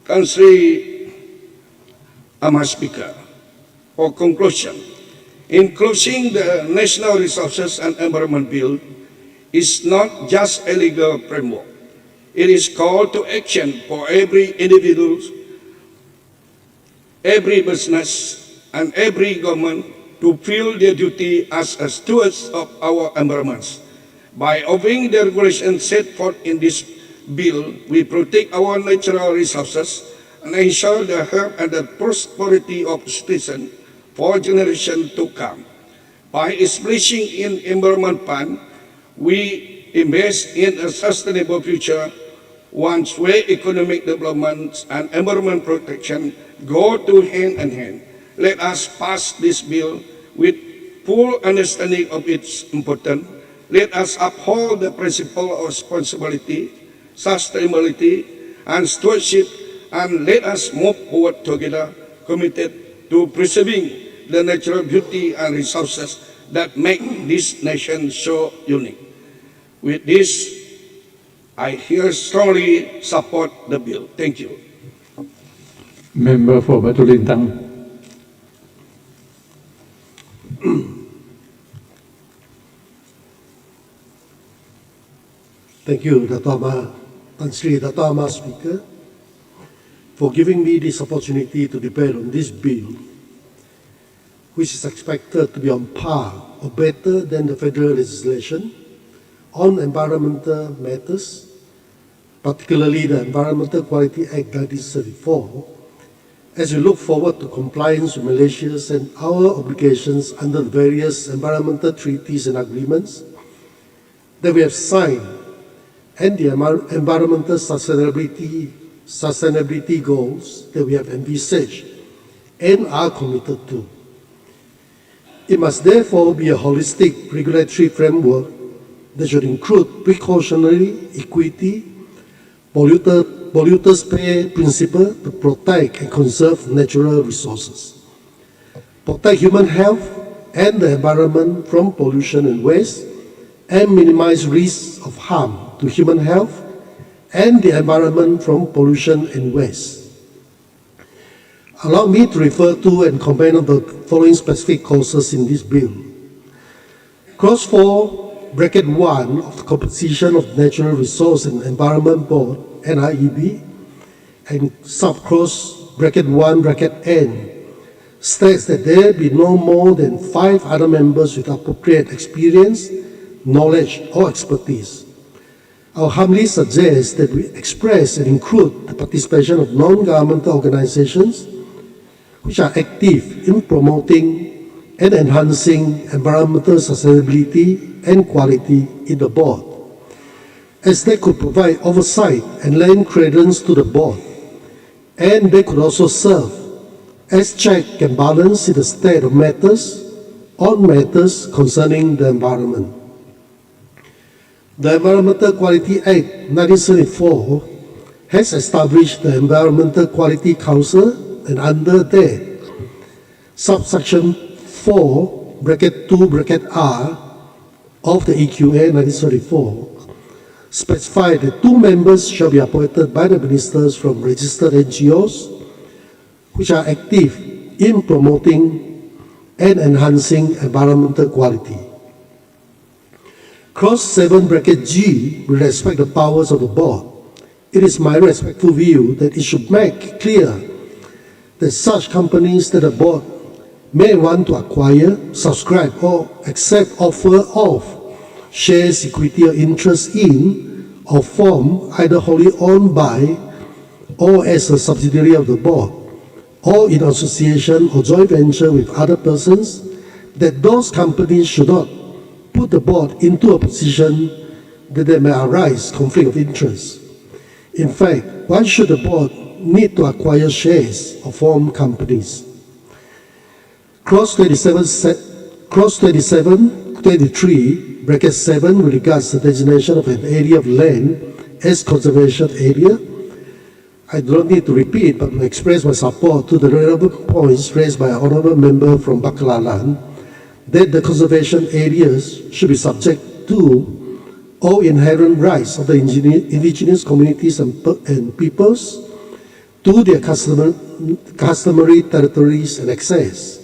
Tan Sri Amar Speaker, for conclusion, in closing, the National Resources and Environment Bill is not just a legal framework. It is call to action for every individual, every business, and every government to feel their duty as a stewards of our environments. By obeying the regulations set forth in this bill, we protect our natural resources and ensure the health and the prosperity of citizens for generations to come. By establishing an environment fund, we invest in a sustainable future, one where economic development and environment protection go to hand in hand. Let us pass this bill with full understanding of its importance. Let us uphold the principle of responsibility, sustainability, and stewardship, and let us move forward together, committed to preserving the natural beauty and resources that make this nation so unique. With this, I here strongly support the bill. Thank you. Member for Batu Lintang. Thank you, Dato' Amar, Tan Sri Dato' Amar Speaker, for giving me this opportunity to debate on this bill, which is expected to be on par or better than the federal legislation on environmental matters, particularly the Environmental Quality Act 1934, as we look forward to compliance with Malaysia's and our obligations under the various environmental treaties and agreements that we have signed and the environmental sustainability goals that we have envisaged and are committed to. It must therefore be a holistic regulatory framework that should include precautionary equity, polluters pay principle to protect and conserve natural resources, protect human health and the environment from pollution and waste, and minimize risks of harm to human health and the environment from pollution and waste. Allow me to refer to and comment on the following specific clauses in this bill. Clause 4(1) of the Composition of Natural Resource and Environment Board, NIEB, and subclause (1)(n) states that there be no more than 5 other members with appropriate experience, knowledge, or expertise. I will humbly suggest that we express and include the participation of non-governmental organizations which are active in promoting and enhancing environmental sustainability and quality in the board, as they could provide oversight and lend credence to the board, and they could also serve as check and balance in the state of matters on matters concerning the environment. The Environmental Quality Act 1974 has established the Environmental Quality Council, and under that, subsection 4(2)(r) of the EQA 1934 specify that 2 members shall be appointed by the ministers from registered NGOs which are active in promoting and enhancing environmental quality. Clause 7(g) will respect the powers of the board. It is my respectful view that it should make clear that such companies that the board may want to acquire, subscribe, or accept offer of shares, equity, or interest in, or form either wholly owned by or as a subsidiary of the board, or in association or joint venture with other persons, that those companies should not put the board into a position that there may arise conflict of interest. In fact, why should the board need to acquire shares or form companies? Clause 27(7) with regards to the designation of an area of land as conservation area, I do not need to repeat, but I express my support to the relevant points raised by an honourable member from Baclalan, that the conservation areas should be subject to all inherent rights of the indigenous communities and peoples to their customary territories and access.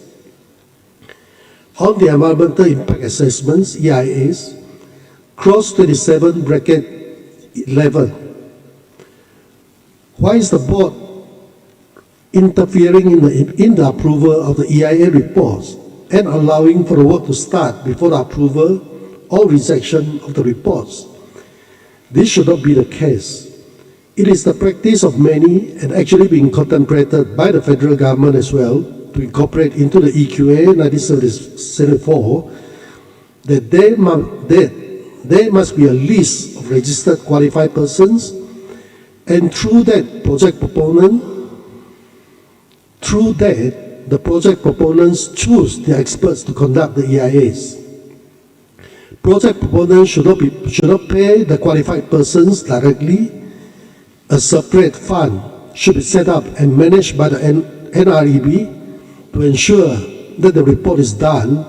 On the environmental impact assessments, EIAs, clause 27(11). Why is the board interfering in the approval of the EIA reports and allowing for the work to start before the approval or rejection of the reports? This should not be the case. It is the practice of many, and actually being contemplated by the federal government as well, to incorporate into the EQA 1974 that there must be a list of registered qualified persons, and through that the project proponents choose their experts to conduct the EIAs. Project proponents should not pay the qualified persons directly. A separate fund should be set up and managed by the NREB to ensure that the report is done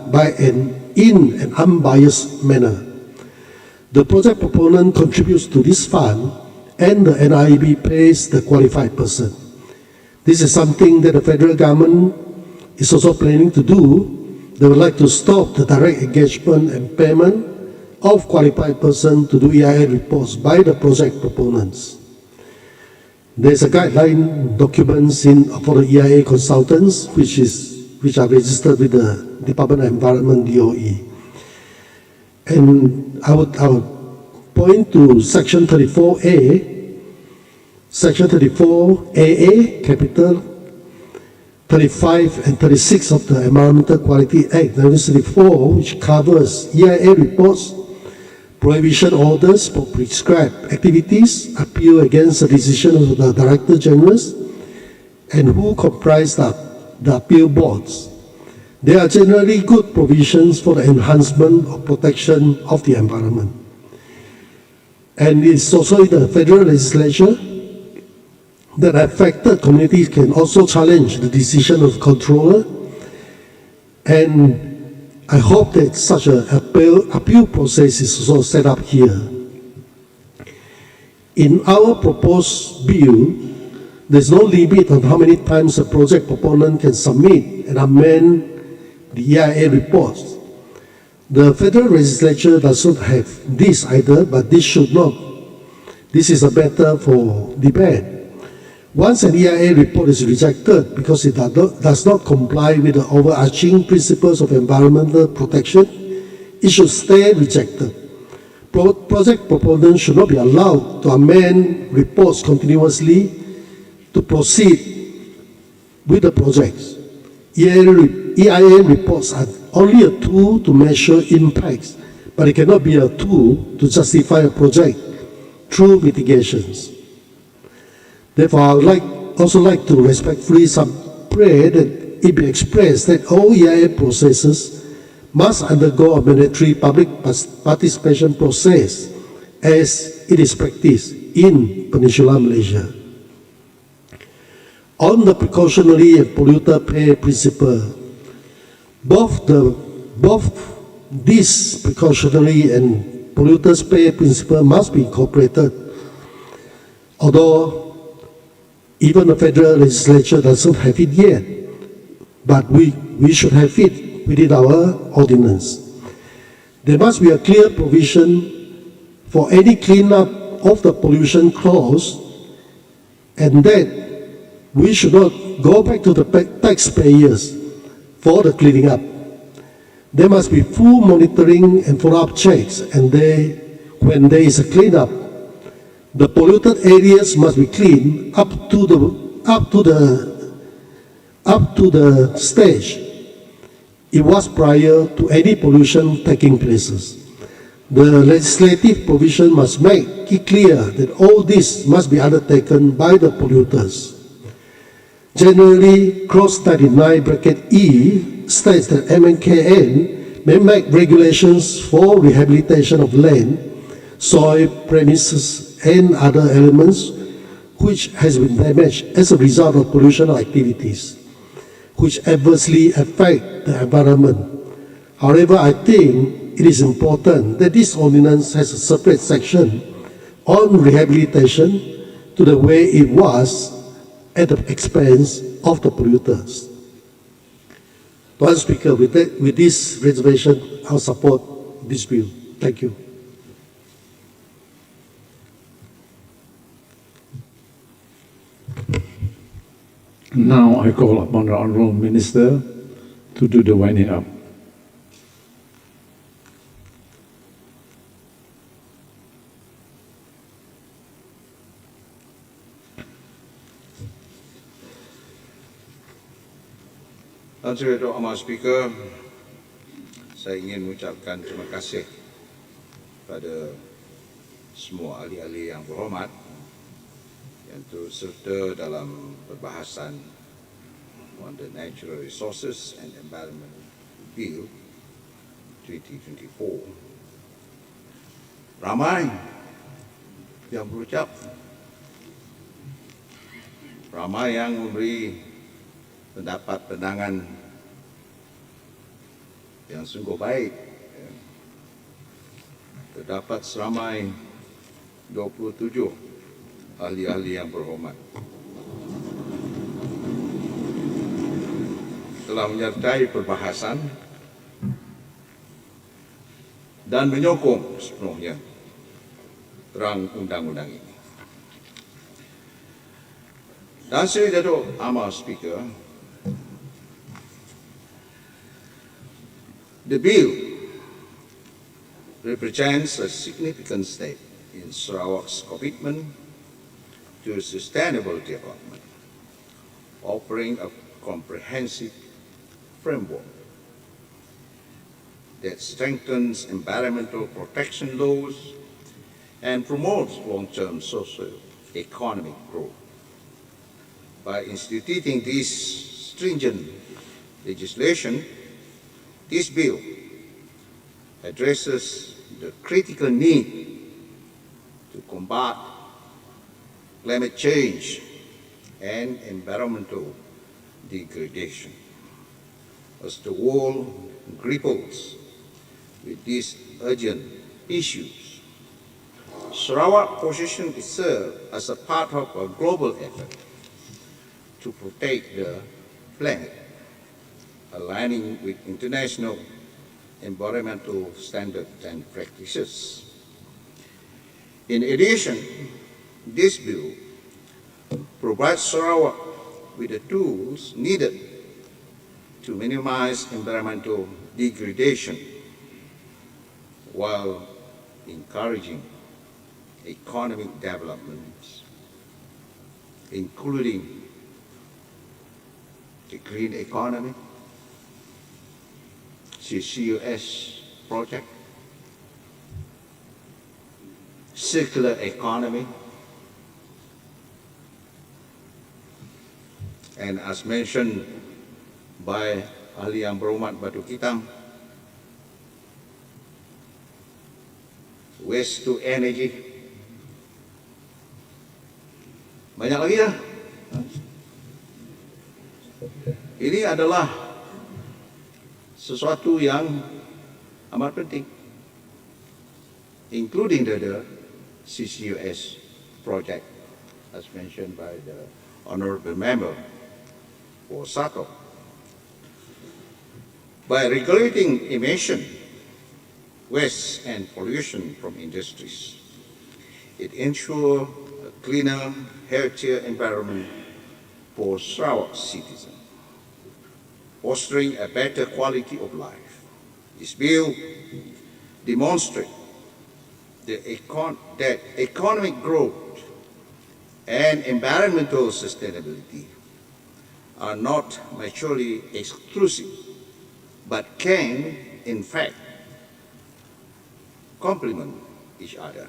in an unbiased manner. The project proponent contributes to this fund, and the NREB pays the qualified person. This is something that the federal government is also planning to do. They would like to stop the direct engagement and payment of qualified persons to do EIA reports by the project proponents. There's a guideline documents for the EIA consultants, which are registered with the Department of Environment, DOE. And I would point to Section 34A, Section 34AA, capital 35 and 36 of the Environmental Quality Act 1974, which covers EIA reports, prohibition orders for prescribed activities, appeal against the decision of the Director General, and who comprise the appeal boards. There are generally good provisions for the enhancement of protection of the environment. And it's also in the federal legislature that affected communities can also challenge the decision of the controller. And I hope that such an appeal process is also set up here. In our proposed bill, there's no limit on how many times a project proponent can submit and amend the EIA reports. The federal legislature does not have this either, but this should not. This is a matter for debate. Once an EIA report is rejected because it does not comply with the overarching principles of environmental protection, it should stay rejected. Project proponents should not be allowed to amend reports continuously to proceed with the projects. EIA reports are only a tool to measure impacts, but it cannot be a tool to justify a project through mitigations. Therefore, I would also like to respectfully pray that it be expressed that all EIA processes must undergo a mandatory public participation process as it is practiced in Peninsular Malaysia. On the precautionary and polluter pay principle, both this precautionary and polluters pay principle must be incorporated. Although even the federal legislature doesn't have it yet, but we should have it within our ordinance. There must be a clear provision for any cleanup of the pollution clause, and that we should not go back to the taxpayers for the cleaning up. There must be full monitoring and follow-up checks, and when there is a cleanup, the polluted areas must be cleaned up to the stage it was prior to any pollution taking place. The legislative provision must make it clear that all this must be undertaken by the polluters. Generally, Clause 99(e) states that MNKN may make regulations for rehabilitation of land, soil, premises, and other elements which has been damaged as a result of pollution activities, which adversely affect the environment. However, I think it is important that this ordinance has a separate section on rehabilitation to the way it was at the expense of the polluters. Madam Speaker, with this reservation, I'll support this bill. Thank you. Now I call upon the Honourable Minister to do the winding up. Tuan Sri Dato' Amal Speaker, saya ingin mengucapkan terima kasih kepada semua ahli-ahli yang berhormat yang turut serta dalam perbahasan on the Natural Resources and Environment Bill 2024. Ramai yang berucap, ramai yang memberi pendapat pandangan yang sungguh baik. Terdapat seramai 27 ahli-ahli yang berhormat telah menyertai perbahasan dan menyokong sepenuhnya terang undang-undang ini. Dan Sri Dato' Amar Speaker, the bill represents a significant step in Sarawak's commitment to sustainable development, offering a comprehensive framework that strengthens environmental protection laws and promotes long-term socio-economic growth. By instituting this stringent legislation, this bill addresses the critical need to combat climate change and environmental degradation. As the world grapples with these urgent issues, Sarawak positions itself as a part of a global effort to protect the planet, aligning with international environmental standards and practices. In addition, this bill provides Sarawak with the tools needed to minimize environmental degradation while encouraging economic development, including the green economy, CCUS project, circular economy, and as mentioned by Ahli Yang Berhormat Batu Kitam, waste to energy. Banyak lagi ya. Ini adalah sesuatu yang amat penting, including the CCUS project, as mentioned by the Honourable Member for Sato. By regulating emission, waste and pollution from industries, it ensures a cleaner, healthier environment for Sarawak citizens, fostering a better quality of life. This bill demonstrates that economic growth and environmental sustainability are not mutually exclusive, but can, in fact, complement each other,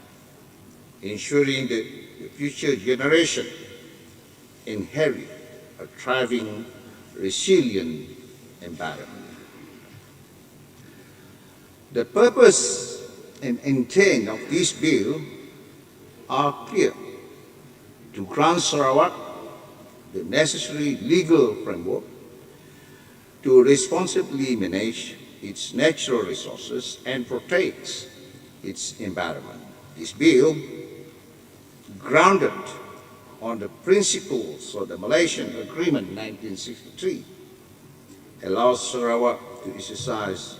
ensuring that the future generation inherit a thriving, resilient environment. The purpose and intent of this bill are clear: to grant Sarawak the necessary legal framework to responsibly manage its natural resources and protect its environment. This bill, grounded on the principles of the Malaysian Agreement 1963, allows Sarawak to exercise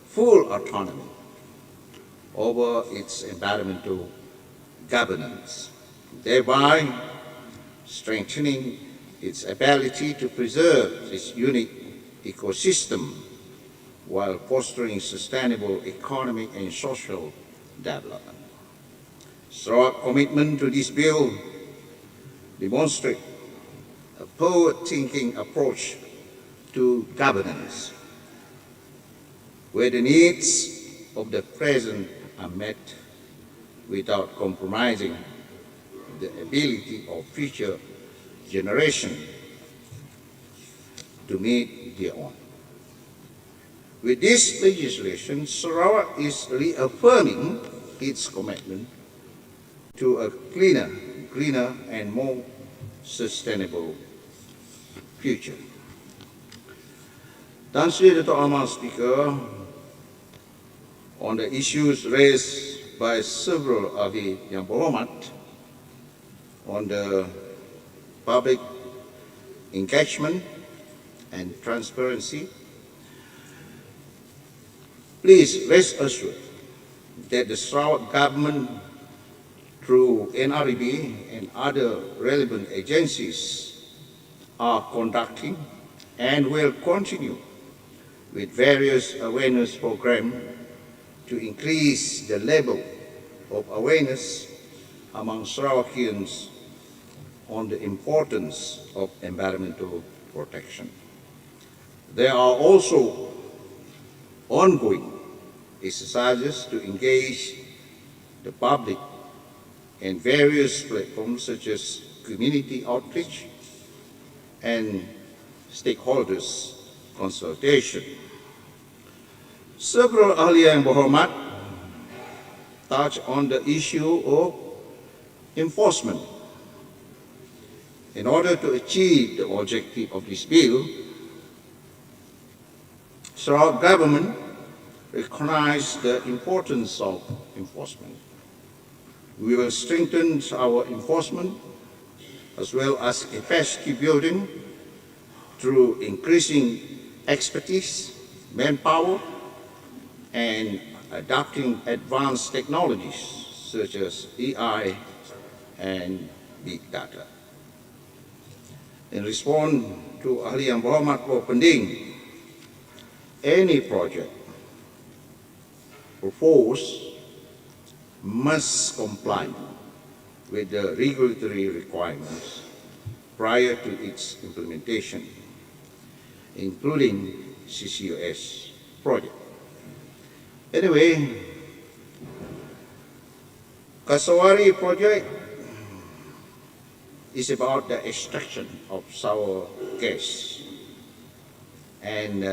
full autonomy over its environmental governance, thereby strengthening its ability to preserve its unique ecosystem while fostering sustainable economic and social development. Sarawak's commitment to this bill demonstrates a forward-thinking approach to governance, where the needs of the present are met without compromising the ability of future generations to meet their own. With this legislation, Sarawak is reaffirming its commitment to a cleaner, greener, and more sustainable future. Tan Sri Dato' Amar Speaker, on the issues raised by several ahli yang berhormat on the public engagement and transparency, please rest assured that the Sarawak government, through NREB and other relevant agencies, are conducting and will continue with various awareness programs to increase the level of awareness among Sarawakians on the importance of environmental protection. There are also ongoing exercises to engage the public in various platforms such as community outreach and stakeholders consultation. Several ahli yang berhormat touch on the issue of enforcement. In order to achieve the objective of this bill, Sarawak government recognizes the importance of enforcement. We will strengthen our enforcement as well as capacity building through increasing expertise, manpower, and adopting advanced technologies such as AI and big data. In response to ahli yang berhormat Prof. Pending, any project proposed must comply with the regulatory requirements prior to its implementation, including CCUS project. Anyway, Kasawari project is about the extraction of sour gas, and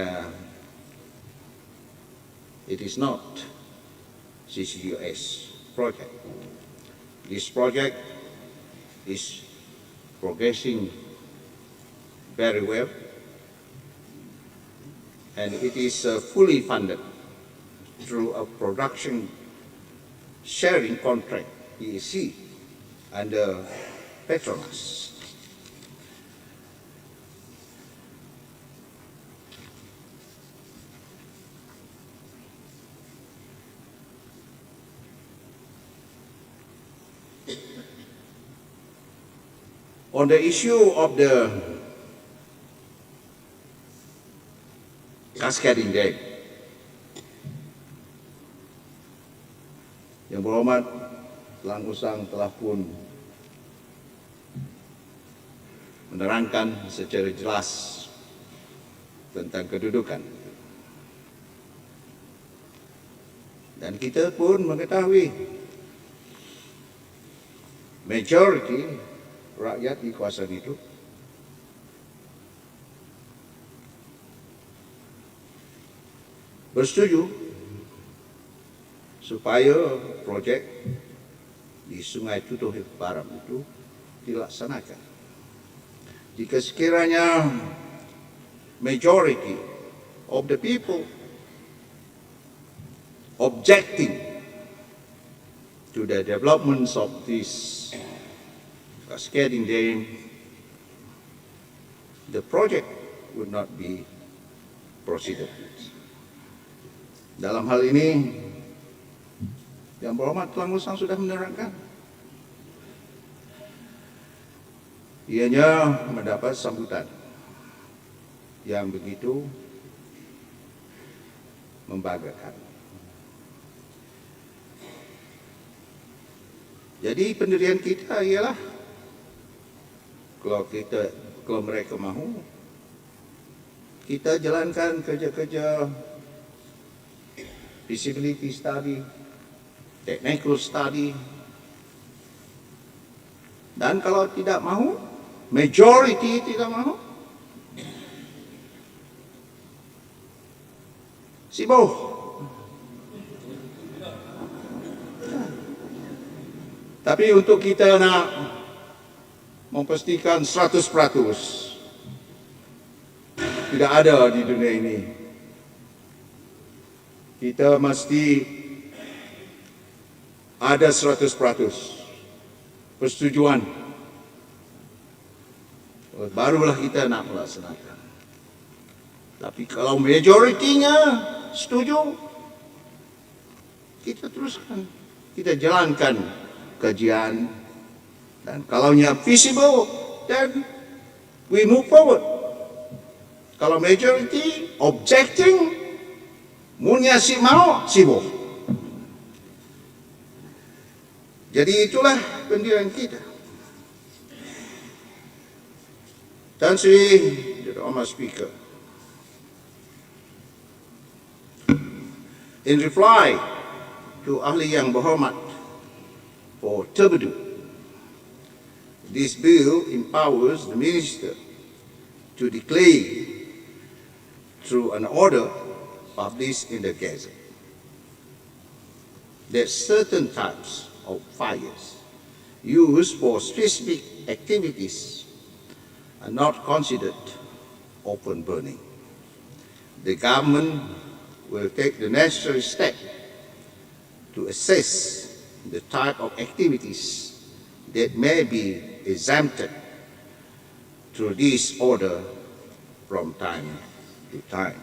it is not CCUS project. This project is progressing very well, and it is fully funded through a production sharing contract, PAC, under Petronas. On the issue of the cascading dam, Yang Berhormat Langsung telah pun menerangkan secara jelas tentang kedudukan. Dan kita pun mengetahui majoriti rakyat di kawasan itu bersetuju supaya projek di Sungai Tutuh Baram itu dilaksanakan. Jika sekiranya majority of the people objecting to the developments of this cascading dam, the project would not be proceeded. Dalam hal ini, Yang Berhormat Langsung sudah menerangkan. Ianya mendapat sambutan yang begitu membanggakan. Jadi pendirian kita ialah kalau mereka mahu, kita jalankan kerja-kerja feasibility study, technical study, dan kalau tidak mahu, majority tidak mahu, sibuk. Tapi untuk kita nak memastikan 100% tidak ada di dunia ini, kita mesti ada 100% persetujuan, barulah kita nak melaksanakan. Tapi kalau majoritinya setuju, kita teruskan, kita jalankan kajian, dan kalaunya feasible, dan we move forward. Kalau majority objecting, munya si mau, sibuk. Jadi itulah pendirian kita. Tan Sri Dato' Ahmad Speaker, in reply to Ahli Yang Berhormat for Terpadu, this bill empowers the Minister to declare through an order published in the Gazette that certain types of fires used for specific activities are not considered open burning. The government will take the necessary step to assess the type of activities that may be exempted through this order from time to time.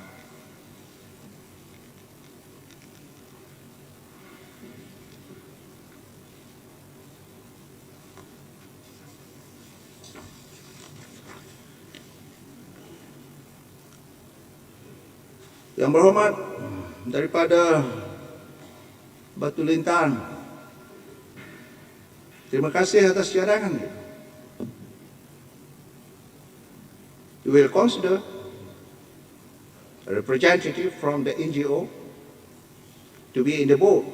Yang berhormat daripada Batu Lintang, terima kasih atas cadangan. You will consider a representative from the NGO to be in the board.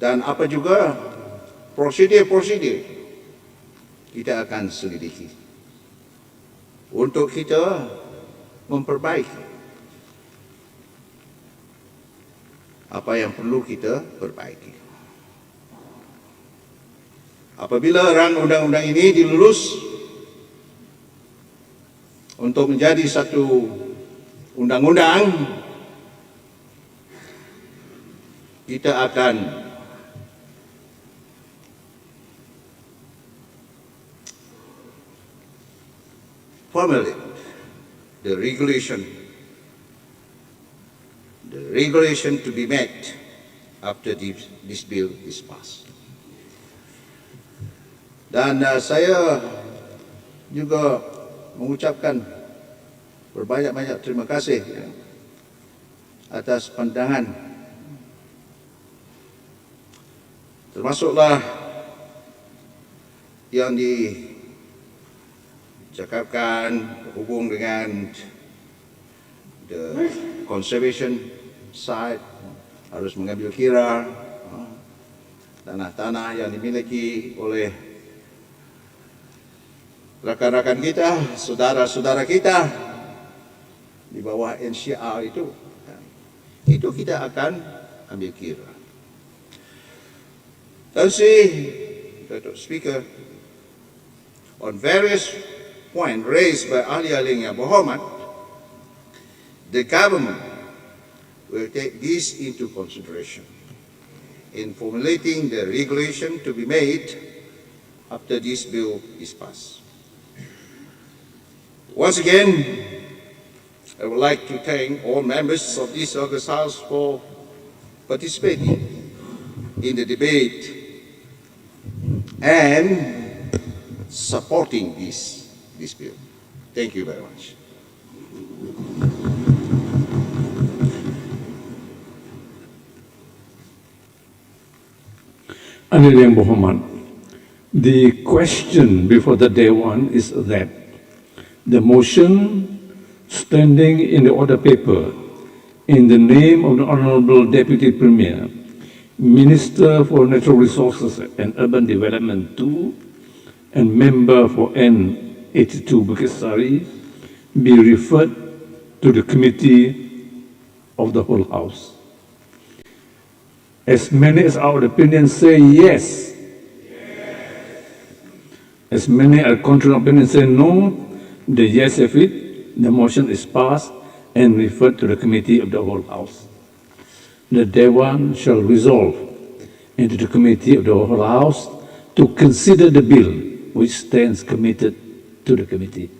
Dan apa juga prosedur-prosedur kita akan selidiki untuk kita memperbaiki apa yang perlu kita perbaiki. Apabila rang undang-undang ini dilulus untuk menjadi satu undang-undang, kita akan formulate the regulation to be met after this bill is passed. Dan saya juga mengucapkan berbanyak-banyak terima kasih atas pandangan, termasuklah yang dicakapkan hubung dengan the conservation side, harus mengambil kira tanah-tanah yang dimiliki oleh rakan-rakan kita, saudara-saudara kita di bawah NCR itu kita akan ambil kira. Tan Sri Dato' Speaker, on various points raised by ahli-ahli yang berhormat, the government will take this into consideration in formulating the regulation to be made after this bill is passed. Once again, I would like to thank all members of this August House for participating in the debate and supporting this bill. Thank you very much. Ahli yang berhormat, the question before the Dewan is that the motion standing in the order paper in the name of the Honorable Deputy Premier, Minister for Natural Resources and Urban Development 2, and Member for N82 Bukit Sari be referred to the Committee of the whole House. As many as our opinions say yes. As many as contrary opinions say no, the yes of it, the motion is passed and referred to the Committee of the whole House. The Dewan shall resolve into the Committee of the whole House to consider the bill which stands committed to the committee.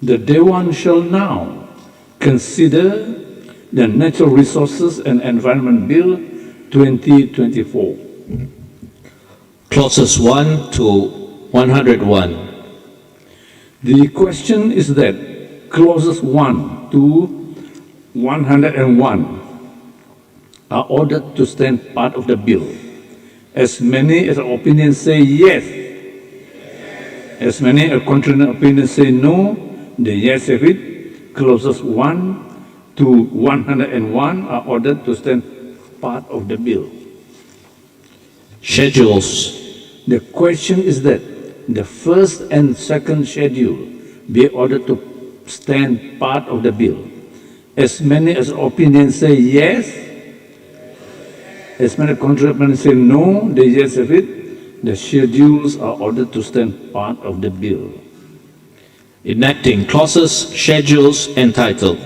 The Dewan shall now consider the Natural Resources and Environment Bill 2024. Clauses 1 to 101. The question is that clauses 1 to 101 are ordered to stand part of the bill. As many as opinions say yes, as many as contrary opinions say no, the yes have it. Clauses 1 to 101 are ordered to stand part of the bill. Schedules. The question is that the first and second schedule be ordered to stand part of the bill. As many as opinions say yes, as many contrary opinions say no, the yes have it. The schedules are ordered to stand part of the bill. Enacting clauses, schedules, and title.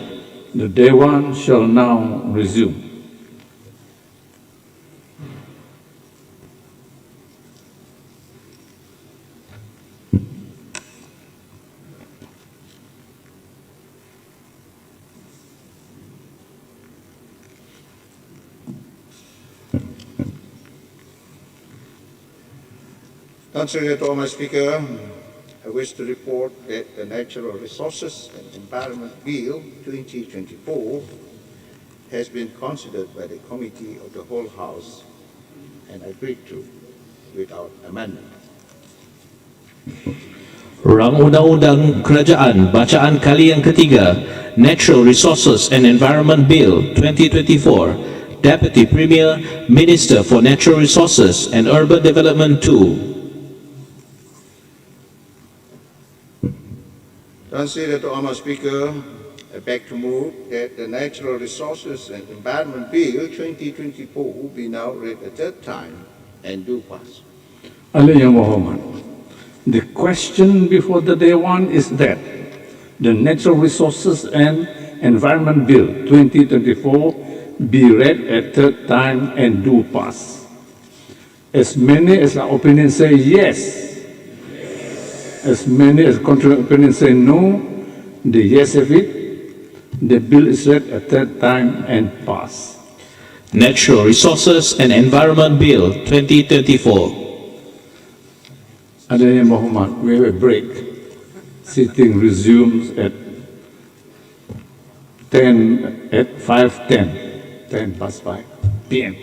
The Dewan shall now resume. Tan Sri Dato' Ahmad Speaker, I wish to report that the Natural Resources and Environment Bill 2024 has been considered by the Committee of the Whole House and agreed to without amendment. Rang Undang-Undang Kerajaan Bacaan Kali yang Ketiga, Natural Resources and Environment Bill 2024, Deputy Premier, Minister for Natural Resources and Urban Development 2. Tan Sri Dato' Ahmad Speaker, I beg to move that the Natural Resources and Environment Bill 2024 be now read a third time and do pass. Ahli Yang Berhormat, the question before the Dewan is that the Natural Resources and Environment Bill 2024 be read a third time and do pass. As many as the opinions say yes, as many as contrary opinions say no, the yes have it. The bill is read a third time and pass. Natural Resources and Environment Bill 2024. Adanya Muhammad, we have a break. Sitting resumes at 5:10, 10 past 5 p.m.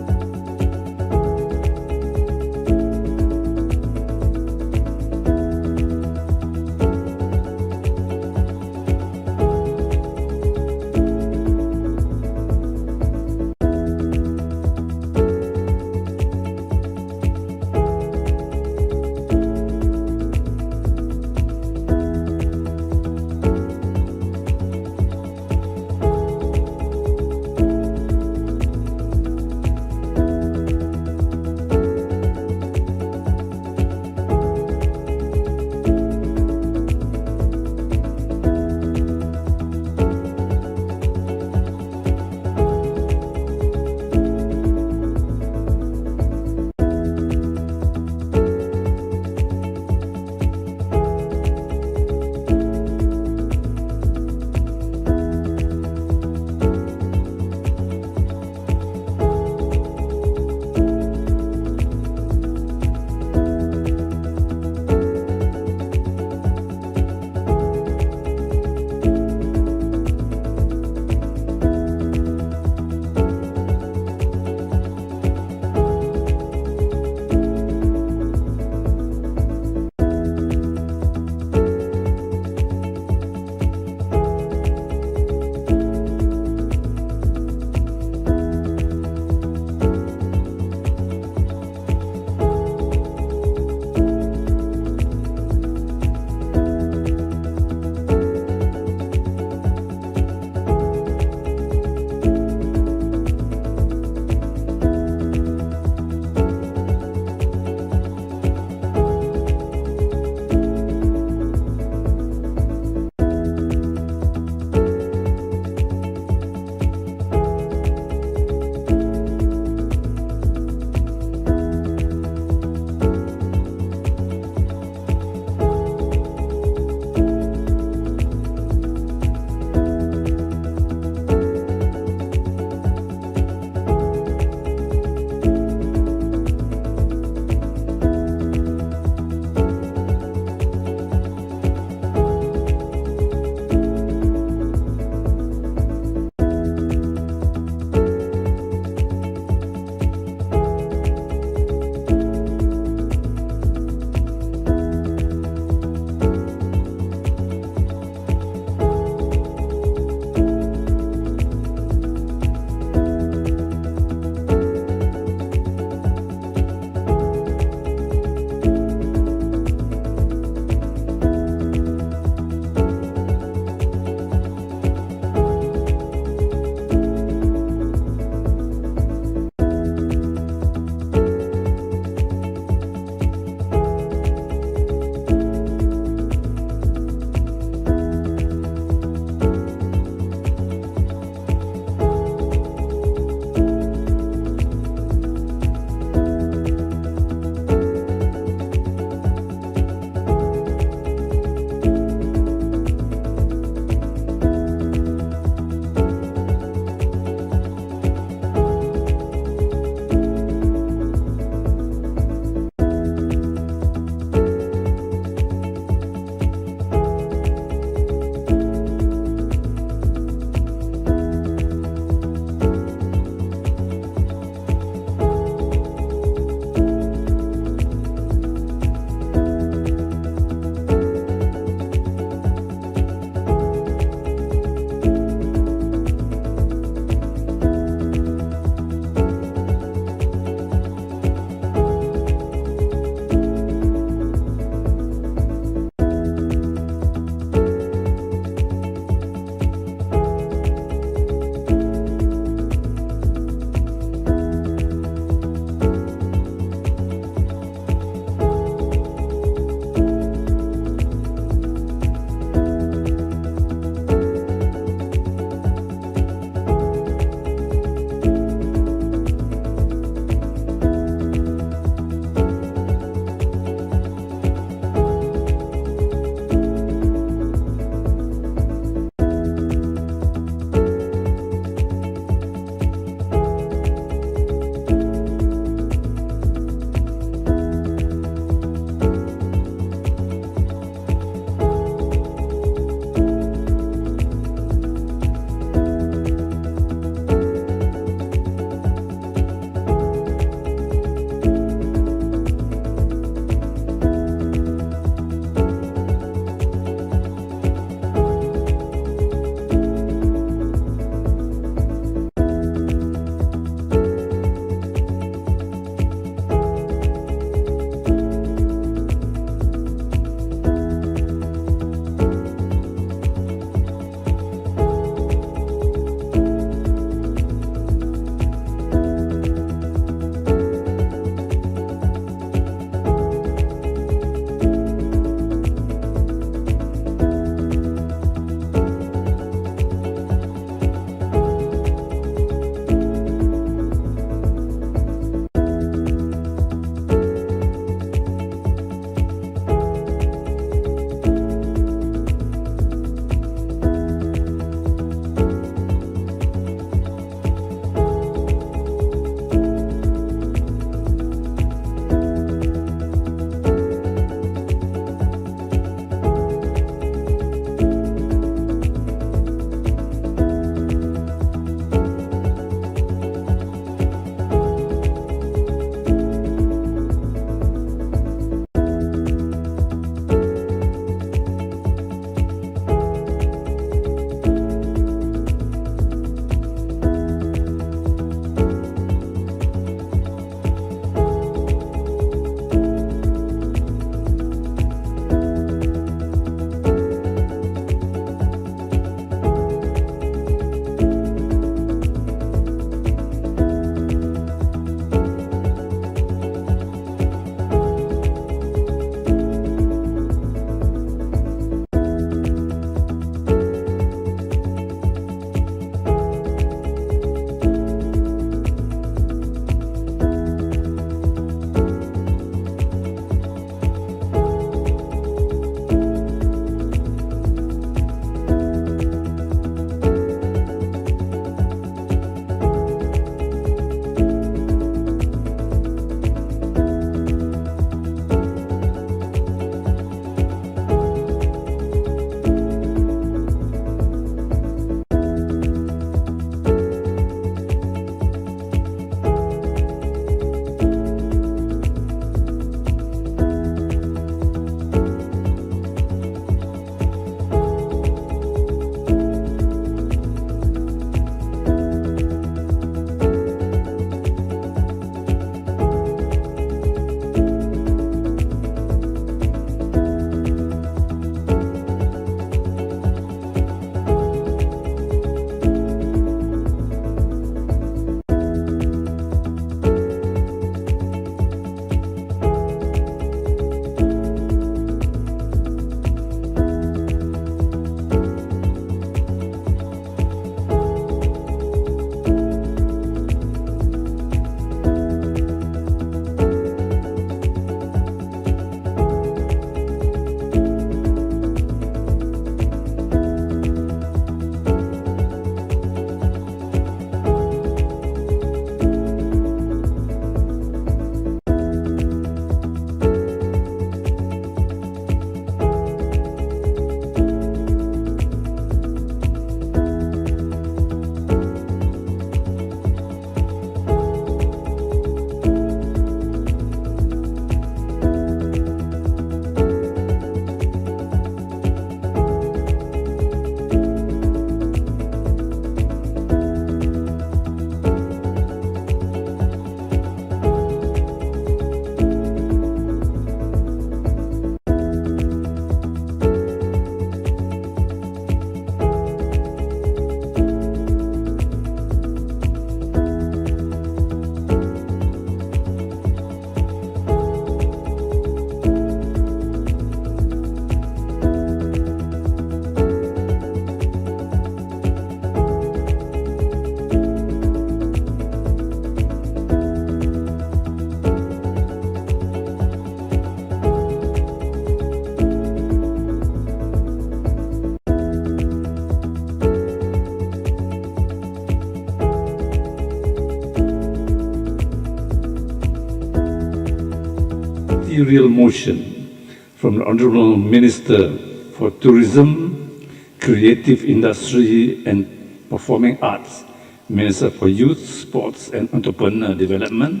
ministerial motion from the Honorable Minister for Tourism, Creative Industry and Performing Arts, Minister for Youth, Sports and Entrepreneur Development,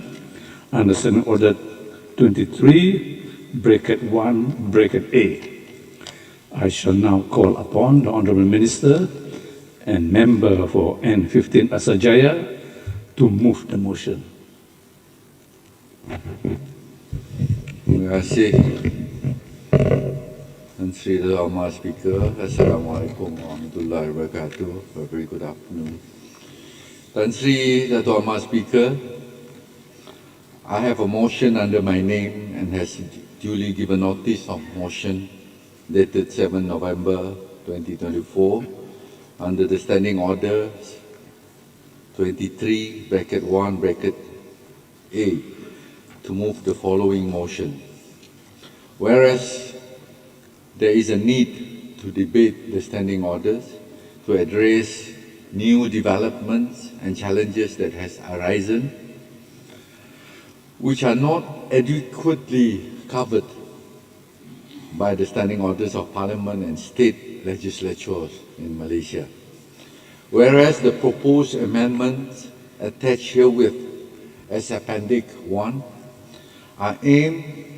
under Standing Order 23(1)(a). I shall now call upon the Honorable Minister and member for N15 Asajaya to move the motion. Terima kasih Tan Sri Dato' Amar Speaker. Assalamualaikum warahmatullahi wabarakatuh. A very good afternoon. Tan Sri Dato' Amar Speaker, I have a motion under my name and has duly given notice of motion dated 7 November 2024 under the Standing Order 23(1)(a) to move the following motion. Whereas there is a need to debate the standing orders to address new developments and challenges that has arisen, which are not adequately covered by the standing orders of Parliament and state legislatures in Malaysia. Whereas the proposed amendments attached herewith as Appendix 1 are aimed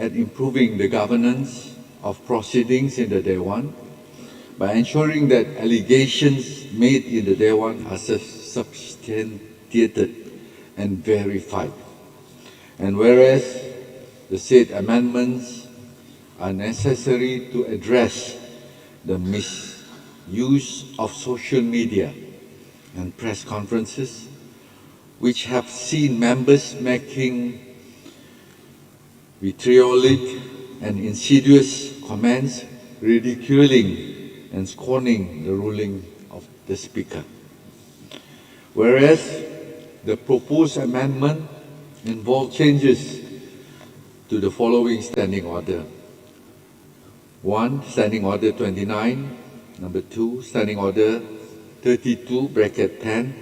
at improving the governance of proceedings in the Dewan by ensuring that allegations made in the Dewan are substantiated and verified. And whereas the said amendments are necessary to address the misuse of social media and press conferences, which have seen members making vitriolic and insidious comments ridiculing and scorning the ruling of the Speaker. Whereas the proposed amendment involves changes to the following standing order. 1. Standing Order 29. Number 2. Standing Order 32(10).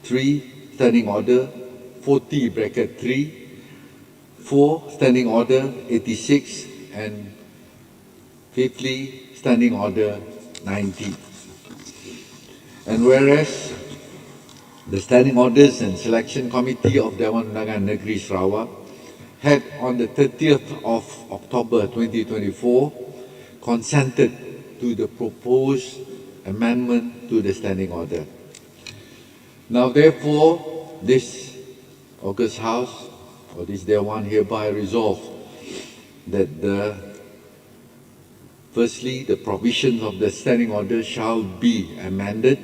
3. Standing Order 40(3). 4. Standing Order 86. And fifthly, Standing Order 90. And whereas the Standing Orders and Selection Committee of Dewan Undangan Negeri Sarawak had on the 30th of October 2024 consented to the proposed amendment to the Standing Order. Now therefore, this August House or this Dewan hereby resolve that firstly, the provisions of the Standing Order shall be amended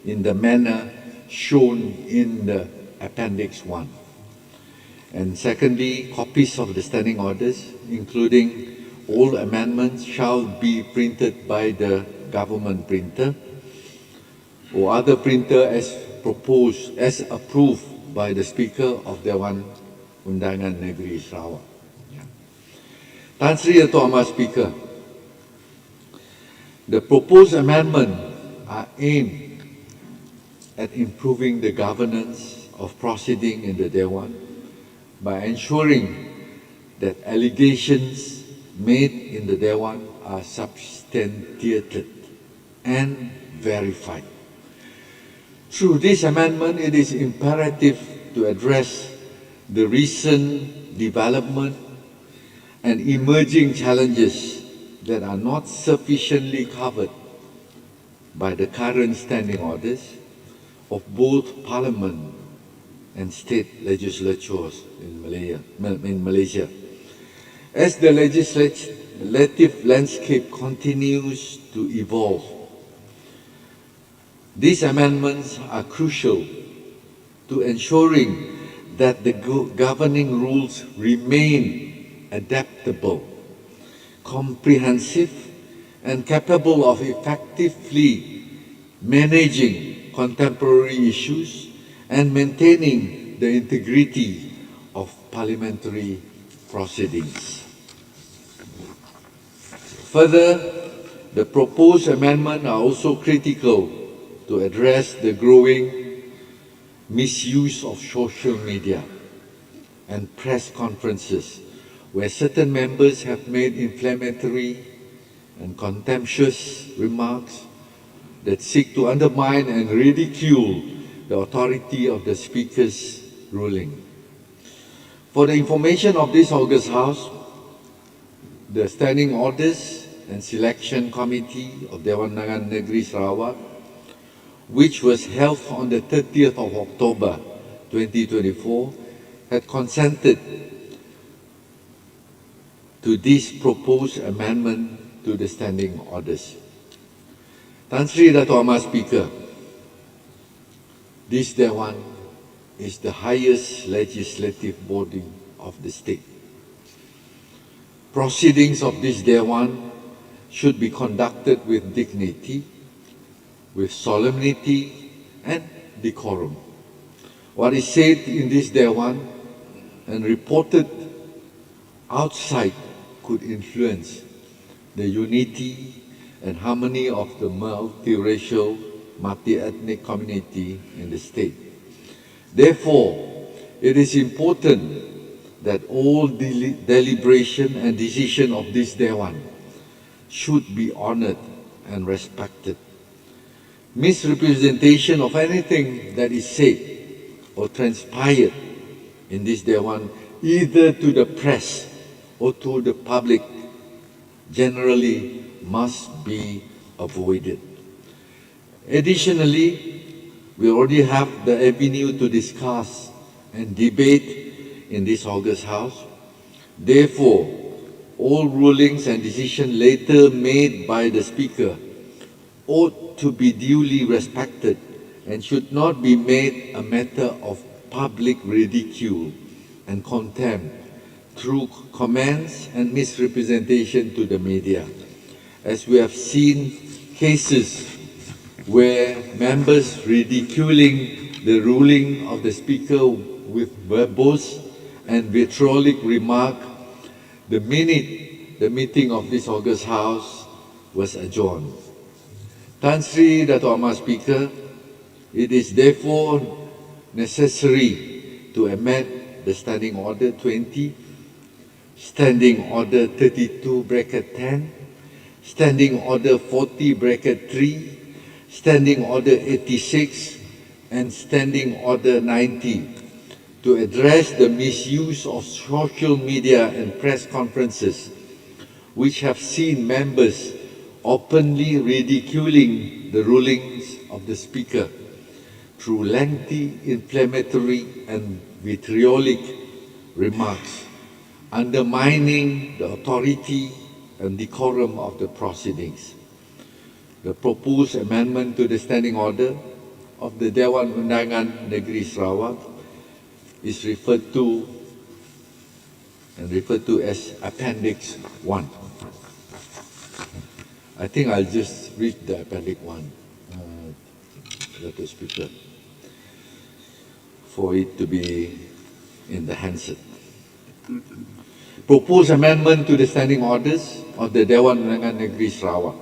in the manner shown in the Appendix 1. And secondly, copies of the Standing Orders, including all amendments, shall be printed by the government printer or other printer as proposed, as approved by the Speaker of Dewan Undangan Negeri Sarawak. Tan Sri Dato' Amar Speaker, the proposed amendments are aimed at improving the governance of proceeding in the Dewan by ensuring that allegations made in the Dewan are substantiated and verified. Through this amendment, it is imperative to address the recent development and emerging challenges that are not sufficiently covered by the current standing orders of both Parliament and state legislatures in Malaysia. As the legislative landscape continues to evolve, these amendments are crucial to ensuring that the governing rules remain adaptable, comprehensive, and capable of effectively managing contemporary issues and maintaining the integrity of parliamentary proceedings. Further, the proposed amendments are also critical to address the growing misuse of social media, and press conferences where certain members have made inflammatory and contemptuous remarks that seek to undermine and ridicule the authority of the Speaker's ruling. For the information of this August House, the Standing Orders and Selection Committee of Dewan Undangan Negeri Sarawak, which was held on the 30th of October 2024, had consented to this proposed amendment to the Standing Orders. Tan Sri Dato' Amar Speaker, this Dewan is the highest legislative body of the state. Proceedings of this Dewan should be conducted with dignity, with solemnity and decorum. What is said in this Dewan and reported outside could influence the unity and harmony of the multiracial, multi-ethnic community in the state. Therefore, it is important that all deliberation and decision of this Dewan should be honored and respected. Misrepresentation of anything that is said or transpired in this Dewan, either to the press or to the public, generally must be avoided. Additionally, we already have the avenue to discuss and debate in this August House. Therefore, all rulings and decisions later made by the Speaker ought to be duly respected and should not be made a matter of public ridicule and contempt through comments and misrepresentation to the media, as we have seen cases where members ridiculing the ruling of the Speaker with verbose and vitriolic remark the minute the meeting of this August House was adjourned. Tan Sri Dato' Amar Speaker, it is therefore necessary to amend the Standing Order 20, Standing Order 32(10), Standing Order 40(3), Standing Order 86, and Standing Order 90 to address the misuse of social media and press conferences, which have seen members openly ridiculing the rulings of the Speaker through lengthy, inflammatory, and vitriolic remarks, undermining the authority and decorum of the proceedings. The proposed amendment to the Standing Order of the Dewan Undangan Negeri Sarawak is referred to as Appendix 1. I think I'll just read the Appendix 1, Dr. Speaker, for it to be in the handset. Proposed amendment to the Standing Orders of the Dewan Undangan Negeri Sarawak.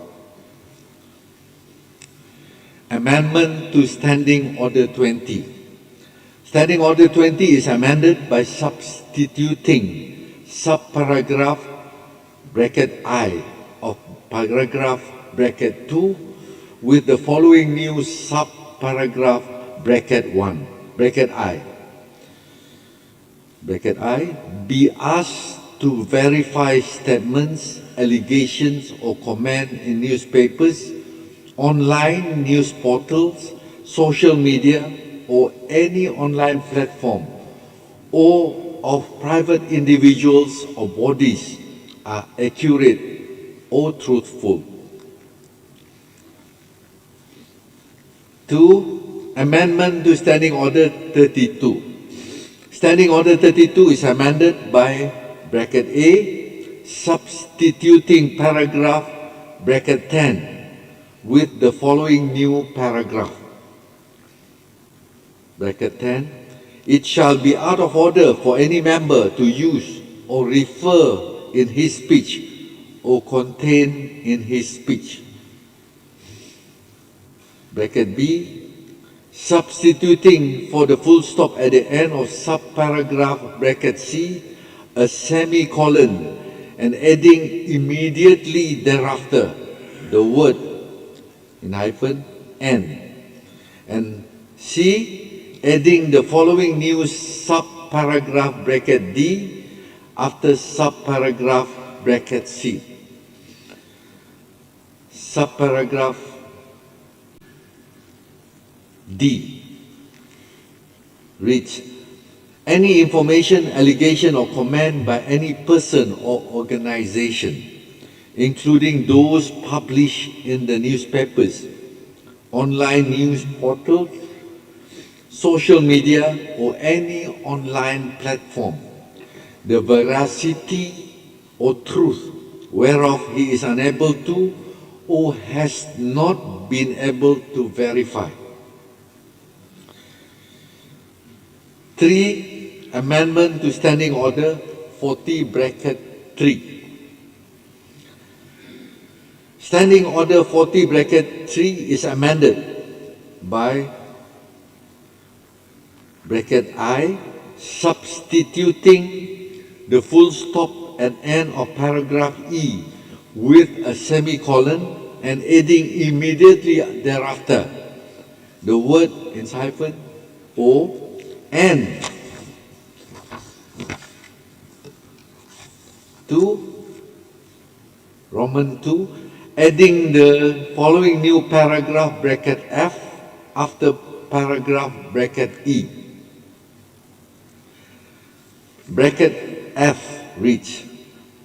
Amendment to Standing Order 20. Standing Order 20 is amended by substituting subparagraph bracket I of paragraph bracket 2 with the following new subparagraph bracket 1, bracket I. Bracket I, be asked to verify statements, allegations or comment in newspapers, online news portals, social media, or any online platform, or of private individuals or bodies are accurate or truthful. 2. Amendment to Standing Order 32. Standing Order 32 is amended by bracket A, substituting paragraph bracket 10 with the following new paragraph. Bracket 10, it shall be out of order for any member to use or refer in his speech or contain in his speech. Bracket B, substituting for the full stop at the end of subparagraph bracket C a semicolon and adding immediately thereafter the word in hyphen N. And C, adding the following new subparagraph bracket D after subparagraph bracket C. Subparagraph D reads, any information, allegation or comment by any person or organization, including those published in the newspapers, online news portals, social media or any online platform, the veracity or truth whereof he is unable to or has not been able to verify. 3. Amendment to Standing Order 40 bracket 3. Standing Order 40 bracket 3 is amended by bracket I, substituting the full stop at end of paragraph E with a semicolon and adding immediately thereafter the word in hyphen O and 2, Roman 2, adding the following new paragraph bracket F after paragraph bracket E. Bracket F reads,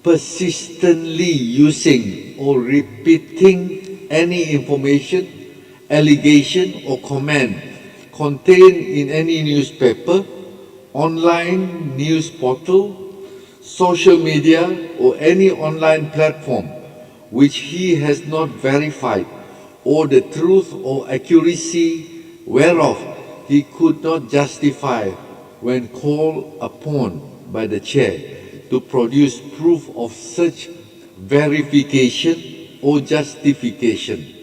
persistently using or repeating any information, allegation or comment contained in any newspaper, online news portal, social media or any online platform which he has not verified, or the truth or accuracy whereof he could not justify when called upon by the chair to produce proof of such verification or justification.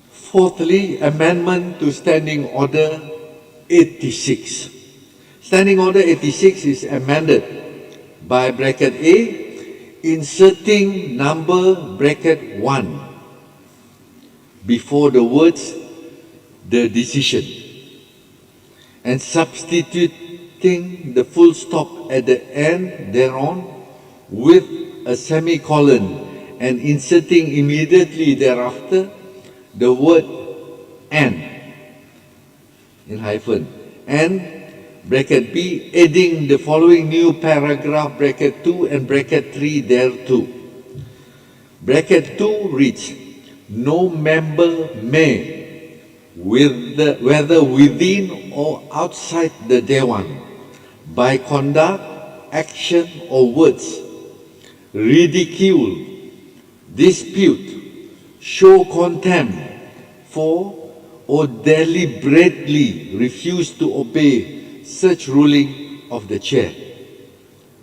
Fourthly, amendment to Standing Order 86. Standing Order 86 is amended by bracket A, inserting number bracket 1 before the words the decision and substituting the full stop at the end thereon with a semicolon and inserting immediately thereafter the word and in hyphen and bracket B, adding the following new paragraph bracket 2 and bracket 3 thereto. Bracket 2 reads, no member may, whether within or outside the Dewan, by conduct, action or words, ridicule, dispute, show contempt for or deliberately refuse to obey such ruling of the chair.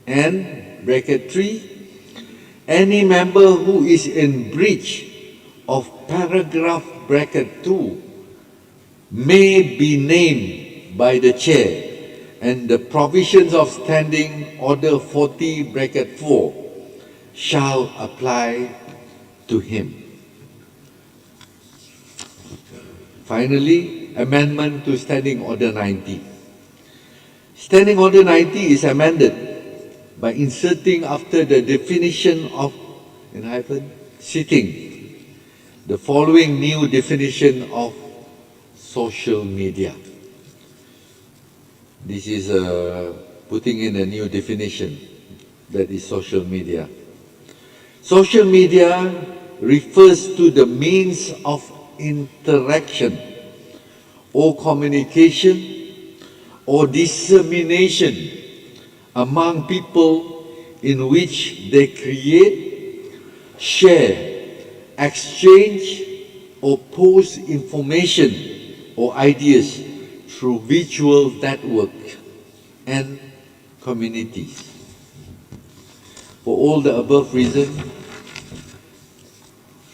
And bracket 3, any member who is in breach of paragraph bracket 2 may be named by the chair, and the provisions of Standing Order 40 bracket 4 shall apply to him. Finally, amendment to Standing Order 90. Standing Order 90 is amended by inserting after the definition of in hyphen sitting the following new definition of social media. This is putting in a new definition, that is social media. Social media refers to the means of interaction or communication or dissemination among people in which they create, share, exchange or post information or ideas through virtual networks and communities. For all the above reasons,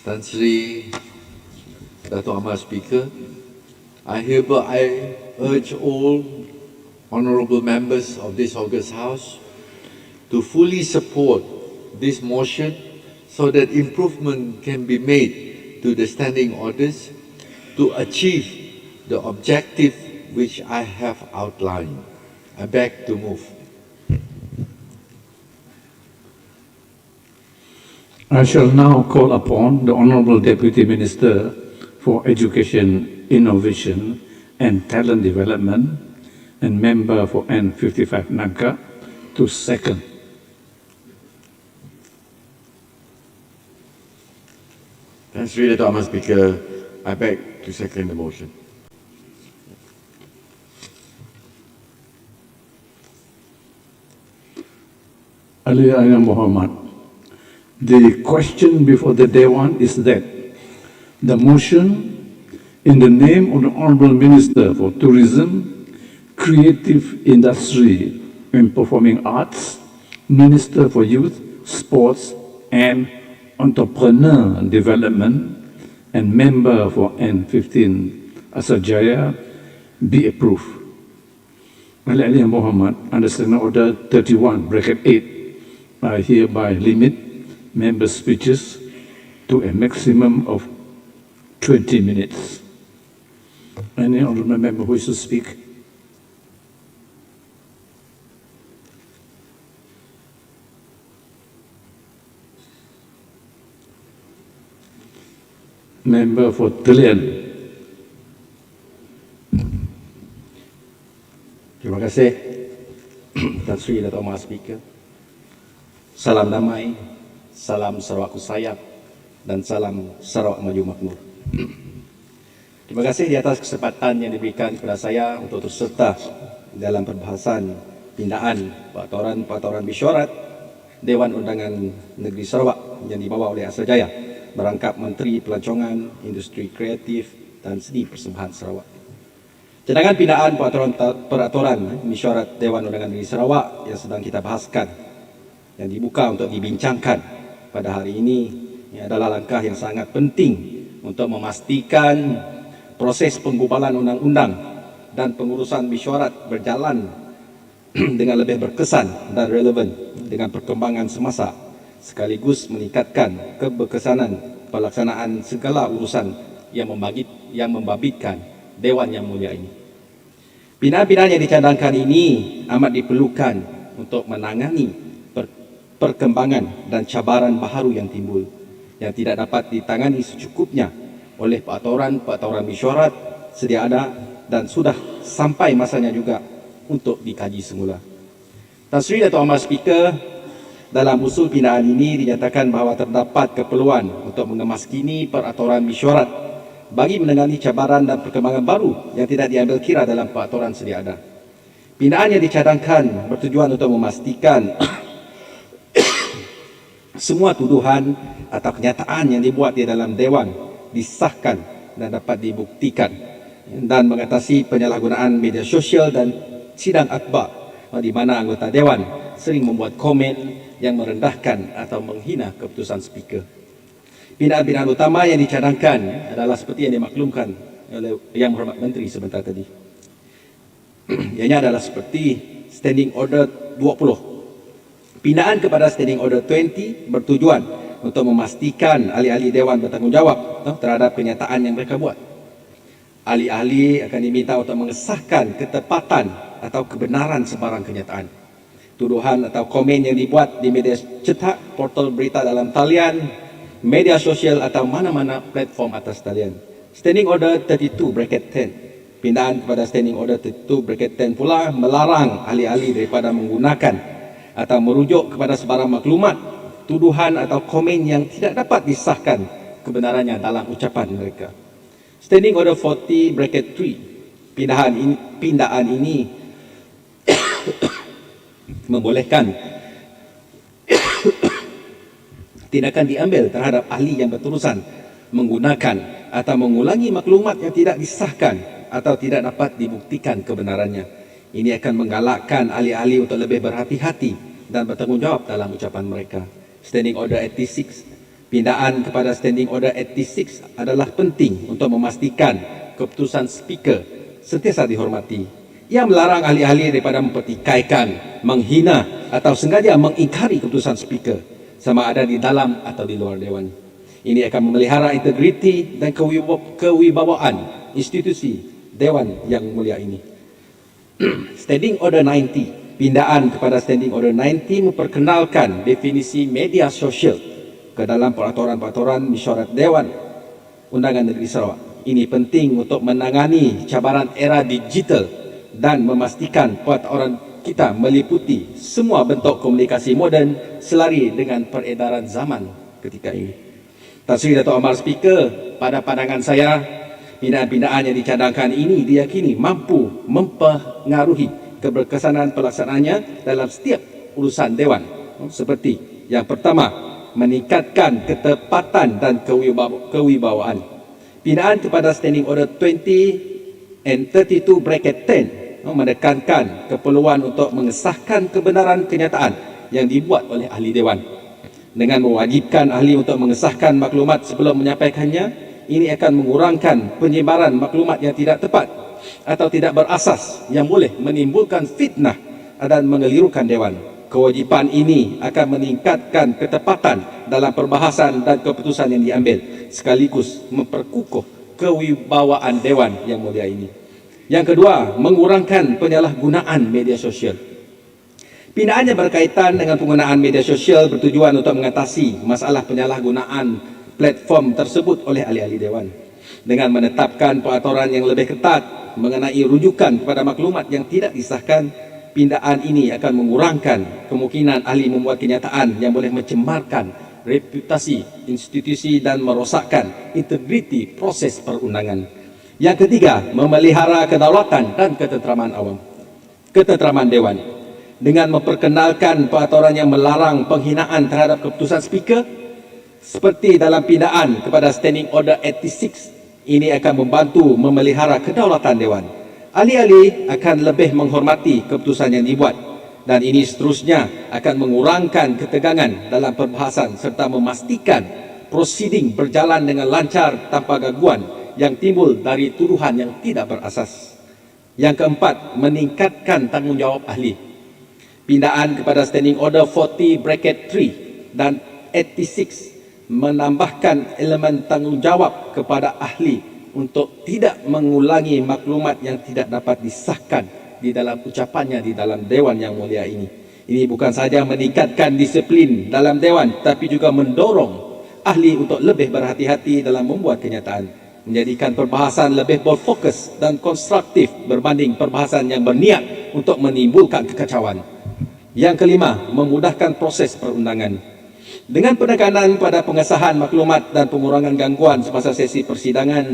Tan Sri Dato' Amar Speaker, I hereby urge all honourable members of this August House to fully support this motion so that improvement can be made to the standing orders to achieve the objective which I have outlined. I beg to move. I shall now call upon the Honourable Deputy Minister for Education, Innovation and Talent Development and Member for N55 Nangka to second. Thanks, Dato' Amar Speaker. I beg to second the motion. Ali Ayam Muhammad. The question before the Dewan is that the motion in the name of the Honourable Minister for Tourism, Creative Industry and Performing Arts, Minister for Youth, Sports and Entrepreneur Development and Member for N15 Asarjaya be approved. Ali Ali Muhammad, under Standing Order 31, bracket 8, I hereby limit member speeches to a maximum of 20 minutes. Any honourable member who wishes to speak? Member for Telian. Terima kasih Tan Sri Dato' Amar Speaker. Salam damai, salam Sarawakku sayang dan salam Sarawak maju makmur. Terima kasih di atas kesempatan yang diberikan kepada saya untuk turut serta dalam perbahasan pindaan peraturan Mesyuarat Dewan Undangan Negeri Sarawak yang dibawa oleh Asarjaya merangkap Menteri Pelancongan, Industri Kreatif dan Seni Persembahan Sarawak. Cadangan pindaan peraturan Mesyuarat Dewan Undangan Negeri Sarawak yang sedang kita bahaskan yang dibuka untuk dibincangkan pada hari ini adalah langkah yang sangat penting untuk memastikan proses penggubalan undang-undang dan pengurusan mesyuarat berjalan dengan lebih berkesan dan relevan dengan perkembangan semasa sekaligus meningkatkan keberkesanan pelaksanaan segala urusan yang membabitkan Dewan yang mulia ini. Pindaan-pindaan yang dicadangkan ini amat diperlukan untuk menangani perkembangan dan cabaran baharu yang timbul yang tidak dapat ditangani secukupnya oleh peraturan mesyuarat sedia ada dan sudah sampai masanya juga untuk dikaji semula. Tan Sri Dato' Amar Speaker, dalam usul pindaan ini dinyatakan bahawa terdapat keperluan untuk mengemaskini peraturan mesyuarat bagi menangani cabaran dan perkembangan baru yang tidak diambil kira dalam peraturan sedia ada. Pindaan yang dicadangkan bertujuan untuk memastikan semua tuduhan atau kenyataan yang dibuat di dalam Dewan disahkan dan dapat dibuktikan dan mengatasi penyalahgunaan media sosial dan sidang akhbar di mana anggota Dewan sering membuat komen yang merendahkan atau menghina keputusan Speaker. Pindaan-pindaan utama yang dicadangkan adalah seperti yang dimaklumkan oleh Yang Hormat Menteri sebentar tadi. Ianya adalah seperti Standing Order 20. Pindaan kepada Standing Order 20 bertujuan untuk memastikan ahli-ahli Dewan bertanggungjawab terhadap kenyataan yang mereka buat. Ahli-ahli akan diminta untuk mengesahkan ketepatan atau kebenaran sebarang kenyataan. Tuduhan atau komen yang dibuat di media cetak, portal berita dalam talian, media sosial atau mana-mana platform atas talian. Standing Order 32 bracket 10. Pindaan kepada Standing Order 32 bracket 10 pula melarang ahli-ahli daripada menggunakan atau merujuk kepada sebarang maklumat, tuduhan atau komen yang tidak dapat disahkan kebenarannya dalam ucapan mereka. Standing Order 40 bracket 3. Pindaan ini membolehkan tindakan diambil terhadap ahli yang berurusan menggunakan atau mengulangi maklumat yang tidak disahkan atau tidak dapat dibuktikan kebenarannya. Ini akan menggalakkan ahli-ahli untuk lebih berhati-hati dan bertanggungjawab dalam ucapan mereka. Standing Order 86 Pindaan kepada Standing Order 86 adalah penting untuk memastikan keputusan Speaker sentiasa dihormati. Ia melarang ahli-ahli daripada mempertikaikan, menghina atau sengaja mengingkari keputusan Speaker sama ada di dalam atau di luar Dewan. Ini akan memelihara integriti dan kewibawaan institusi Dewan yang mulia ini. Standing Order 90, pindaan kepada Standing Order 90 memperkenalkan definisi media sosial ke dalam peraturan-peraturan Mesyuarat Dewan Undangan Negeri Sarawak. Ini penting untuk menangani cabaran era digital dan memastikan peraturan kita meliputi semua bentuk komunikasi moden selari dengan peredaran zaman ketika ini. Tan Sri Dato' Amar Speaker, pada pandangan saya, pindaan-pindaan yang dicadangkan ini diyakini mampu mempengaruhi keberkesanan pelaksanaannya dalam setiap urusan Dewan. Seperti yang pertama, meningkatkan ketepatan dan kewibawaan. Pindaan kepada Standing Order 20 and 32 bracket 10 menekankan keperluan untuk mengesahkan kebenaran kenyataan yang dibuat oleh ahli Dewan. Dengan mewajibkan ahli untuk mengesahkan maklumat sebelum menyampaikannya, ini akan mengurangkan penyebaran maklumat yang tidak tepat atau tidak berasas yang boleh menimbulkan fitnah dan mengelirukan Dewan. Kewajipan ini akan meningkatkan ketepatan dalam perbahasan dan keputusan yang diambil, sekaligus memperkukuh kewibawaan Dewan yang mulia ini. Yang kedua, mengurangkan penyalahgunaan media sosial. Pindaannya berkaitan dengan penggunaan media sosial bertujuan untuk mengatasi masalah penyalahgunaan platform tersebut oleh ahli-ahli Dewan. Dengan menetapkan peraturan yang lebih ketat mengenai rujukan kepada maklumat yang tidak disahkan, pindaan ini akan mengurangkan kemungkinan ahli membuat kenyataan yang boleh mencemarkan reputasi institusi dan merosakkan integriti proses perundangan. Yang ketiga, memelihara kedaulatan dan ketenteraman Dewan. Dengan memperkenalkan peraturan yang melarang penghinaan terhadap keputusan Speaker, seperti dalam pindaan kepada Standing Order 86, ini akan membantu memelihara kedaulatan Dewan. Ahli-ahli akan lebih menghormati keputusan yang dibuat, dan ini seterusnya akan mengurangkan ketegangan dalam perbahasan serta memastikan prosiding berjalan dengan lancar tanpa gangguan yang timbul dari tuduhan yang tidak berasas. Yang keempat, meningkatkan tanggungjawab ahli. Pindaan kepada Standing Order 40 bracket 3 dan 86 menambahkan elemen tanggungjawab kepada ahli untuk tidak mengulangi maklumat yang tidak dapat disahkan di dalam ucapannya di dalam Dewan yang mulia ini. Ini bukan sahaja meningkatkan disiplin dalam Dewan, tapi juga mendorong ahli untuk lebih berhati-hati dalam membuat kenyataan, menjadikan perbahasan lebih berfokus dan konstruktif berbanding perbahasan yang berniat untuk menimbulkan kekacauan. Yang kelima, memudahkan proses perundangan. Dengan penekanan pada pengesahan maklumat dan pengurangan gangguan semasa sesi persidangan,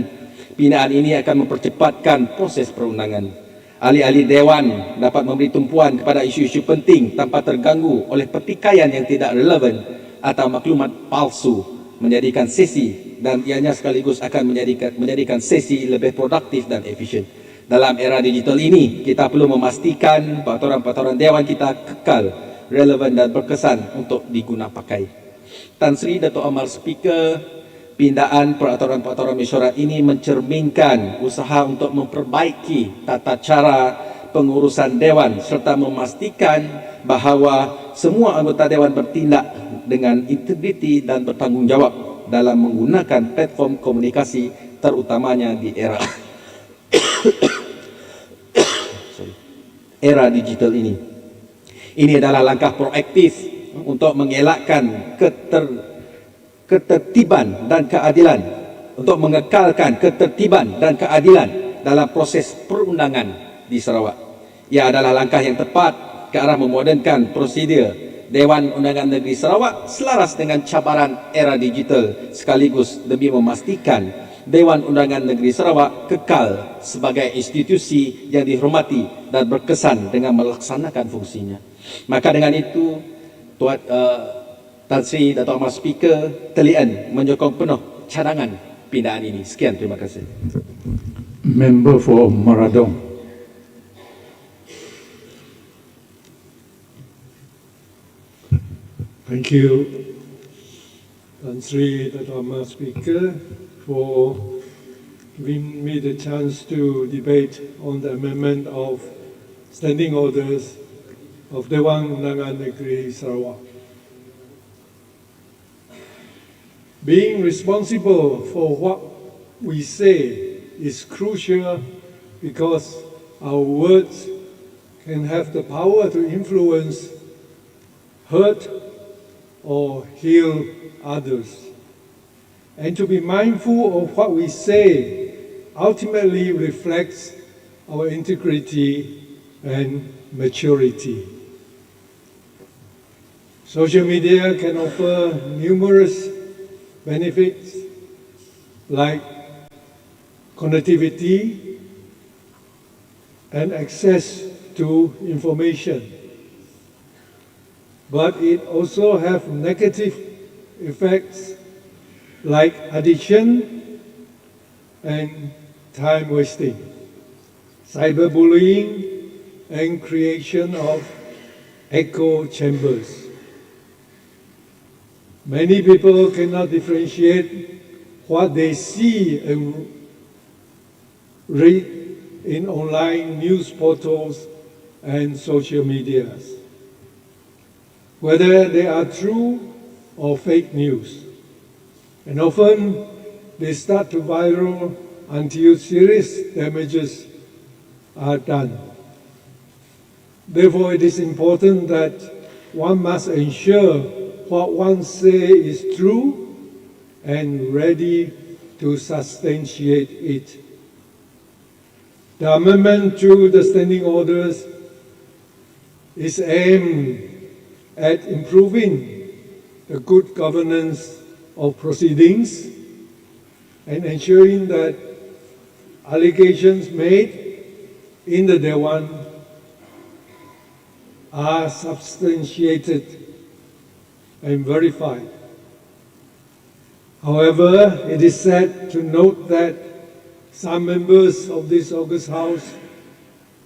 pindaan ini akan mempercepatkan proses perundangan. Ahli-ahli Dewan dapat memberi tumpuan kepada isu-isu penting tanpa terganggu oleh pertikaian yang tidak relevan atau maklumat palsu, menjadikan sesi dan ianya sekaligus akan menjadikan sesi lebih produktif dan efisien. Dalam era digital ini, kita perlu memastikan peraturan-peraturan Dewan kita kekal, relevan dan berkesan untuk diguna pakai. Tan Sri Dato' Amar Speaker, pindaan peraturan-peraturan mesyuarat ini mencerminkan usaha untuk memperbaiki tata cara pengurusan Dewan serta memastikan bahawa semua anggota Dewan bertindak dengan integriti dan bertanggungjawab dalam menggunakan platform komunikasi terutamanya di era digital ini. Ini adalah langkah proaktif untuk mengelakkan ketertiban dan keadilan, untuk mengekalkan ketertiban dan keadilan dalam proses perundangan di Sarawak. Ia adalah langkah yang tepat ke arah memodernkan prosedur Dewan Undangan Negeri Sarawak selaras dengan cabaran era digital, sekaligus demi memastikan Dewan Undangan Negeri Sarawak kekal sebagai institusi yang dihormati dan berkesan dengan melaksanakan fungsinya. Maka dengan itu, Tan Sri Dato' Amar Speaker telian menyokong penuh cadangan pindaan ini. Sekian, terima kasih. Member for Maradong. Thank you, Tan Sri Dato' Ahmad Speaker, for giving me the chance to debate on the amendment of standing orders of Dewan Undangan Negeri, Sarawak. Being responsible for what we say is crucial because our words can have the power to influence, hurt, or heal others. And to be mindful of what we say ultimately reflects our integrity and maturity. Social media can offer numerous benefits like connectivity and access to information. But it also has negative effects like addiction and time wasting, cyberbullying, and creation of echo chambers. Many people cannot differentiate what they see and read in online news portals and social medias, whether they are true or fake news. And often they start to viral until serious damages are done. Therefore, it is important that one must ensure what one says is true and ready to substantiate it. The amendment to the standing orders is aimed at improving the good governance of proceedings and ensuring that allegations made in the Dewan are substantiated and verified. However, it is sad to note that some members of this August House,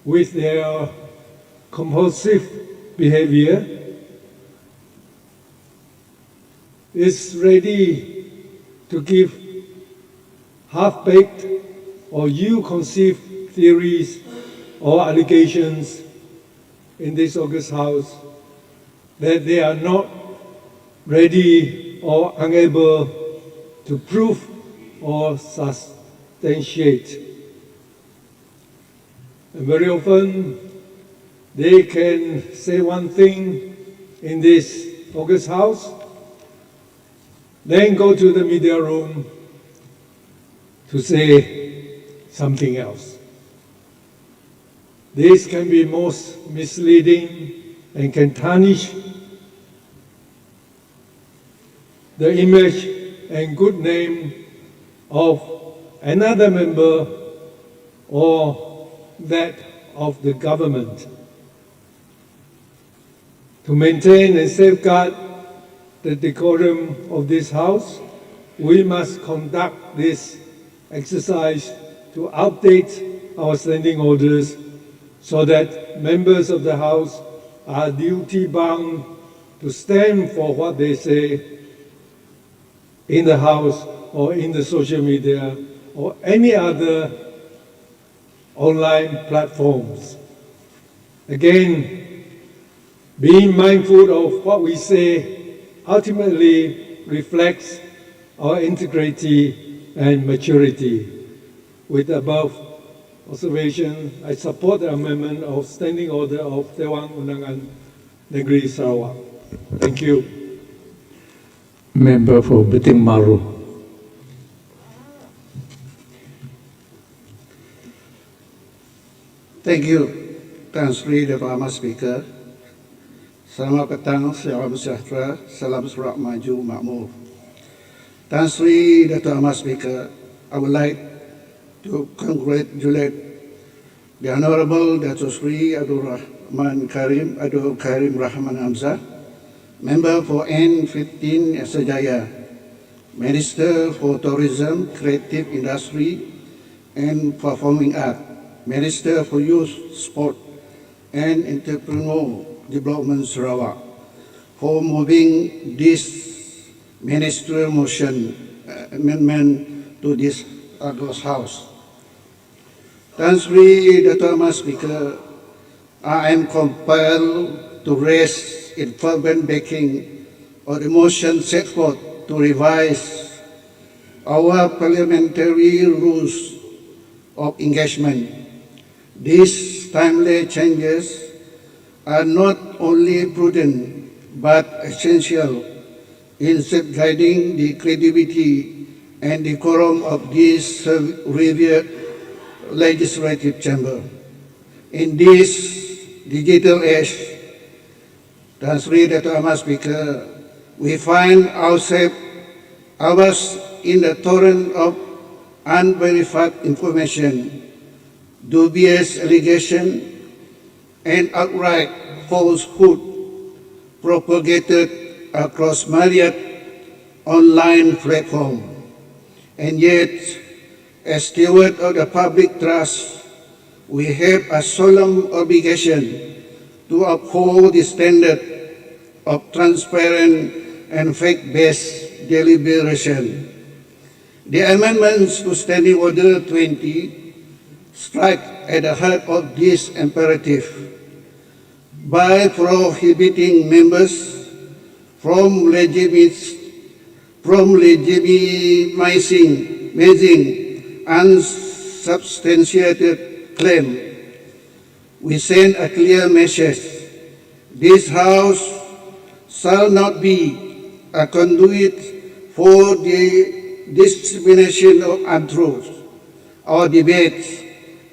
with their compulsive behavior, is ready to give half-baked or ill-conceived theories or allegations in this August House that they are not ready or unable to prove or substantiate. And very often, they can say one thing in this August House, then go to the media room to say something else. This can be most misleading and can tarnish the image and good name of another member or that of the government. To maintain and safeguard the decorum of this House, we must conduct this exercise to update our standing orders so that members of the House are duty-bound to stand for what they say in the House or in the social media or any other online platforms. Again, being mindful of what we say ultimately reflects our integrity and maturity. With the above observation, I support the amendment of Standing Order of Dewan Undangan Negeri Sarawak. Thank you. Member for Beting Maru. Thank you, Tan Sri Dato' Ahmad Speaker. Selamat petang, salam sejahtera, salam Sarawak maju makmur. Tan Sri Dato' Ahmad Speaker, I would like to congratulate the Honorable Dato' Sri Abdul Karim Rahman Hamzah, Member for N15 Sajaya, Minister for Tourism, Creative Industry and Performing Art, Minister for Youth, Sport and Entrepreneurial Development Sarawak, for moving this ministerial motion amendment to this August House. Tan Sri Dato' Amar Speaker, I am compelled to raise in fervent backing of the motion set forth to revise our parliamentary rules of engagement. These timely changes are not only prudent but essential in safeguarding the credibility and decorum of this revered legislative chamber. In this digital age, Tan Sri Dato' Amar Speaker, we find ourselves in the torrent of unverified information, dubious allegation, and outright falsehood propagated across myriad online platforms. And yet, as steward of the public trust, we have a solemn obligation to uphold the standard of transparent and fact-based deliberation. The amendments to Standing Order 20 strike at the heart of this imperative by prohibiting members from legitimizing unsubstantiated claim. We send a clear message. This House shall not be a conduit for the dissemination of untruths. Our debates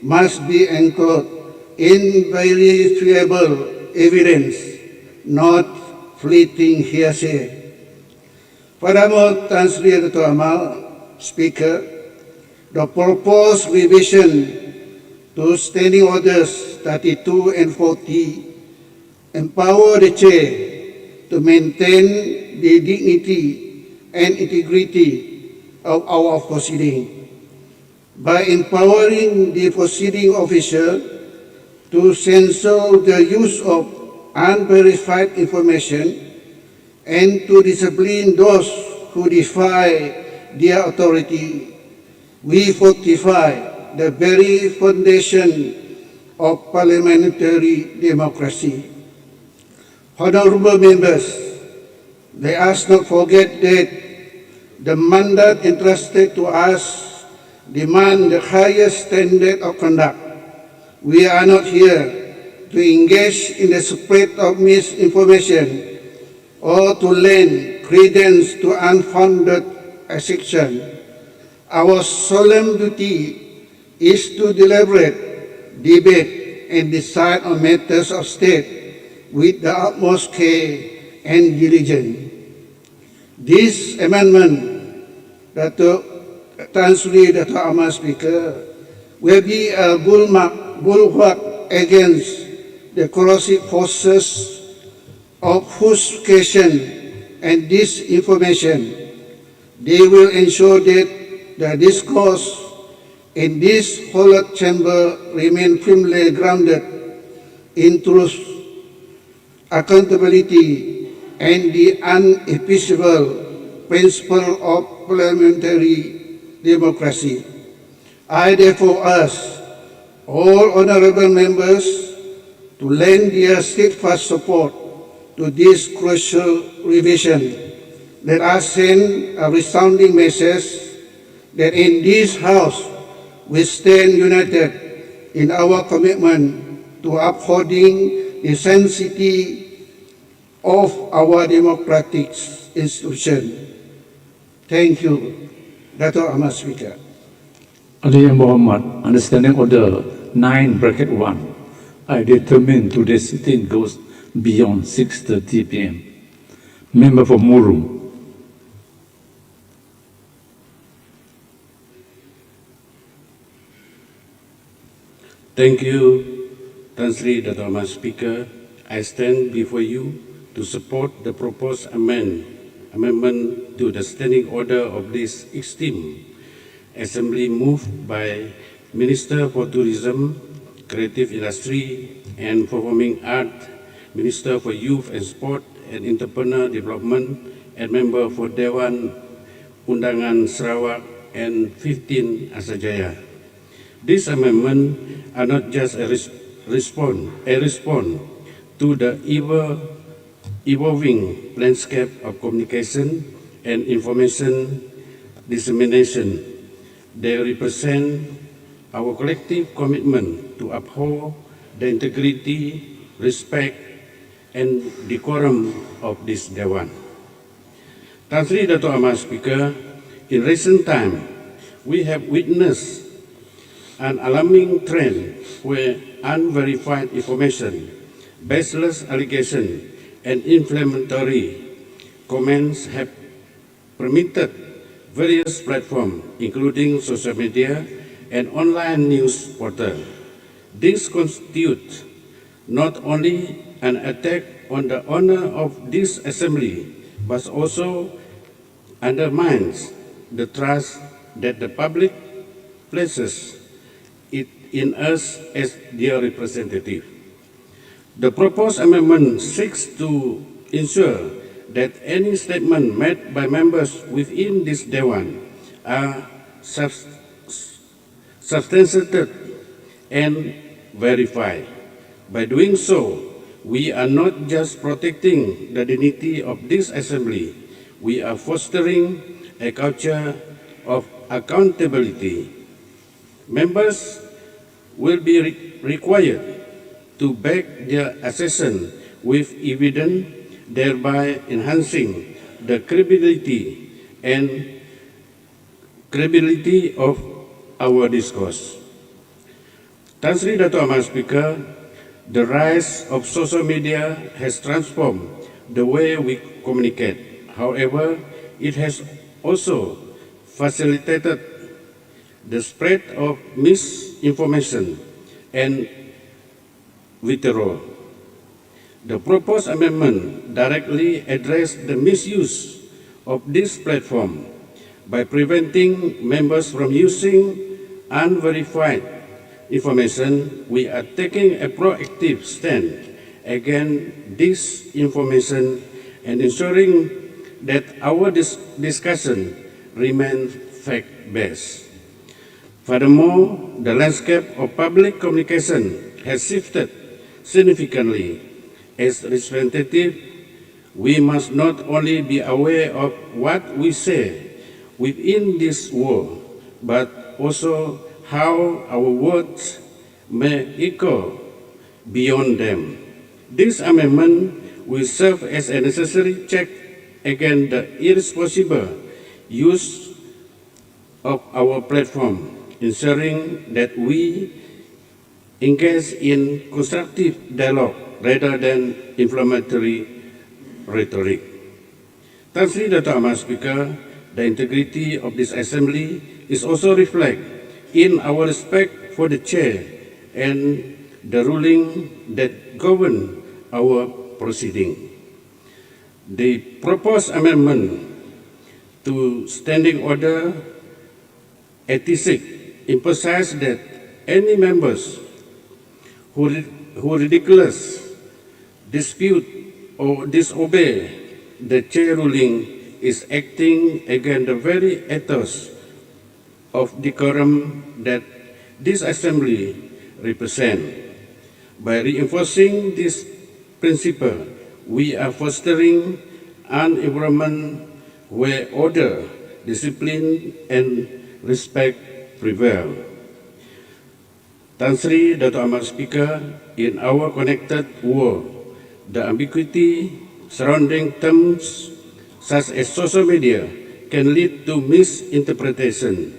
must be anchored in verifiable evidence, not fleeting hearsay. Furthermore, Tan Sri Dato' Amar Speaker, the proposed revision to Standing Orders 32 and 40 empower the Chair to maintain the dignity and integrity of our proceeding by empowering the proceeding officer to censor the use of unverified information and to discipline those who defy their authority. We fortify the very foundation of parliamentary democracy. Honorable members, let us not forget that the mandate entrusted to us demands the highest standard of conduct. We are not here to engage in the spread of misinformation or to lend credence to unfounded assertions. Our solemn duty is to deliberate, debate, and decide on matters of state with the utmost care and diligence. This amendment, Tan Sri Dato' Amar Speaker, will be a bulwark against the corrosive forces of falsification and disinformation. They will ensure that the discourse in this hallowed chamber remain firmly grounded in truth, accountability, and the unimpeachable principle of parliamentary democracy. I therefore ask all honorable members to lend their steadfast support to this crucial revision. Let us send a resounding message that in this House we stand united in our commitment to upholding the sanctity of our democratic institution. Thank you, Dato' Amar Speaker. Ali Muhammad, Understanding Order 9(1). I determine today's sitting goes beyond 6:30 p.m. Member for Muru. Thank you, Tan Sri Dato' Amar Speaker. I stand before you to support the proposed amendment to the standing order of this esteemed Assembly moved by Minister for Tourism, Creative Industry and Performing Art, Minister for Youth and Sport and Entrepreneur Development, and member for Dewan Undangan Sarawak and 15 Asajaya. These amendments are not just a response to the evolving landscape of communication and information dissemination. They represent our collective commitment to uphold the integrity, respect, and decorum of this Dewan. Tan Sri Dato' Amar Speaker, in recent time, we have witnessed an alarming trend where unverified information, baseless allegations, and inflammatory comments have permitted various platforms, including social media and online news portals. This constitutes not only an attack on the honor of this assembly, but also undermines the trust that the public places in us as their representative. The proposed amendment seeks to ensure that any statement made by members within this Dewan are substantiated and verified. By doing so, we are not just protecting the dignity of this assembly, we are fostering a culture of accountability. Members will be required to back their assertion with evidence, thereby enhancing the credibility of our discourse. Tan Sri Dato' Amar Speaker, the rise of social media has transformed the way we communicate. However, it has also facilitated the spread of misinformation and vitriol. The proposed amendment directly addresses the misuse of this platform by preventing members from using unverified information. We are taking a proactive stand against this information and ensuring that our discussion remains fact-based. Furthermore, the landscape of public communication has shifted significantly. As representatives, we must not only be aware of what we say within this world, but also how our words may echo beyond them. This amendment will serve as a necessary check against the irresponsible use of our platform, ensuring that we engage in constructive dialogue rather than inflammatory rhetoric. Tan Sri Dato' Amar Speaker, the integrity of this assembly is also reflected in our respect for the chair and the ruling that govern our proceeding. The proposed amendment to Standing Order 86 emphasizes that any members who ridiculous, dispute, or disobey the chair ruling is acting against the very ethos of decorum that this assembly represents. By reinforcing this principle, we are fostering an environment where order, discipline, and respect prevail. Tan Sri Dato' Amar Speaker, in our connected world, the ambiguity surrounding terms such as social media can lead to misinterpretation.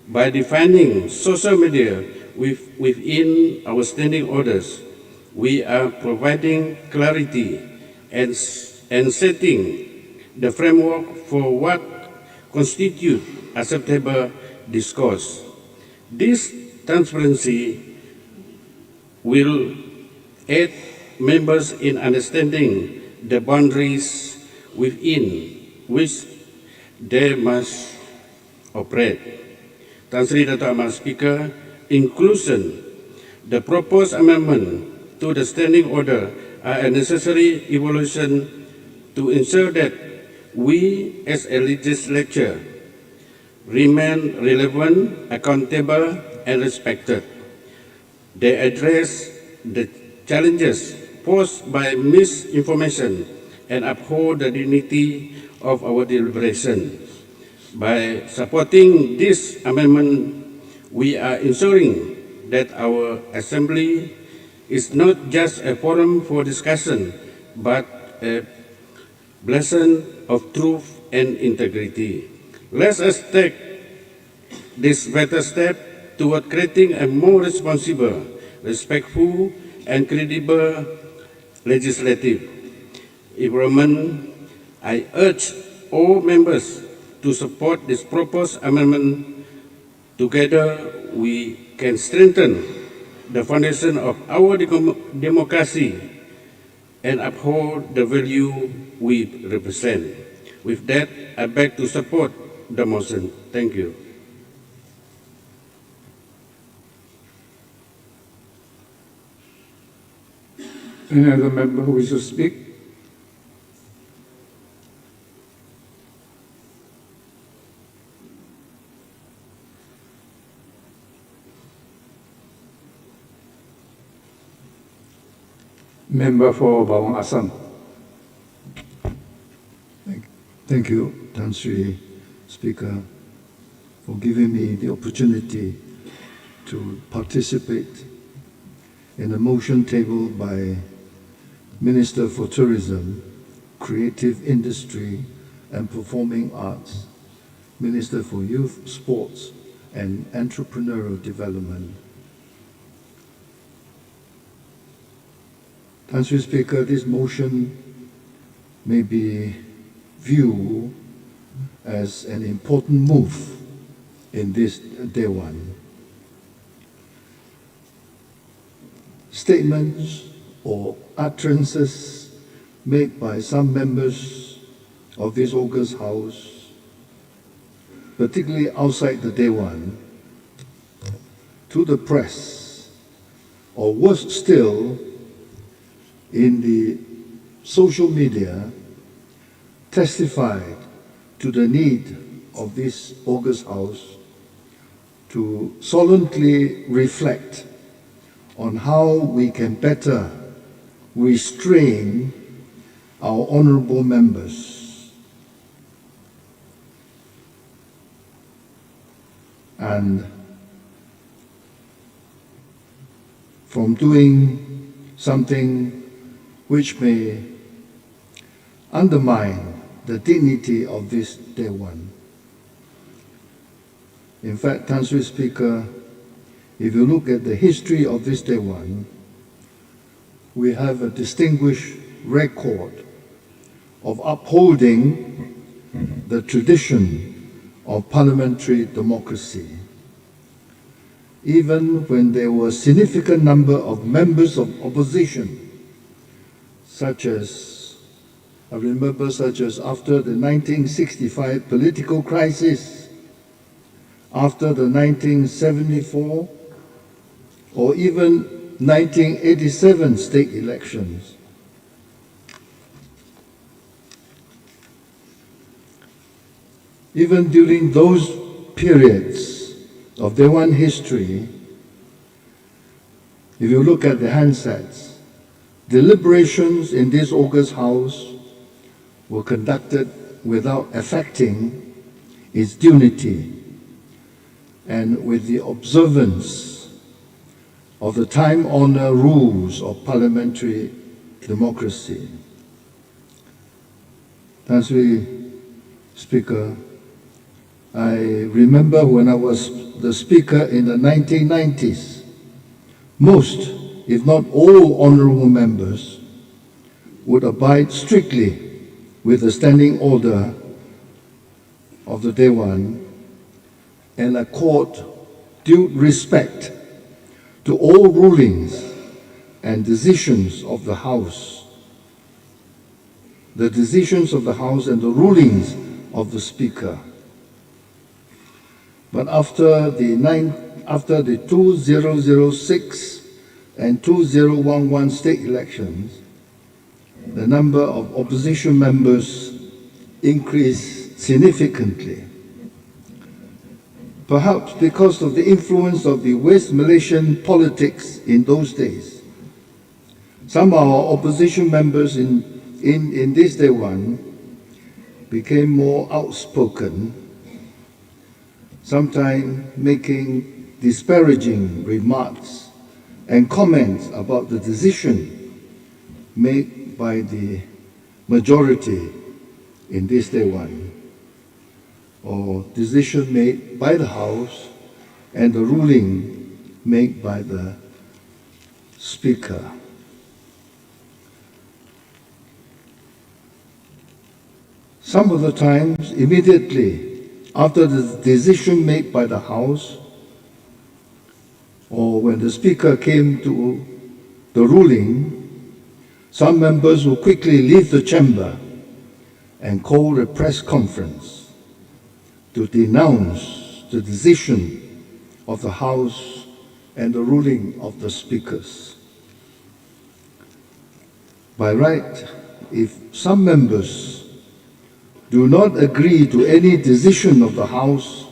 By defining social media within our standing orders, we are providing clarity and setting the framework for what constitutes acceptable discourse. This transparency will aid members in understanding the boundaries within which they must operate. Tan Sri Dato' Amar Speaker, inclusion, the proposed amendment to the Standing Order are a necessary evolution to ensure that we as a legislature remain relevant, accountable, and respected. They address the challenges posed by misinformation and uphold the dignity of our deliberation. By supporting this amendment, we are ensuring that our assembly is not just a forum for discussion, but a blessing of truth and integrity. Let us take this better step toward creating a more responsible, respectful, and credible legislative environment. I urge all members to support this proposed amendment. Together, we can strengthen the foundation of our democracy and uphold the value we represent. With that, I beg to support the motion. Thank you. Any other member who wishes to speak? Member for Bawang Asam. Thank you, Tan Sri Speaker, for giving me the opportunity to participate in a motion tabled by Minister for Tourism, Creative Industry and Performing Arts, Minister for Youth, Sports and Entrepreneurial Development. Tan Sri Speaker, this motion may be viewed as an important move in this Dewan. Statements or utterances made by some members of this august House, particularly outside the Dewan, to the press, or worse still, in the social media, testified to the need of this august House to solemnly reflect on how we can better restrain our honorable members and from doing something which may undermine the dignity of this Dewan. In fact, Tan Sri Speaker, if you look at the history of this Dewan, we have a distinguished record of upholding the tradition of parliamentary democracy. Even when there were a significant number of members of opposition, such as after the 1965 political crisis, after the 1974, or even 1987 state elections. Even during those periods of Dewan history, if you look at the handsets, deliberations in this august House were conducted without affecting its dignity and with the observance of the time-honored rules of parliamentary democracy. Tan Sri Speaker, I remember when I was the Speaker in the 1990s, most, if not all, honorable members would abide strictly with the standing order of the Dewan and accord due respect to all rulings and decisions of the House, the decisions of the House and the rulings of the Speaker. But after the 2006 and 2011 state elections, the number of opposition members increased significantly. Perhaps because of the influence of the West Malaysian politics in those days. Some of our opposition members in this Dewan became more outspoken, sometimes making disparaging remarks and comments about the decision made by the majority in this Dewan, or decision made by the House and the ruling made by the Speaker. Some of the times, immediately after the decision made by the House, or when the Speaker came to the ruling, some members will quickly leave the chamber and call a press conference to denounce the decision of the House and the ruling of the speakers. By right, if some members do not agree to any decision of the House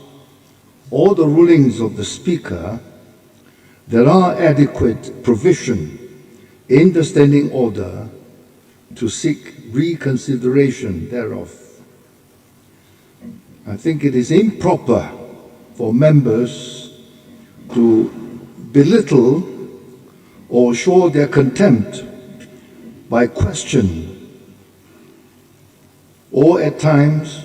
or the rulings of the Speaker, there are adequate provision in the standing order to seek reconsideration thereof. I think it is improper for members to belittle or show their contempt by question or at times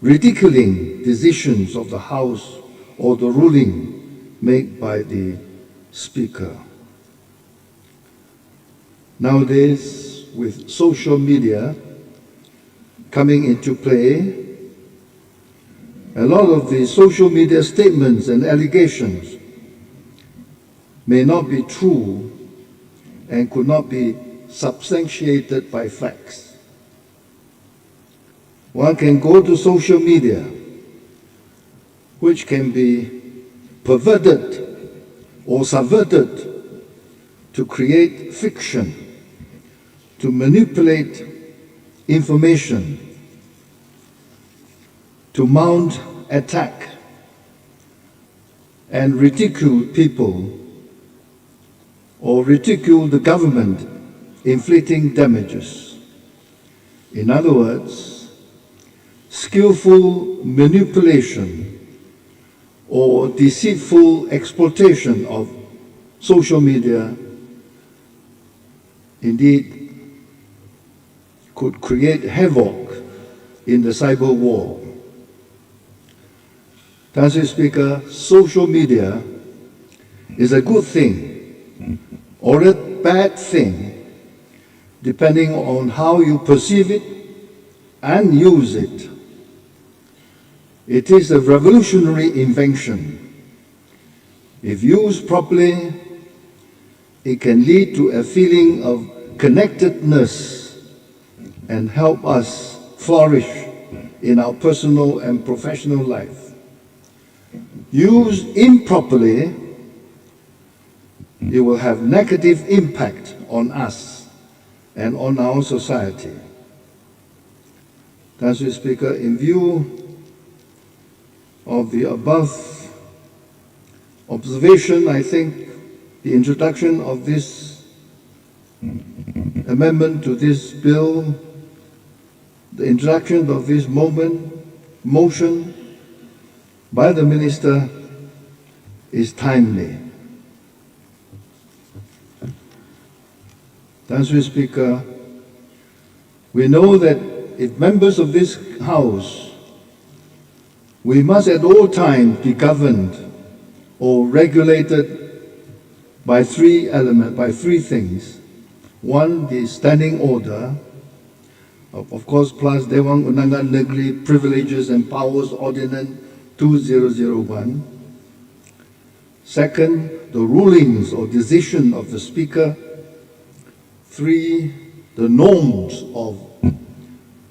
ridiculing decisions of the House or the ruling made by the Speaker. Nowadays, with social media coming into play, a lot of the social media statements and allegations may not be true and could not be substantiated by facts. One can go to social media, which can be perverted or subverted to create fiction, to manipulate information, to mount attack and ridicule people or ridicule the government, inflicting damages. In other words, skillful manipulation or deceitful exploitation of social media indeed could create havoc in the cyber war. Mr. Speaker, social media is a good thing or a bad thing, depending on how you perceive it and use it. It is a revolutionary invention. If used properly, it can lead to a feeling of connectedness and help us flourish in our personal and professional life. Used improperly, it will have negative impact on us and on our society. Mr. Speaker, in view of the above observation, I think the introduction of this amendment to this bill, the introduction of this motion by the Minister is timely. Mr. Speaker, we know that if members of this House, we must at all times be governed or regulated by three things. One, the standing order, of course, plus Dewan Undangan Negeri Privileges and Powers Ordinance 2001. Second, the rulings or decision of the Speaker. Three, the norms of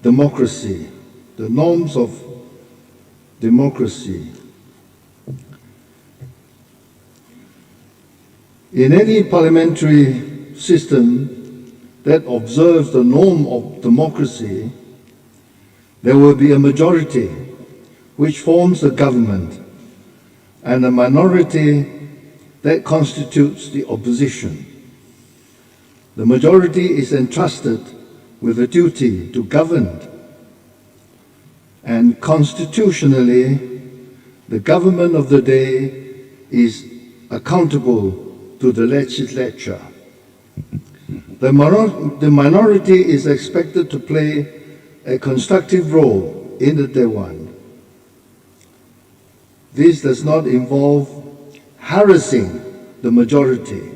democracy, the norms of democracy. In any parliamentary system that observes the norm of democracy, there will be a majority which forms the government and a minority that constitutes the opposition. The majority is entrusted with the duty to govern, and constitutionally, the government of the day is accountable to the legislature. The minority is expected to play a constructive role in the Dewan. This does not involve harassing the majority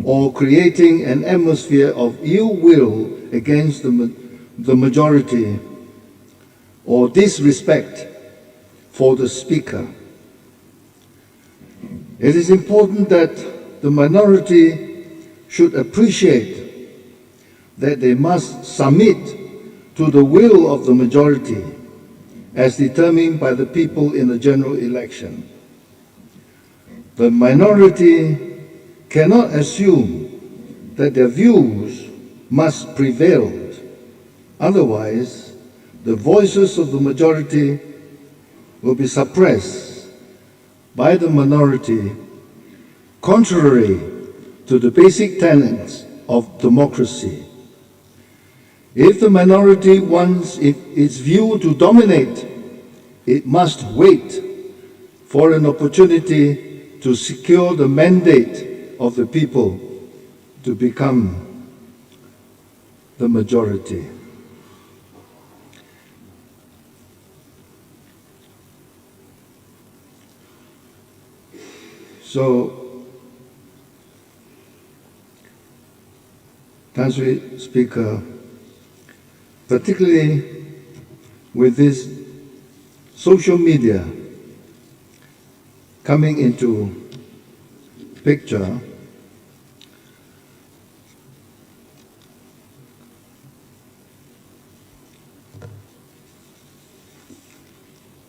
or creating an atmosphere of ill will against the majority or disrespect for the speaker. It is important that the minority should appreciate that they must submit to the will of the majority as determined by the people in the general election. The minority cannot assume that their views must prevail. Otherwise, the voices of the majority will be suppressed by the minority, contrary to the basic tenets of democracy. If the minority wants its view to dominate, it must wait for an opportunity to secure the mandate of the people to become the majority. So, Council Speaker, particularly with this social media coming into picture,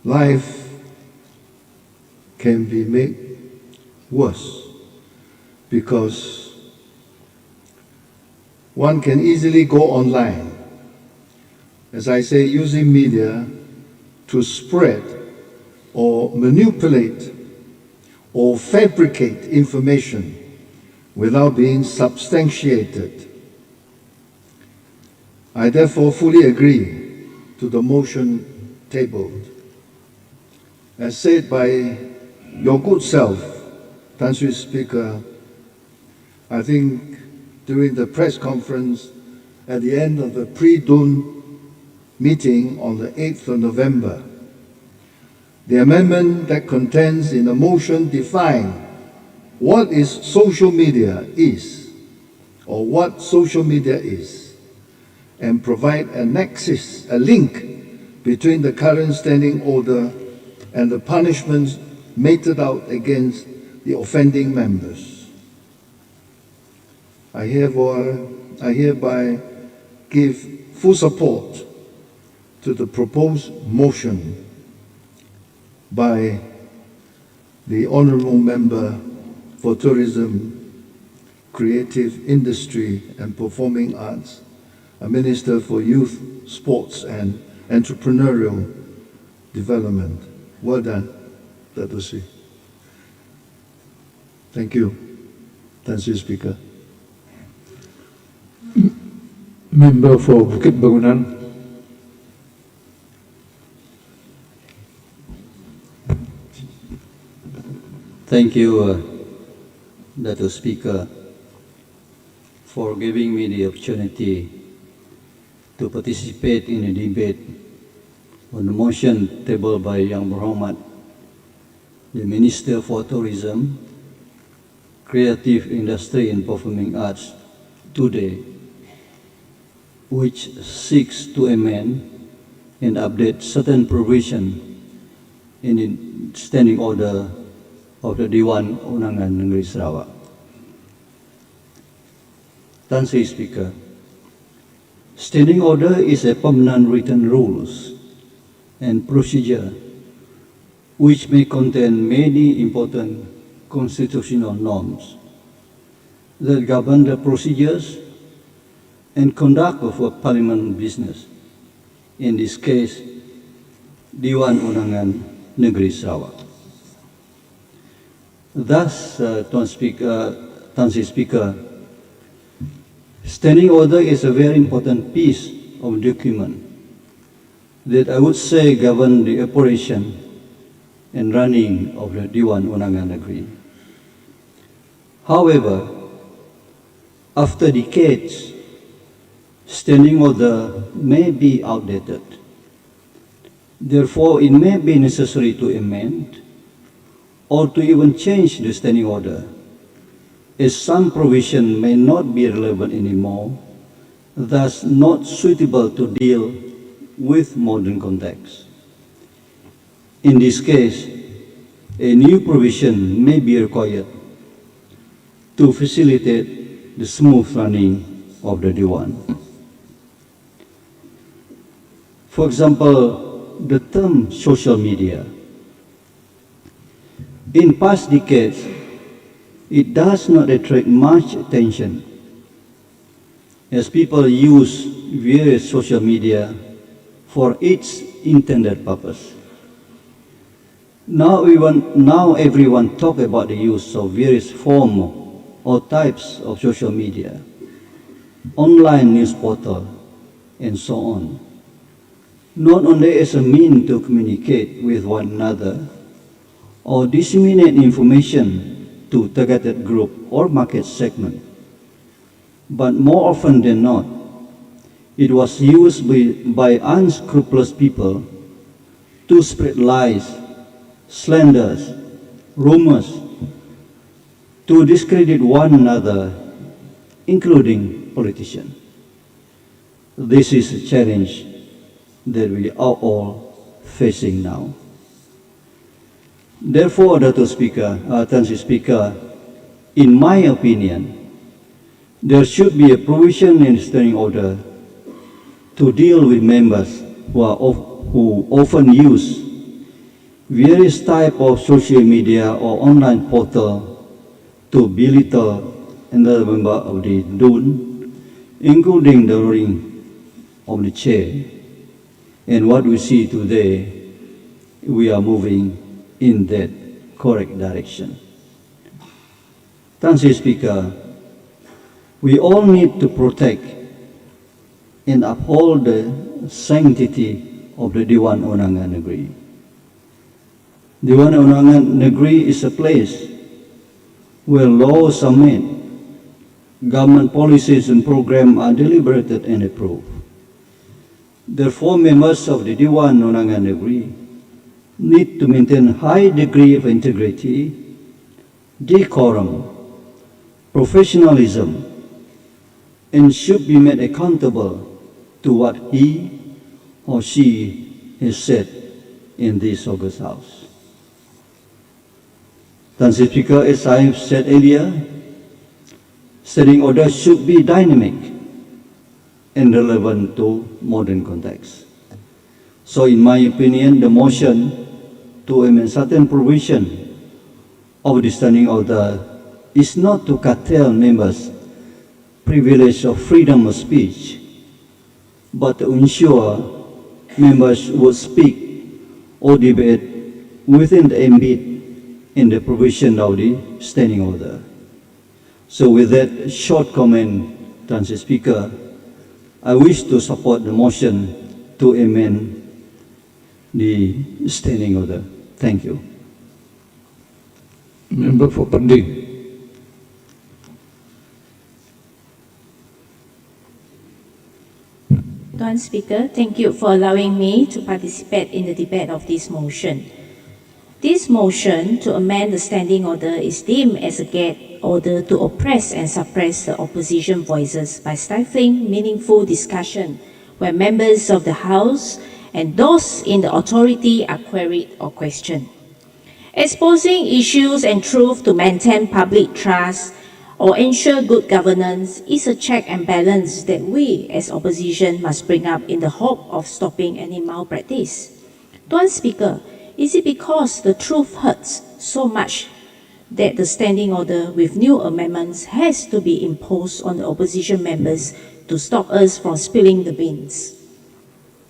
life can be made worse because one can easily go online, as I say, using media to spread or manipulate or fabricate information without being substantiated. I therefore fully agree to the motion tabled. As said by your good self, Tan Sri Speaker, I think during the press conference at the end of the pre-dawn meeting on the 8th of November, the amendment that contains in the motion define what is social media is, or what social media is, and provide a nexus, a link between the current standing order and the punishments meted out against the offending members. I hereby give full support to the proposed motion by the Honourable Member for Tourism, Creative Industry and Performing Arts, a Minister for Youth, Sports and Entrepreneurial Development. Well done, Dato' Sri. Thank you, Tan Sri Speaker. Member for Bukit Bangunan. Thank you, Dato' Speaker, for giving me the opportunity to participate in a debate on the motion tabled by Yang Berhormat, the Minister for Tourism, Creative Industry and Performing Arts today, which seeks to amend and update certain provisions in the standing order of the Dewan Undangan Negeri Sarawak. Tan Sri Speaker, standing order is a permanent written rules and procedure which may contain many important constitutional norms that govern the procedures and conduct of a parliament business. in this case, Dewan Undangan Negeri Sarawak. Thus, Tuan Sri Speaker, standing order is a very important piece of document that I would say govern the operation and running of the Dewan Undangan Negeri. However, after decades, standing order may be outdated. Therefore, it may be necessary to amend or to even change the standing order, as some provision may not be relevant anymore, thus not suitable to deal with modern context. In this case, a new provision may be required to facilitate the smooth running of the Dewan. For example, the term social media. In past decades, it does not attract much attention as people use various social media for its intended purpose. Now everyone talk about the use of various forms or types of social media, online news portal, and so on, not only as a means to communicate with one another or disseminate information to targeted group or market segment, but more often than not, it was used by unscrupulous people to spread lies, slanders, rumors, to discredit one another, including politicians. This is a challenge that we are all facing now. Therefore, Tuan Sri Speaker, in my opinion, there should be a provision in the standing order to deal with members who often use various types of social media or online portal to belittle another member of the DUN, including the lowering of the chair. And what we see today, we are moving in that correct direction. Tuan Sri Speaker, we all need to protect and uphold the sanctity of the Dewan Undangan Negeri. Dewan Undangan Negeri is a place where laws are made, government policies and programs are deliberated and approved. Therefore, members of the Dewan Undangan Negeri need to maintain a high degree of integrity, decorum, professionalism, and should be made accountable to what he or she has said in this august house. Tuan Sri Speaker, as I have said earlier, standing order should be dynamic and relevant to modern context. So in my opinion, the motion to amend certain provision of the standing order is not to curtail members' privilege of freedom of speech, but to ensure members would speak or debate within the ambit in the provision of the standing order. So with that short comment, Tuan Sri Speaker, I wish to support the motion to amend the standing order. Thank you. Member for Pending. Tuan Speaker, thank you for allowing me to participate in the debate of this motion. This motion to amend the standing order is deemed as a gag order to oppress and suppress the opposition voices by stifling meaningful discussion where members of the House and those in the authority are queried or questioned. Exposing issues and truth to maintain public trust or ensure good governance is a check and balance that we as opposition must bring up in the hope of stopping any malpractice. Tuan Speaker, is it because the truth hurts so much that the standing order with new amendments has to be imposed on the opposition members to stop us from spilling the beans?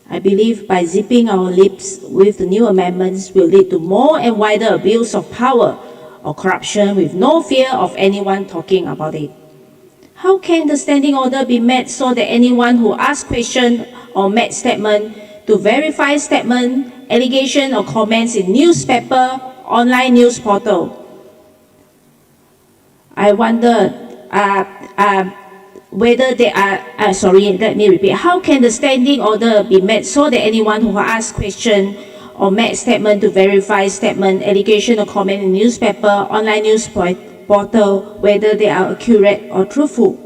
I believe by zipping our lips with the new amendments will lead to more and wider abuse of power or corruption with no fear of anyone talking about it. How can the standing order be met so that anyone who asks question or makes statement to verify statement, allegation or comments in newspaper, online news portal? I wonder whether they are, let me repeat. How can the standing order be met so that anyone who asks question or makes statement to verify statement, allegation or comment in newspaper, online news portal, whether they are accurate or truthful?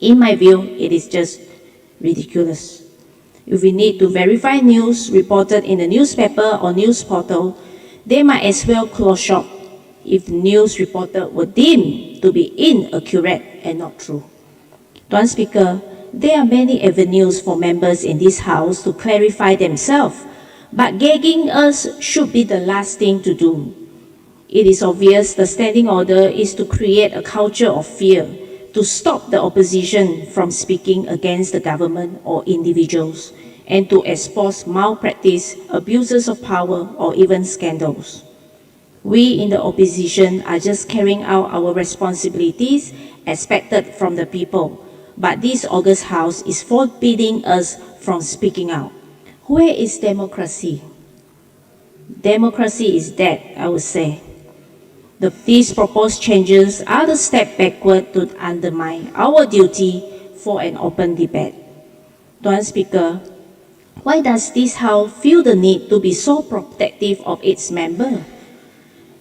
In my view, it is just ridiculous. If we need to verify news reported in the newspaper or news portal, they might as well close shop if the news reported were deemed to be inaccurate and not true. Tuan Speaker, there are many avenues for members in this House to clarify themselves, but gagging us should be the last thing to do. It is obvious the standing order is to create a culture of fear, to stop the opposition from speaking against the government or individuals, and to expose malpractice, abuses of power, or even scandals. We in the opposition are just carrying out our responsibilities expected from the people, but this august House is forbidding us from speaking out. Where is democracy? Democracy is dead, I would say. These proposed changes are the step backward to undermine our duty for an open debate. Tuan Speaker, why does this House feel the need to be so protective of its members?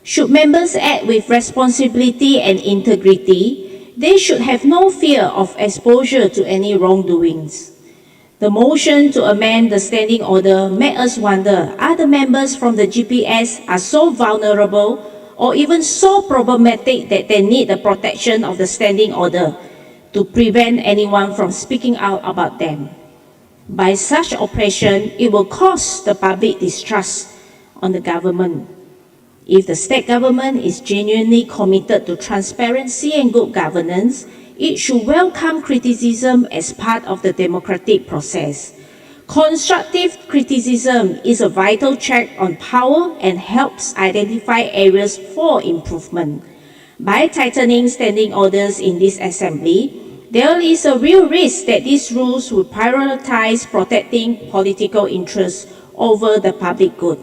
Should members act with responsibility and integrity, they should have no fear of exposure to any wrongdoings. The motion to amend the standing order made us wonder, are the members from the GPS are so vulnerable or even so problematic that they need the protection of the standing order to prevent anyone from speaking out about them? By such oppression, it will cause the public distrust on the government. If the state government is genuinely committed to transparency and good governance, it should welcome criticism as part of the democratic process. Constructive criticism is a vital check on power and helps identify areas for improvement. By tightening standing orders in this assembly, there is a real risk that these rules will prioritize protecting political interests over the public good.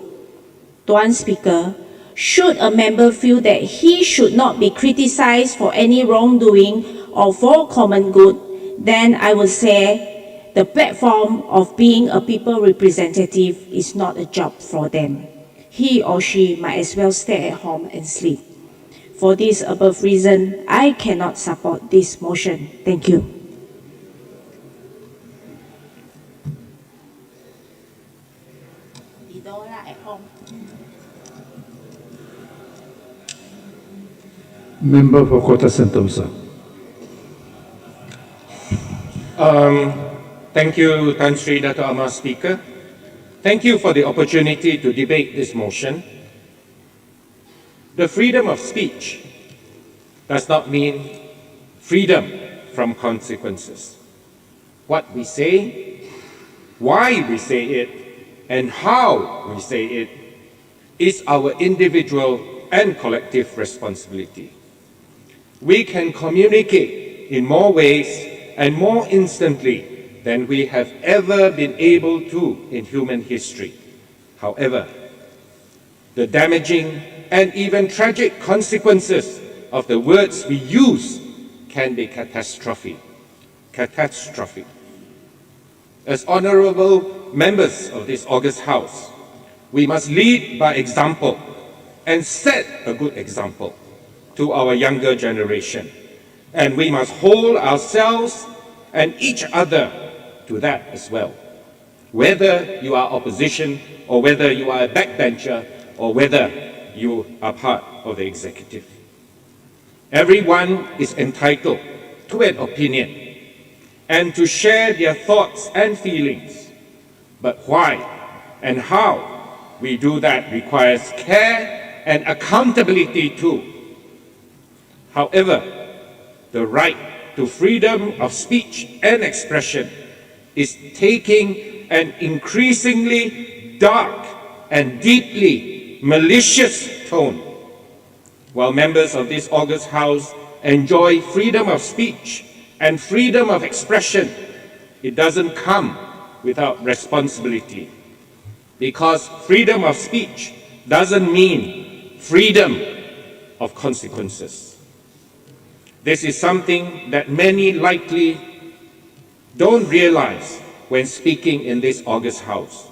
Tuan Speaker, should a member feel that he should not be criticized for any wrongdoing or for common good, then I would say the platform of being a people representative is not a job for them. He or she might as well stay at home and sleep. For this above reason, I cannot support this motion. Thank you. Member for Kota Sentosa. Thank you, Tan Sri Dato' Amar Speaker. Thank you for the opportunity to debate this motion. The freedom of speech does not mean freedom from consequences. What we say, why we say it, and how we say it is our individual and collective responsibility. We can communicate in more ways and more instantly than we have ever been able to in human history. However, the damaging and even tragic consequences of the words we use can be catastrophic. As honorable members of this august House, we must lead by example and set a good example to our younger generation. And we must hold ourselves and each other to that as well. Whether you are opposition or whether you are a backbencher or whether you are part of the executive. Everyone is entitled to an opinion and to share their thoughts and feelings. But why and how we do that requires care and accountability too. However, the right to freedom of speech and expression is taking an increasingly dark and deeply malicious tone. While members of this august House enjoy freedom of speech and freedom of expression, it doesn't come without responsibility. Because freedom of speech doesn't mean freedom of consequences. This is something that many likely don't realize when speaking in this august House,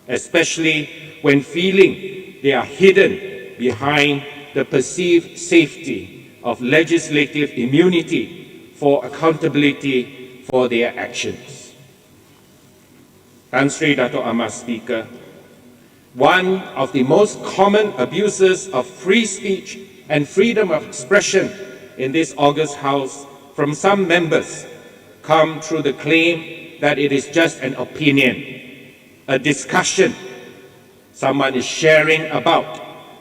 especially when feeling they are hidden behind the perceived safety of legislative immunity for accountability for their actions. Tan Sri Dato' Amar Speaker, one of the most common abuses of free speech and freedom of expression in this august House from some members come through the claim that it is just an opinion, a discussion someone is sharing about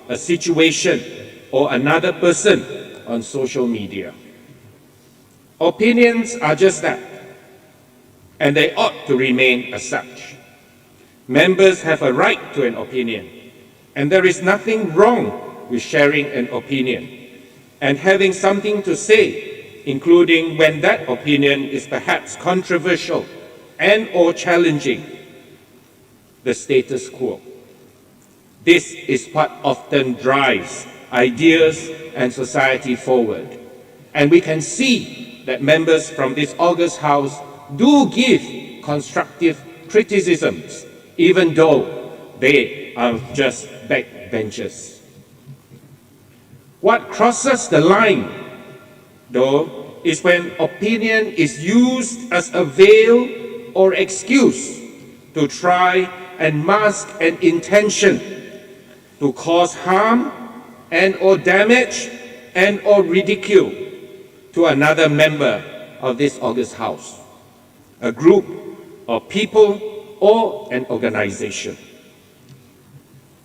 a situation or another person on social media. Opinions are just that, and they ought to remain as such. Members have a right to an opinion, and there is nothing wrong with sharing an opinion and having something to say, including when that opinion is perhaps controversial and or challenging the status quo. This is what often drives ideas and society forward. And we can see that members from this august House do give constructive criticisms, even though they are just backbenchers. What crosses the line, though, is when opinion is used as a veil or excuse to try and mask an intention to cause harm and or damage and or ridicule to another member of this august House, a group of people or an organization.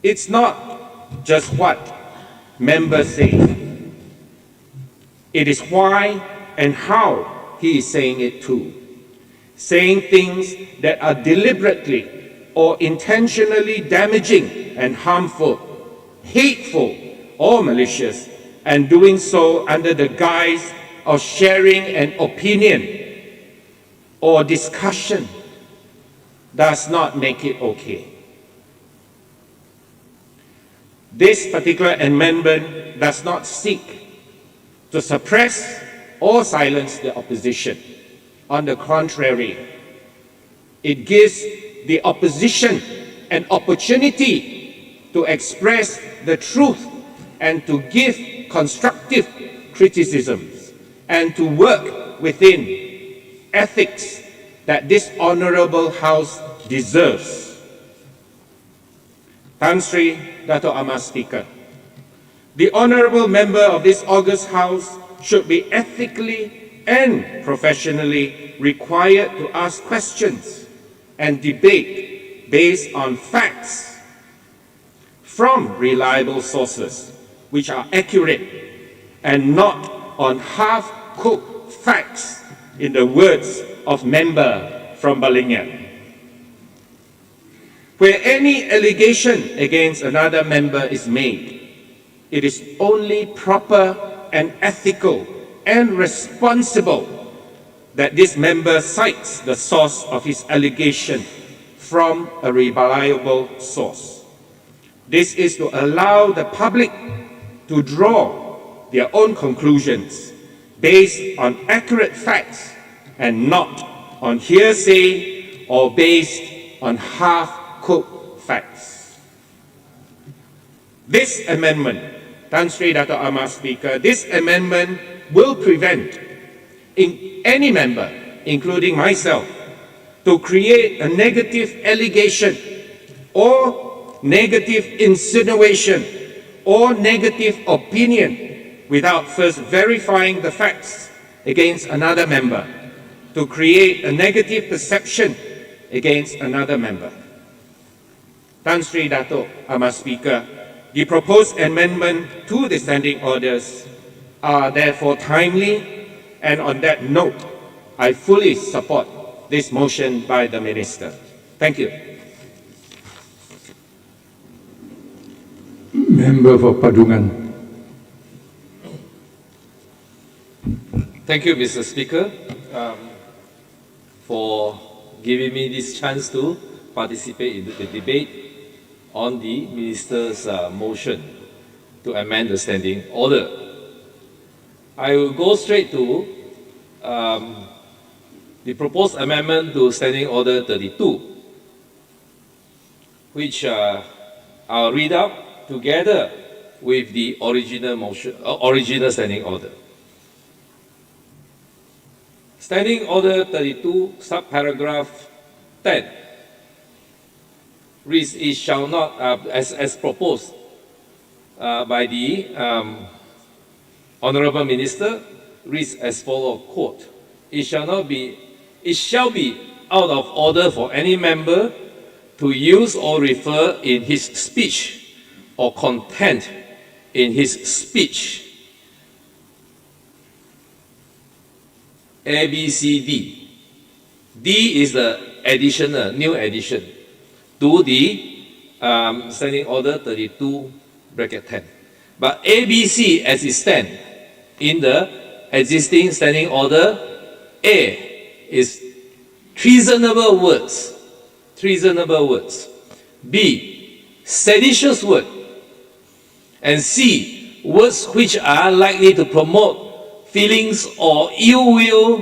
It's not just what members say. It is why and how he is saying it too. Saying things that are deliberately or intentionally damaging and harmful, hateful or malicious, and doing so under the guise of sharing an opinion or discussion does not make it okay. This particular amendment does not seek to suppress or silence the opposition. On the contrary, it gives the opposition an opportunity to express the truth and to give constructive criticisms and to work within ethics that this honorable House deserves. Tan Sri Dato' Amar Speaker, the honorable member of this august House should be ethically and professionally required to ask questions and debate based on facts from reliable sources which are accurate and not on half-cooked facts, in the words of member from Balingan. Where any allegation against another member is made, it is only proper and ethical and responsible that this member cites the source of his allegation from a reliable source. This is to allow the public to draw their own conclusions based on accurate facts and not on hearsay or based on half-cooked facts. This amendment, Tan Sri Dato' Amar Speaker, this amendment will prevent any member, including myself, to create a negative allegation or negative insinuation or negative opinion without first verifying the facts against another member, to create a negative perception against another member. Tan Sri Dato' Amar Speaker, the proposed amendment to the standing orders are therefore timely, and on that note, I fully support this motion by the Minister. Thank you. Member for Padungan. Thank you, Mr. Speaker, for giving me this chance to participate in the debate on the Minister's motion to amend the standing order. I will go straight to the proposed amendment to Standing Order 32, which I'll read out together with the original motion, original standing order. Standing Order 32, subparagraph 10, reads, it shall not, as proposed by the Honourable Minister, reads as follows, quote, it shall be out of order for any member to use or refer in his speech or content in his speech A, B, C, D. D is the additional, new addition to the Standing Order 32, bracket 10. But A, B, C as it stands in the existing Standing Order, A is treasonable words, B, seditious word, and C, words which are likely to promote feelings or ill will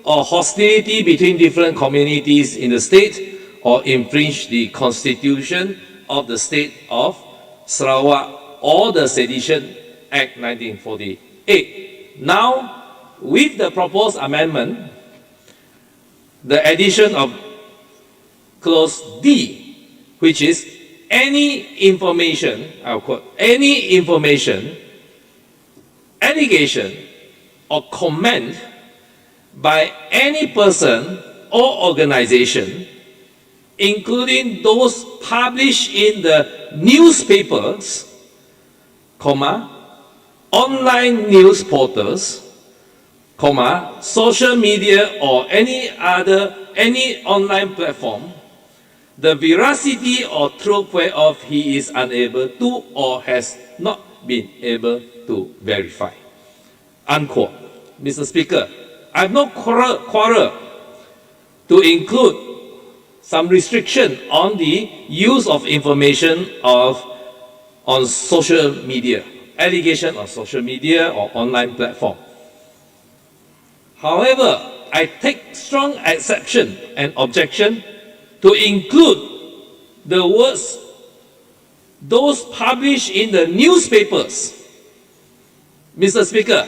or hostility between different communities in the state or infringe the Constitution of the State of Sarawak or the Sedition Act 1948. Now, with the proposed amendment, the addition of clause D, which is any information, I'll quote, any information, allegation, or comment by any person or organization, including those published in the newspapers, online news portals, social media or any online platform, the veracity or truth whereof he is unable to or has not been able to verify. Unquote. Mr. Speaker, I have no quarrel to include some restriction on the use of information on social media, allegation on social media or online platform. However, I take strong exception and objection to include the words those published in the newspapers. Mr. Speaker,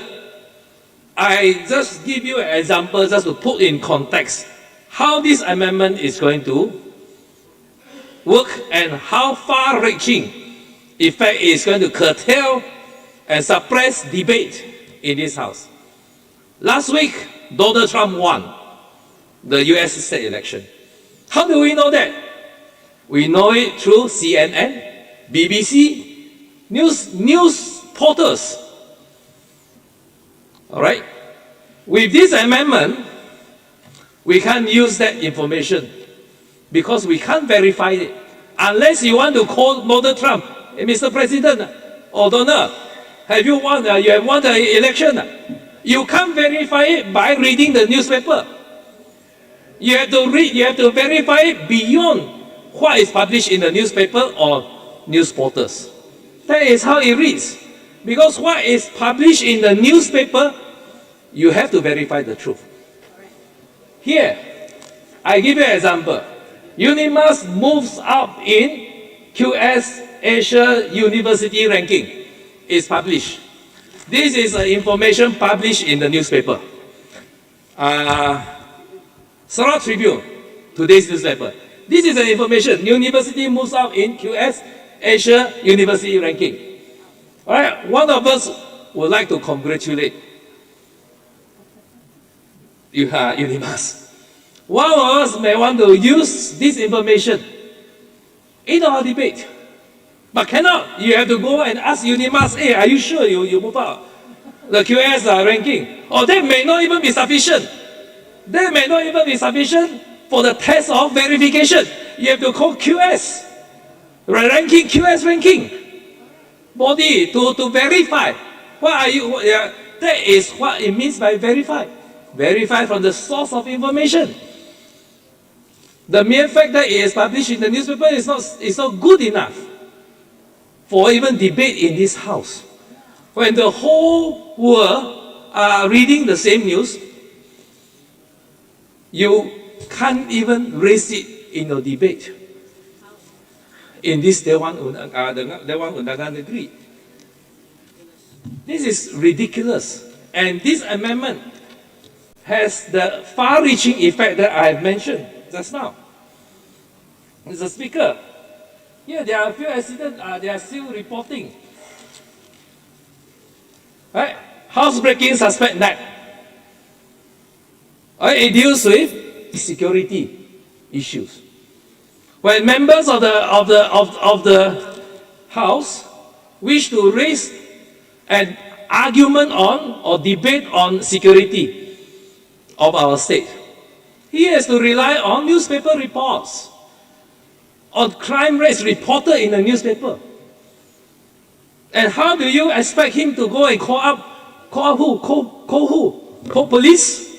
I just give you an example just to put in context how this amendment is going to work and how far-reaching effect it is going to curtail and suppress debate in this House. Last week, Donald Trump won the US state election. How do we know that? We know it through CNN, BBC, news portals. All right? With this amendment, we can't use that information because we can't verify it. Unless you want to call Donald Trump, hey, Mr. President, or Donald, you have won the election. You can't verify it by reading the newspaper. You have to read, you have to verify it beyond what is published in the newspaper or news portals. That is how it reads. Because what is published in the newspaper, you have to verify the truth. Here, I give you an example. UNIMAS moves up in QS Asia University ranking. It's published. This is information published in the newspaper. Sarawak Tribune, today's newspaper. This is the information. University moves up in QS Asia University ranking. All right, one of us would like to congratulate UNIMAS. One of us may want to use this information in our debate. But cannot. You have to go and ask UNIMAS, hey, are you sure you move up the QS ranking? Or that may not even be sufficient. That may not even be sufficient for the test of verification. You have to call QS, ranking, QS ranking body to verify. What are you? That is what it means by verify. Verify from the source of information. The mere fact that it is published in the newspaper is not good enough for even debate in this house. When the whole world are reading the same news, you can't even raise it in your debate in this Dewan Undangan Negeri. This is ridiculous. And this amendment has the far-reaching effect that I have mentioned just now. Mr. Speaker, here there are a few accidents, they are still reporting. Right? Housebreaking suspect knife. It deals with security issues. When members of the House wish to raise an argument on or debate on security of our state, he has to rely on newspaper reports, on crime rates reported in the newspaper. And how do you expect him to go and call who? Call who? Call police?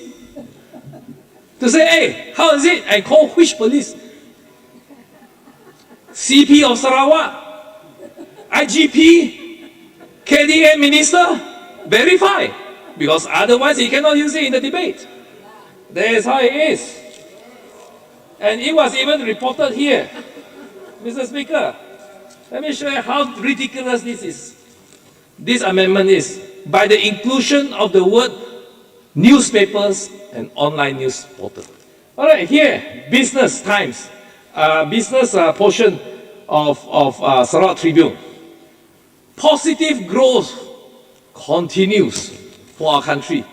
To say, hey, how is it? And call which police? CP of Sarawak? IGP? KDA minister? Verify. Because otherwise he cannot use it in the debate. That is how it is. And it was even reported here. Mr. Speaker, let me show you how ridiculous this is. This amendment is by the inclusion of the word newspapers and online news portal. All right, here, Business Times, business portion of Sarawak Tribune. Positive growth continues for our country.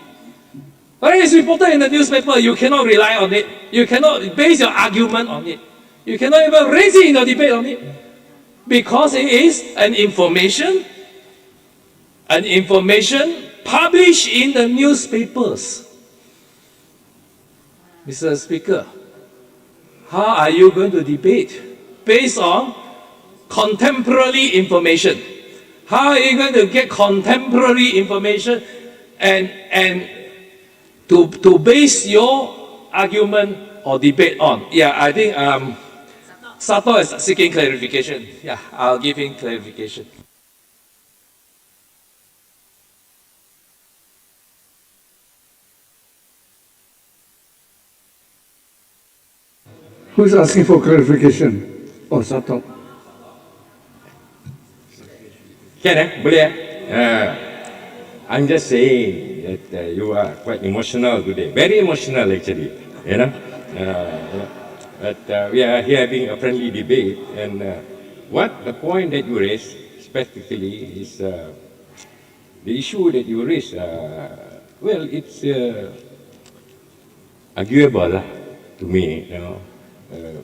But it's reported in the newspaper, you cannot rely on it. You cannot base your argument on it. You cannot even raise it in your debate on it. Because it is an information published in the newspapers. Mr. Speaker, how are you going to debate based on contemporary information? How are you going to get contemporary information and to base your argument or debate on? Yeah, I think Sato is seeking clarification. Yeah, I'll give him clarification. Who's asking for clarification? Oh, Sato. Can boleh I'm just saying that you are quite emotional today. Very emotional actually, you know. But we are here having a friendly debate, and what the point that you raised specifically is the issue that you raised. Well, it's arguable to me, you know.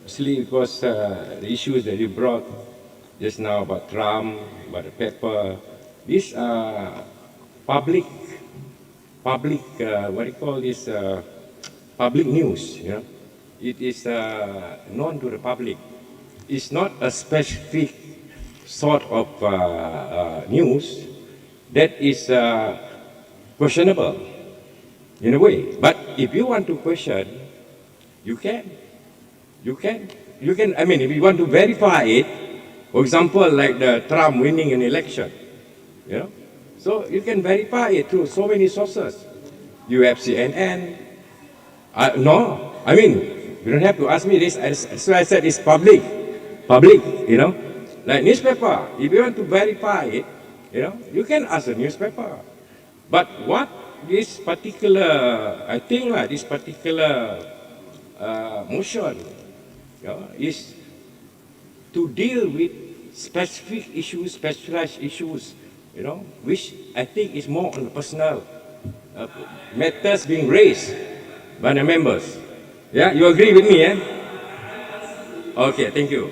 Especially because the issues that you brought just now about Trump, about the pepper, these are public, what do you call this, public news, you know. It is known to the public. It's not a specific sort of news that is questionable in a way. But if you want to question, you can. I mean, if you want to verify it, for example, like the Trump winning an election, you know, so you can verify it through so many sources. You have CNN. No, I mean, you don't have to ask me this. As I said, it's public, you know, like newspaper. If you want to verify it, you know, you can ask the newspaper. But what this particular, I think, this particular motion, you know, is to deal with specific issues, specialized issues, you know, which I think is more on the personal matters being raised by the members. Yeah, you agree with me, eh? Okay, thank you.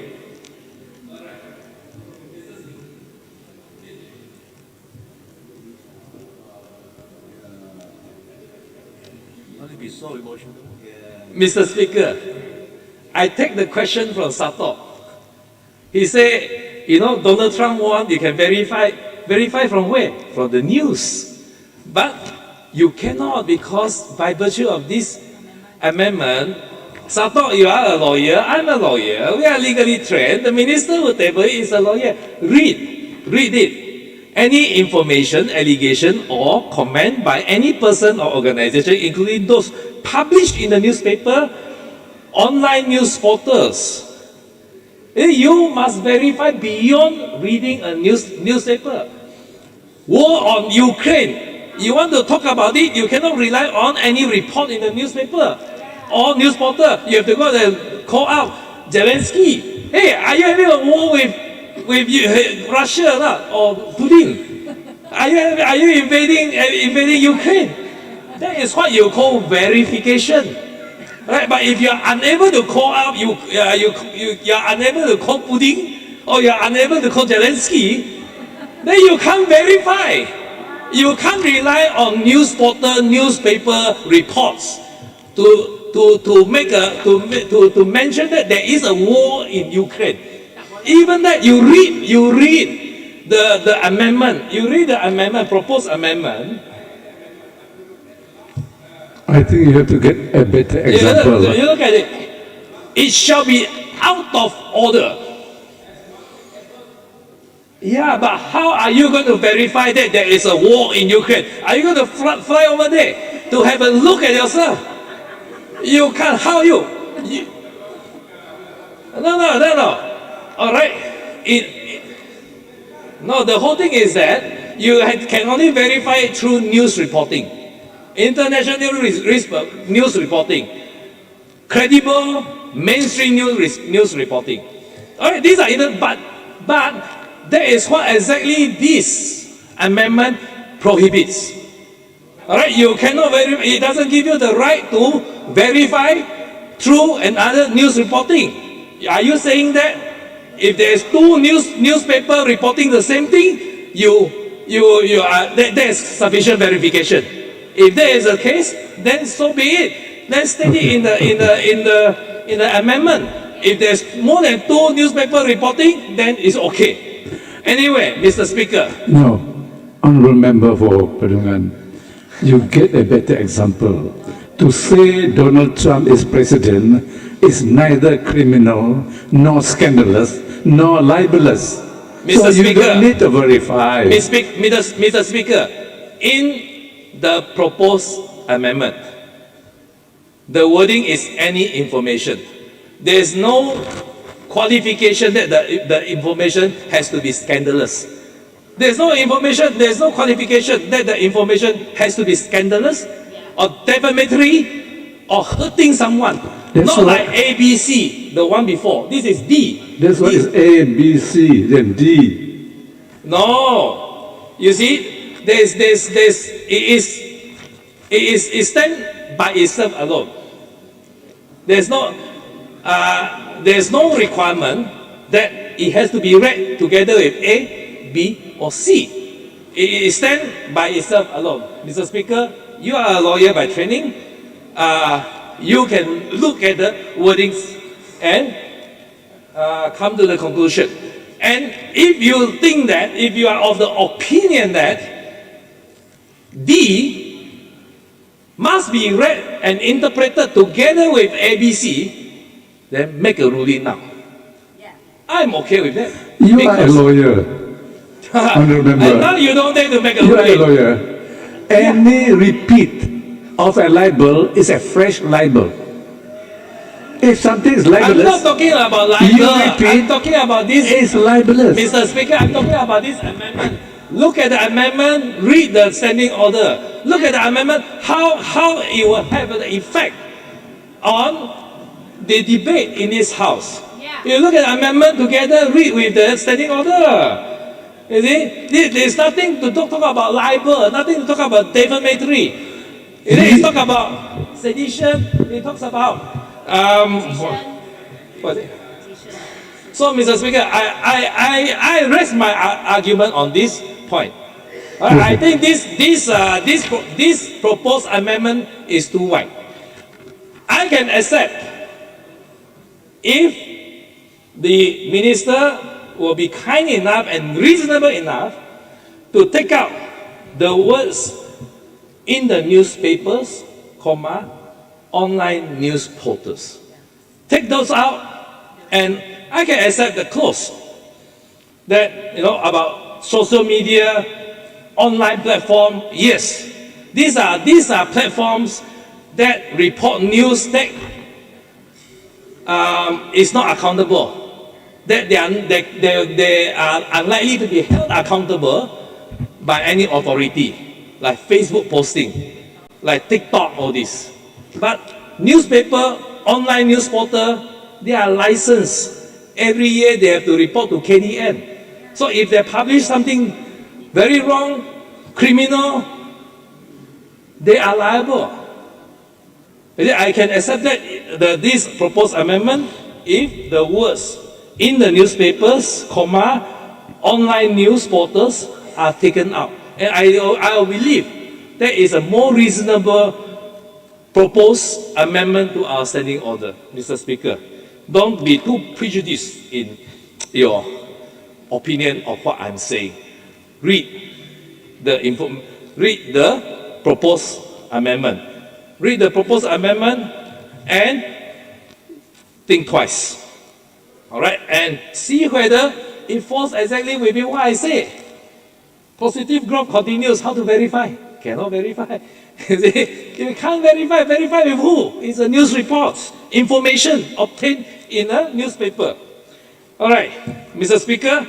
Mr. Speaker, I take the question from Sato. He said, you know, Donald Trump won, you can verify. Verify from where? From the news. But you cannot, because by virtue of this amendment, Sato, you are a lawyer, I'm a lawyer, we are legally trained, the minister who table is a lawyer. Read it. Any information, allegation, or comment by any person or organization, including those published in the newspaper, online news portals. You must verify beyond reading a newspaper. War on Ukraine. You want to talk about it, you cannot rely on any report in the newspaper or news portal. You have to go and call out Zelensky. Hey, are you having a war with Russia or Putin? Are you invading Ukraine? That is what you call verification. Right? But if you are unable to call out, you are unable to call Putin, or you are unable to call Zelensky, then you can't verify. You can't rely on news portal, newspaper reports to mention that there is a war in Ukraine. Even that you read the amendment, proposed amendment. I think you have to get a better example. You look at it. It shall be out of order. Yeah, but how are you going to verify that there is a war in Ukraine? Are you going to fly over there to have a look at yourself? You can't. How you? No. All right. No, the whole thing is that you can only verify it through news reporting, international news reporting, credible mainstream news reporting. All right, these are either but that is what exactly this amendment prohibits. All right, you cannot verify. It doesn't give you the right to verify through another news reporting. Are you saying that if there is two newspaper reporting the same thing, there is sufficient verification? If there is a case, then so be it. Then state it in the amendment. If there's more than two newspaper reporting, then it's okay. Anyway, Mr. Speaker. No, honorable member for Persidangan, you get a better example. To say Donald Trump is president is neither criminal, nor scandalous, nor libelous. Mr. So Speaker, you don't need to verify. Mr. Speaker, in the proposed amendment, the wording is any information. There is no qualification that the information has to be scandalous. There's no qualification that the information has to be scandalous or defamatory or hurting someone. Not like ABC, the one before. This is D. That's why it's A, B, C, then D. No. You see, it stands by itself alone. There's no requirement that it has to be read together with A, B, or C. It stands by itself alone. Mr. Speaker, you are a lawyer by training. You can look at the wordings and come to the conclusion. And if you think that, if you are of the opinion that D must be read and interpreted together with ABC, then make a ruling now. I'm okay with that. You are a lawyer, honorable member. And now you don't dare to make a You are ruling. a lawyer. Any repeat of a libel is a fresh libel. If something is libelous, I'm not talking about libel. you repeat, I'm talking about this. It's libelous. Mr. Speaker, I'm talking about this amendment. Look at the amendment, read the standing order. Look at the amendment, how it will have an effect on the debate in this House. You look at the amendment together, read with the standing order. You see, there's nothing to talk about libel, nothing to talk about defamatory. It talks about sedition, it talks about what is it? So, Mr. Speaker, I rest my argument on this point. I think this proposed amendment is too wide. I can accept if the minister will be kind enough and reasonable enough to take out the words in the newspapers, comma, online news portals. Take those out, and I can accept the clause that, about social media, online platform. Yes, these are platforms that report news that is not accountable, that they are unlikely to be held accountable by any authority, like Facebook posting, like TikTok, all this. But newspaper, online news portal, they are licensed. Every year they have to report to KDN. So if they publish something very wrong, criminal, they are liable. I can accept that this proposed amendment if the words in the newspapers, comma, online news portals are taken out. And I believe that is a more reasonable proposed amendment to our standing order, Mr. Speaker. Don't be too prejudiced in your opinion of what I'm saying. Read the proposed amendment. Read the proposed amendment and think twice. All right, and see whether it falls exactly within what I say. Positive growth continues. How to verify? Cannot verify. You can't verify. Verify with who? It's a news report, information obtained in a newspaper. All right, Mr. Speaker.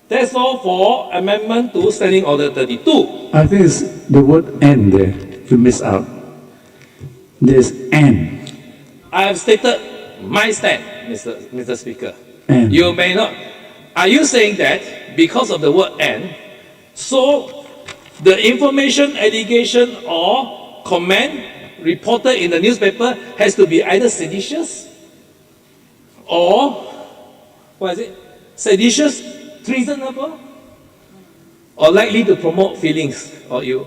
That's all for amendment to Standing Order 32. I think it's the word "and" there you miss out. There's "and." I have stated my stand, Mr. Speaker. And. You may not. Are you saying that because of the word "and", so the information, allegation, or comment reported in the newspaper has to be either seditious or seditious, treasonable, or likely to promote feelings or ill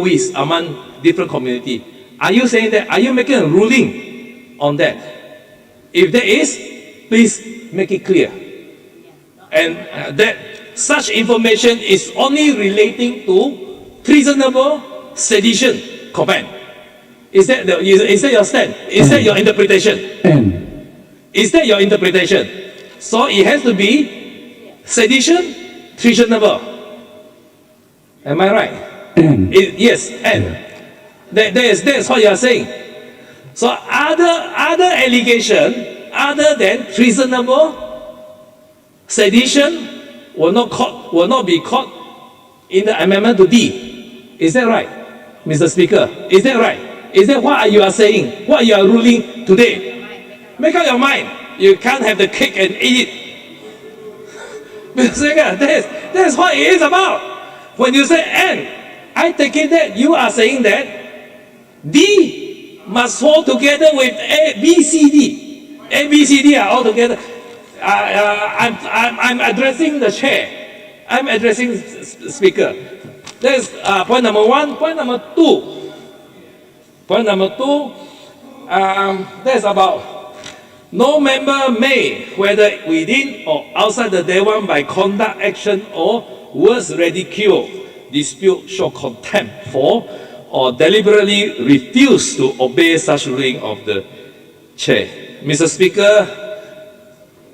wish among different community? Are you saying that? Are you making a ruling on that? If there is, please make it clear. And that such information is only relating to treasonable sedition comment. Is that your stand? Is that your interpretation? Is that your interpretation? So it has to be sedition, treasonable. Am I right? Yes, and that's what you are saying. So other allegation other than treasonable sedition will not be caught in the amendment to D. Is that right, Mr. Speaker? Is that right? Is that what you are saying? What you are ruling today? Make up your mind. You can't have the cake and eat it. Mr. Speaker, that's what it is about. When you say "and", I take it that you are saying that D must fall together with A, B, C, D. A, B, C, D are all together. I'm addressing the chair. I'm addressing the speaker. That's point number one. Point number two. Point number two, that's about no member may, whether within or outside the Dewan by conduct, action, or words ridicule, dispute, show contempt for, or deliberately refuse to obey such ruling of the chair. Mr. Speaker,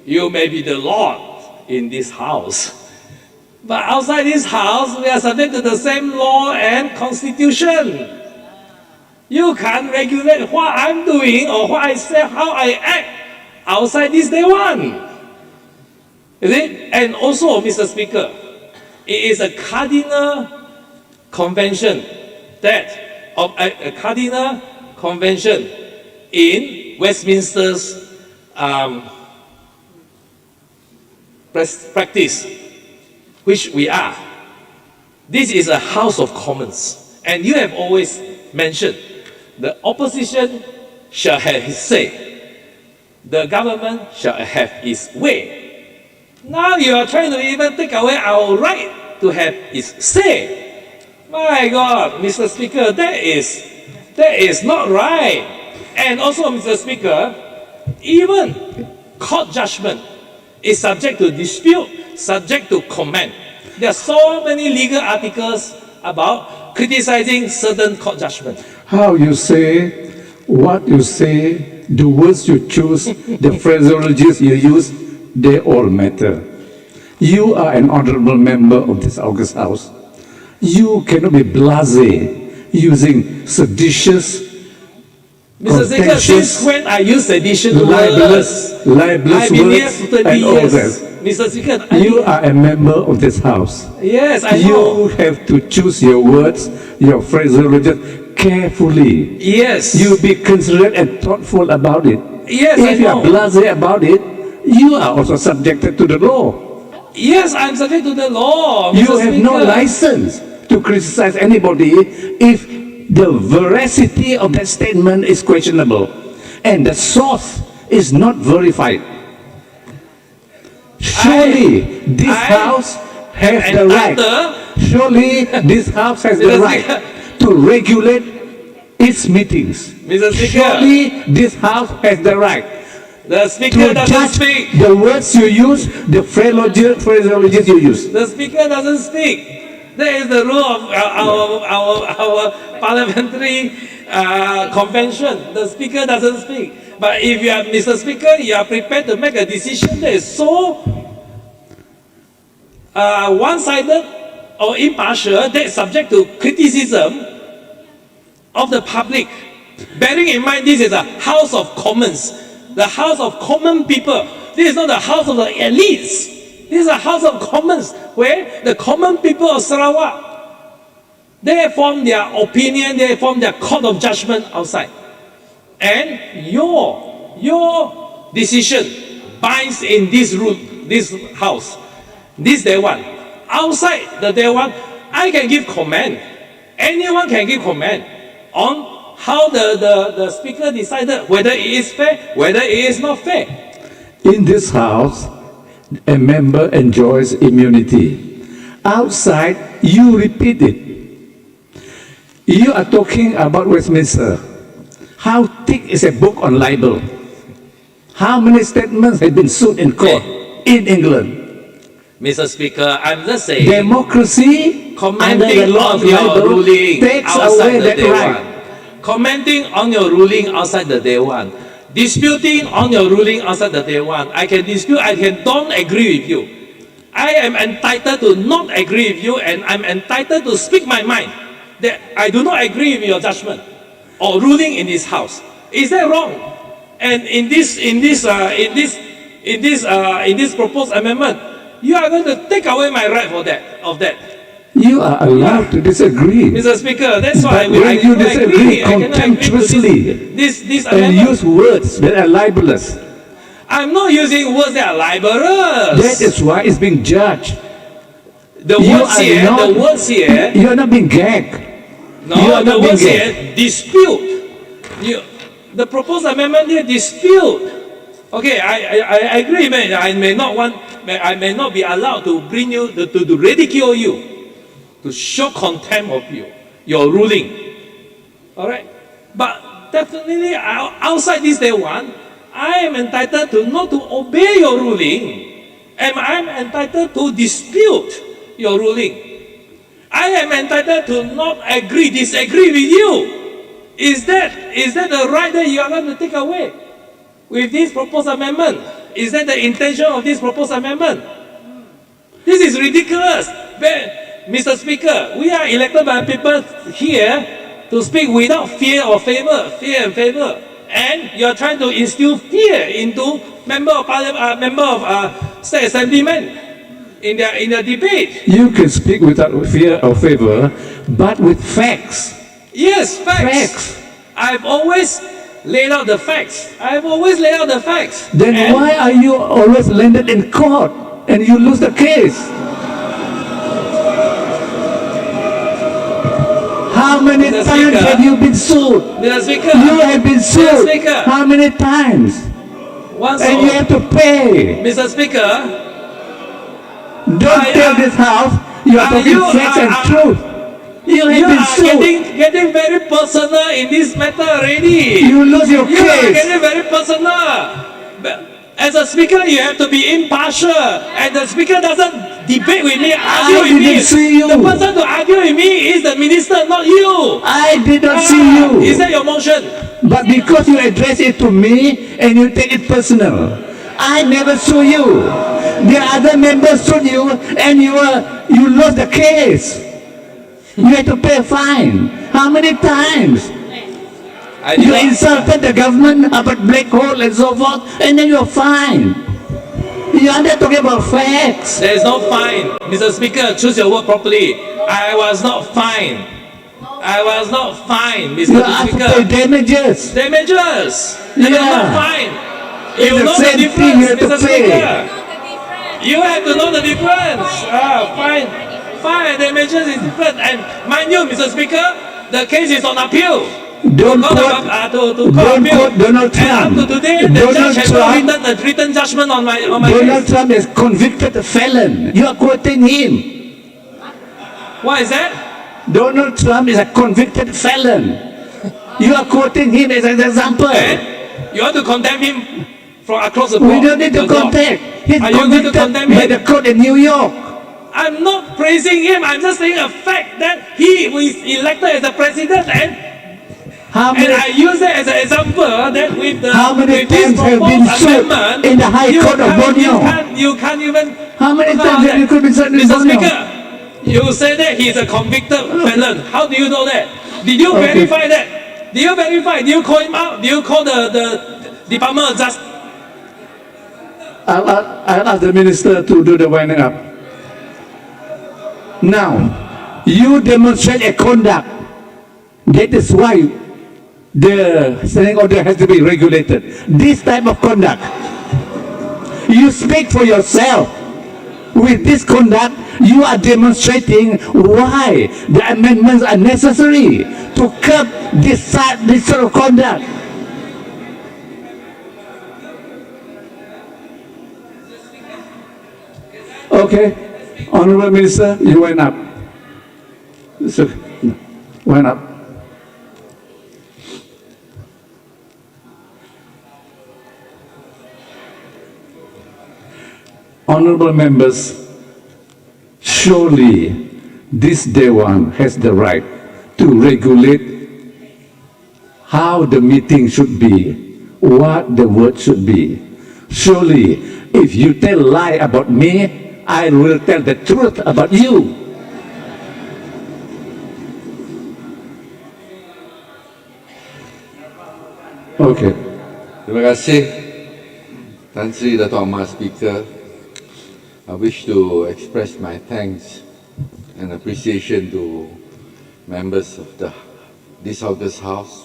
you may be the Lord in this house, but outside this house, we are subject to the same law and constitution. You can't regulate what I'm doing or what I say, how I act outside this Dewan. Is it? And also, Mr. Speaker, it is a cardinal convention a cardinal convention in Westminster's practice, which we are. This is a House of Commons, and you have always mentioned the opposition shall have his say, the government shall have its way. Now you are trying to even take away our right to have its say. My God, Mr. Speaker, that is That is not right. And also, Mr. Speaker, even court judgment is subject to dispute, subject to comment. There are so many legal articles about criticizing certain court judgment. How you say, what you say, the words you choose, the phraseologies you use, they all matter. You are an honorable member of this august house. You cannot be blasé using seditious, Mr. Speaker, since when I use seditious libelous I've been here words for 30 and all years. that. Mr. Speaker, You are a member of this house. Yes, I know. You have to choose your words, your phraseology carefully. Yes. You be considerate and thoughtful about it. Yes, if I you are know. blasé about it, you are also subjected to the law. Yes, I'm subject to the law, Mr. You have no Speaker. license to criticize anybody if the veracity of that statement is questionable and the source is not verified. Surely this house has the right. Surely this house has the Mr. right to regulate its meetings. Mr. Speaker. Surely this house has the right The Speaker to doesn't judge speak. the words you use, the phraseologies you use. The Speaker doesn't speak. That is the rule of our parliamentary convention. The Speaker doesn't speak. But if you are, Mr. Speaker, you are prepared to make a decision that is so one-sided or impartial, that is subject to criticism of the public. Bearing in mind this is a House of Commons, the House of common people. This is not the House of the elites. This is a House of Commons where the common people of Sarawak, they form their opinion, they form their court of judgment outside. And your decision binds in this room, this house, this Dewan. Outside the Dewan, I can give comment. Anyone can give comment on how the Speaker decided whether it is fair, whether it is not fair. In this house, a member enjoys immunity. Outside, you repeat it. You are talking about Westminster. How thick is a book on libel? How many statements have been sued in court in England? Mr. Speaker, I'm just saying, Democracy, under the commenting law on of your libel, ruling takes outside away the that Dewan. right. Commenting on your ruling outside the Dewan. Disputing on your ruling outside the Dewan. I can dispute, don't agree with you. I am entitled to not agree with you, and I'm entitled to speak my mind that I do not agree with your judgment or ruling in this house. Is that wrong? And in this proposed amendment, you are going to take away my right of that. You are allowed to disagree. Mr. Speaker, that's why But when you disagree I cannot agree to contemptuously this and amendment. use words that are libelous, I'm not using words that are libelous. that is why it's being judged. The words here, you are not being gagged. You no, are the not being words gagged. here, dispute. The proposed amendment here, dispute. Okay, I agree, man. I may not be allowed to bring you, to ridicule you, to show contempt of you, your ruling. All right? But definitely outside this Dewan, I am entitled to not to obey your ruling, and I am entitled to dispute your ruling. I am entitled to not disagree with you. Is that the right that you are going to take away with this proposed amendment? Is that the intention of this proposed amendment? This is ridiculous. Mr. Speaker, we are elected by people here to speak without fear and favor. And you are trying to instill fear into member of state assemblymen in their debate. You can speak without fear or favor, but with facts. Yes, facts. I've always laid out the facts. Then why are you always landed in court and you lose the case? How many Mr. times Speaker, have you been sued? Mr. Speaker, You have been sued. Mr. Speaker, How many times? once And you have to pay. Mr. Speaker, Don't tell this house you are talking facts and truth. You have been are sued. getting very personal in this matter already. You lose your You are case. getting very personal. As a speaker, you have to be impartial, and the speaker doesn't debate with me, argue with me. didn't see you. The person to argue with me is the minister, not you. I did not see you. Is that your motion? But because you address it to me and you take it personal, I never saw you. The other members saw you and you lost the case. You had to pay a fine. How many times? You insulted the government about black hole and so forth, and then you're fined. You are not talking about facts. There is no fine. Mr. Speaker, choose your word properly. I was not fined. I was not fined, Mr. You have to Speaker. pay damages. Damages. That is not fine. It's You the know the same thing difference, you have to Mr. pay. Speaker. You have to know the difference. Fine and damages is different. And mind you, Mr. Speaker, the case is on appeal. Don't to quote Donald Trump. And up to today, the judge has not written a written judgment on my Donald case. Trump is convicted felon. You are quoting him. What is that? Donald Trump is a convicted felon. You are quoting him as an example. You want to condemn him from across the board? We don't need to contact. He's Are you going to convicted condemn by him? the court in New York. I'm not praising him. I'm just saying a fact that he was elected as a president, and I use that as an example that with the How many with this times have been proposed sued amendment, in the High Court of Borneo? You can't even. How many times have you been sued in Mr. Borneo? Speaker, you say that he's a convicted felon. How do you know that? Did you Okay. verify that? Did you verify? Did you call him out? Did you call the Department of Justice? I'll ask the minister to do the winding up. Now, you demonstrate a conduct. That is why the standing order has to be regulated. This type of conduct. You speak for yourself. With this conduct, you are demonstrating why the amendments are necessary to curb this sort of conduct. Okay, Honorable Minister, you went up. So, went up. Honorable members, surely this Dewan has the right to regulate how the meeting should be, what the word should be. Surely, if you tell lie about me, I will tell the truth about you. Okay. Terima kasih, Tan Sri Dato' Amar Speaker. I wish to express my thanks and appreciation to members of this August House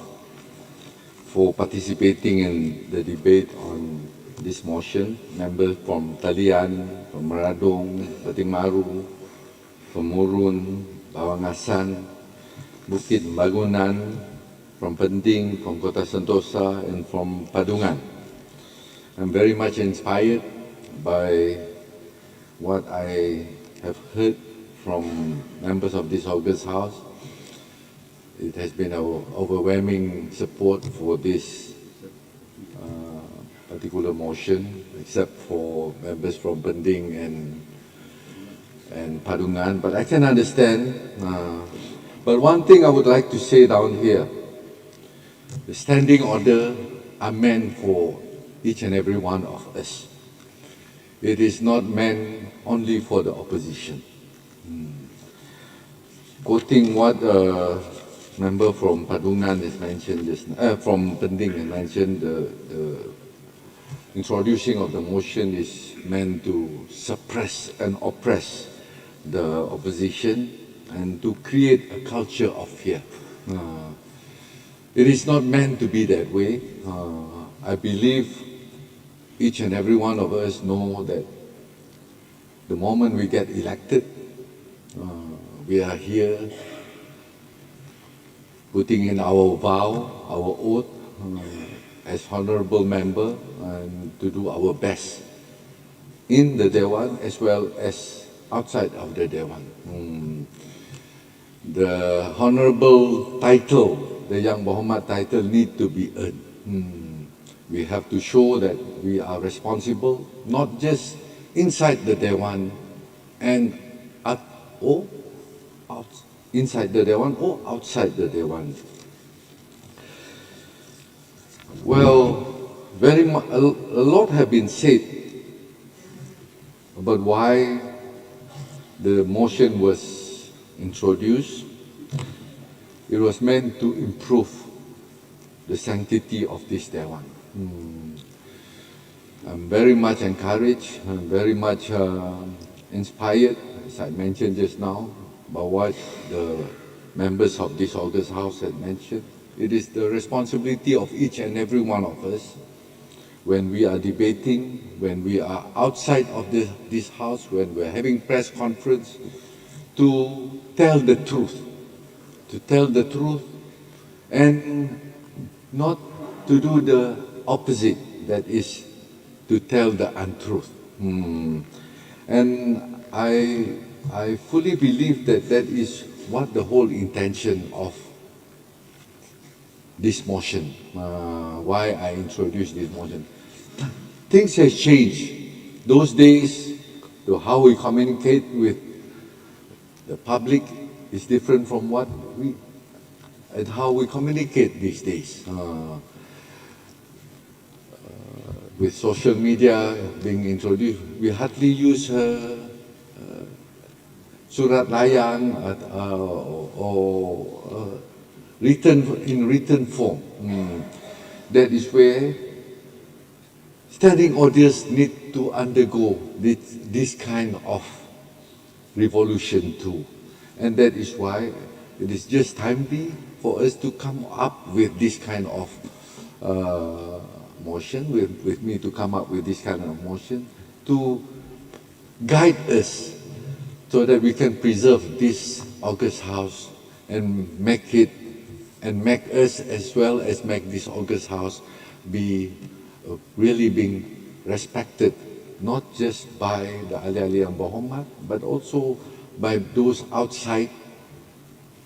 for participating in the debate on this motion. Members from Talian, from Meradong, Bating Maru, from Murun, Bawangasan, Bukit Bangunan, from Penting, from Kota Sentosa, and from Padungan. I'm very much inspired by what I have heard from members of this August House. It has been an overwhelming support for this particular motion, except for members from Pending and Padungan. But I can understand. But one thing I would like to say down here, the standing order are meant for each and every one of us. It is not meant only for the opposition. Quoting what a member from Padungan has mentioned just from Pending has mentioned, the introducing of the motion is meant to suppress and oppress the opposition and to create a culture of fear. It is not meant to be that way. I believe each and every one of us know that the moment we get elected, we are here putting in our vow, our oath as honorable member, and to do our best in the Dewan as well as outside of the Dewan. the honorable title, the Yang Berhormat title, need to be earned. We have to show that we are responsible, not just inside the Dewan and inside the Dewan or outside the Dewan. Well, a lot have been said about why the motion was introduced. It was meant to improve the sanctity of this Dewan. I'm very much encouraged, I'm very much inspired, as I mentioned just now, by what the members of this August House had mentioned. It is the responsibility of each and every one of us, when we are debating, when we are outside of this house, when we're having press conference, to tell the truth. To tell the truth and not to do the opposite, that is to tell the untruth. And I fully believe that that is what the whole intention of this motion, why I introduced this motion. Things have changed. Those days, how we communicate with the public is different from what and how we communicate these days. With social media being introduced, we hardly use surat layang or in written form. That is where standing orders need to undergo this kind of revolution too. And that is why it is just timely for us to come up with this kind of motion, with me to come up with this kind of motion, to guide us so that we can preserve this August House and make us, as well as make this August House be really being respected, not just by the ahli-ahli yang berhormat, but also by those outside,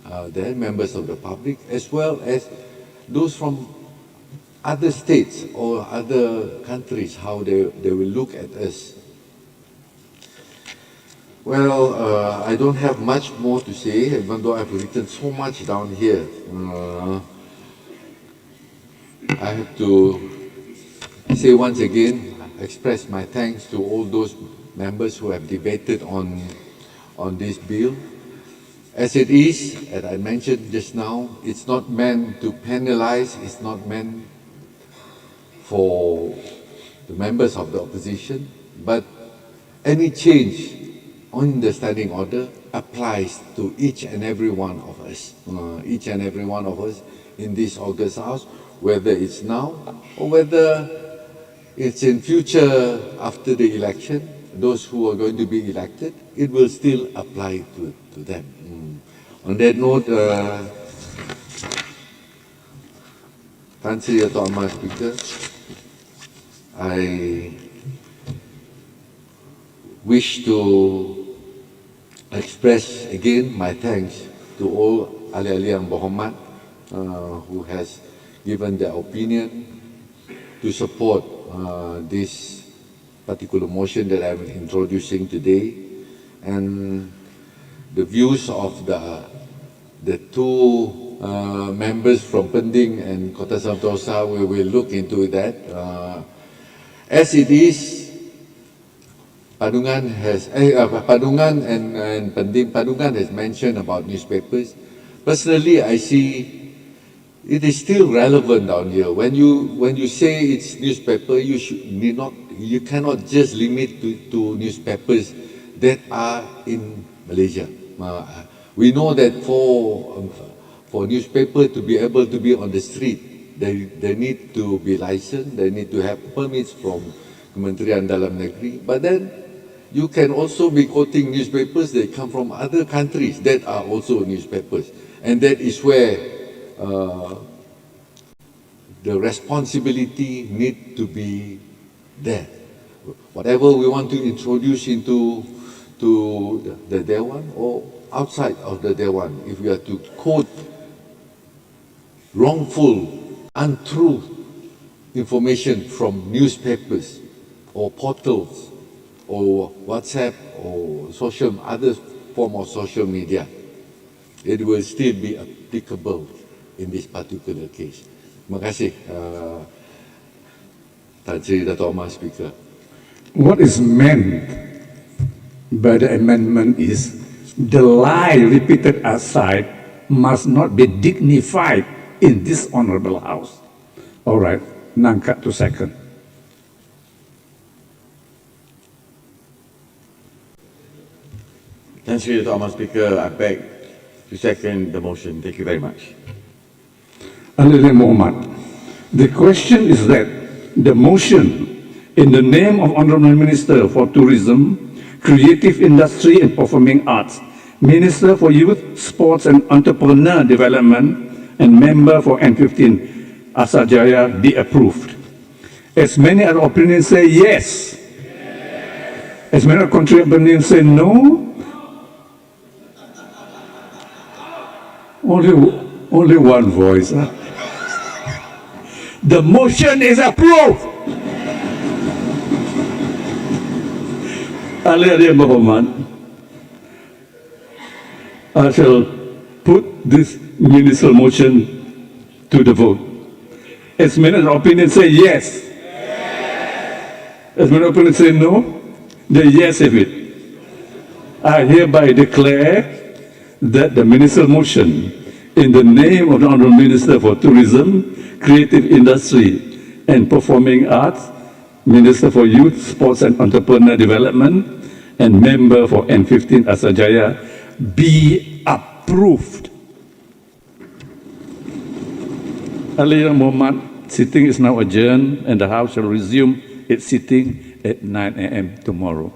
the members of the public, as well as those from other states or other countries, how they will look at us. Well, I don't have much more to say, even though I've written so much down here. I have to say once again, express my thanks to all those members who have debated on this bill. As it is, as I mentioned just now, it's not meant to penalize, it's not meant for the members of the opposition, but any change on the standing order applies to each and every one of us, each and every one of us in this August House, whether it's now or whether it's in future after the election, those who are going to be elected, it will still apply to them. On that note, Tan Sri Dato' Amar Speaker, I wish to express again my thanks to all ahli-ahli yang berhormat who has given their opinion to support this particular motion that I'm introducing today, and the views of the two members from Pending and Kota Sentosa. We will look into that. As it is, Padungan and Pending, Padungan has mentioned about newspapers. Personally, I see it is still relevant down here. When you say it's newspaper, you cannot just limit to newspapers that are in Malaysia. We know that for newspaper to be able to be on the street, they need to be licensed, they need to have permits from Kementerian Dalam Negeri. But then you can also be quoting newspapers that come from other countries that are also newspapers. And that is where the responsibility need to be there. Whatever we want to introduce into the Dewan or outside of the Dewan, if we are to quote wrongful, untrue information from newspapers or portals or WhatsApp or other form of social media, it will still be applicable in this particular case. Terima kasih, Tan Sri Dato' Amar Speaker. What is meant by the amendment is the lie repeated outside must not be dignified in this honorable house. All right, nangkat to second. Tan Sri Dato' Amar Speaker, I beg to second the motion. Thank you very much. Alilin Mohamad, the question is that the motion in the name of Honorable Minister for Tourism, Creative Industry and Performing Arts, Minister for Youth, Sports and Entrepreneur Development, and Member for N15 Asajaya be approved. As many other opinions say yes. As many other contrary opinions say no. Only one voice. Huh? The motion is approved. Alilin Mohamad, I shall put this municipal motion to the vote. As many opinions say yes. As many opinions say no, the yes have it. I hereby declare that the municipal motion in the name of the Honourable Minister for Tourism, Creative Industry and Performing Arts, Minister for Youth, Sports and Entrepreneur Development, and Member for N15 Asajaya be approved. Alilin Mohamad, sitting is now adjourned and the House shall resume its sitting at 9 a.m. tomorrow.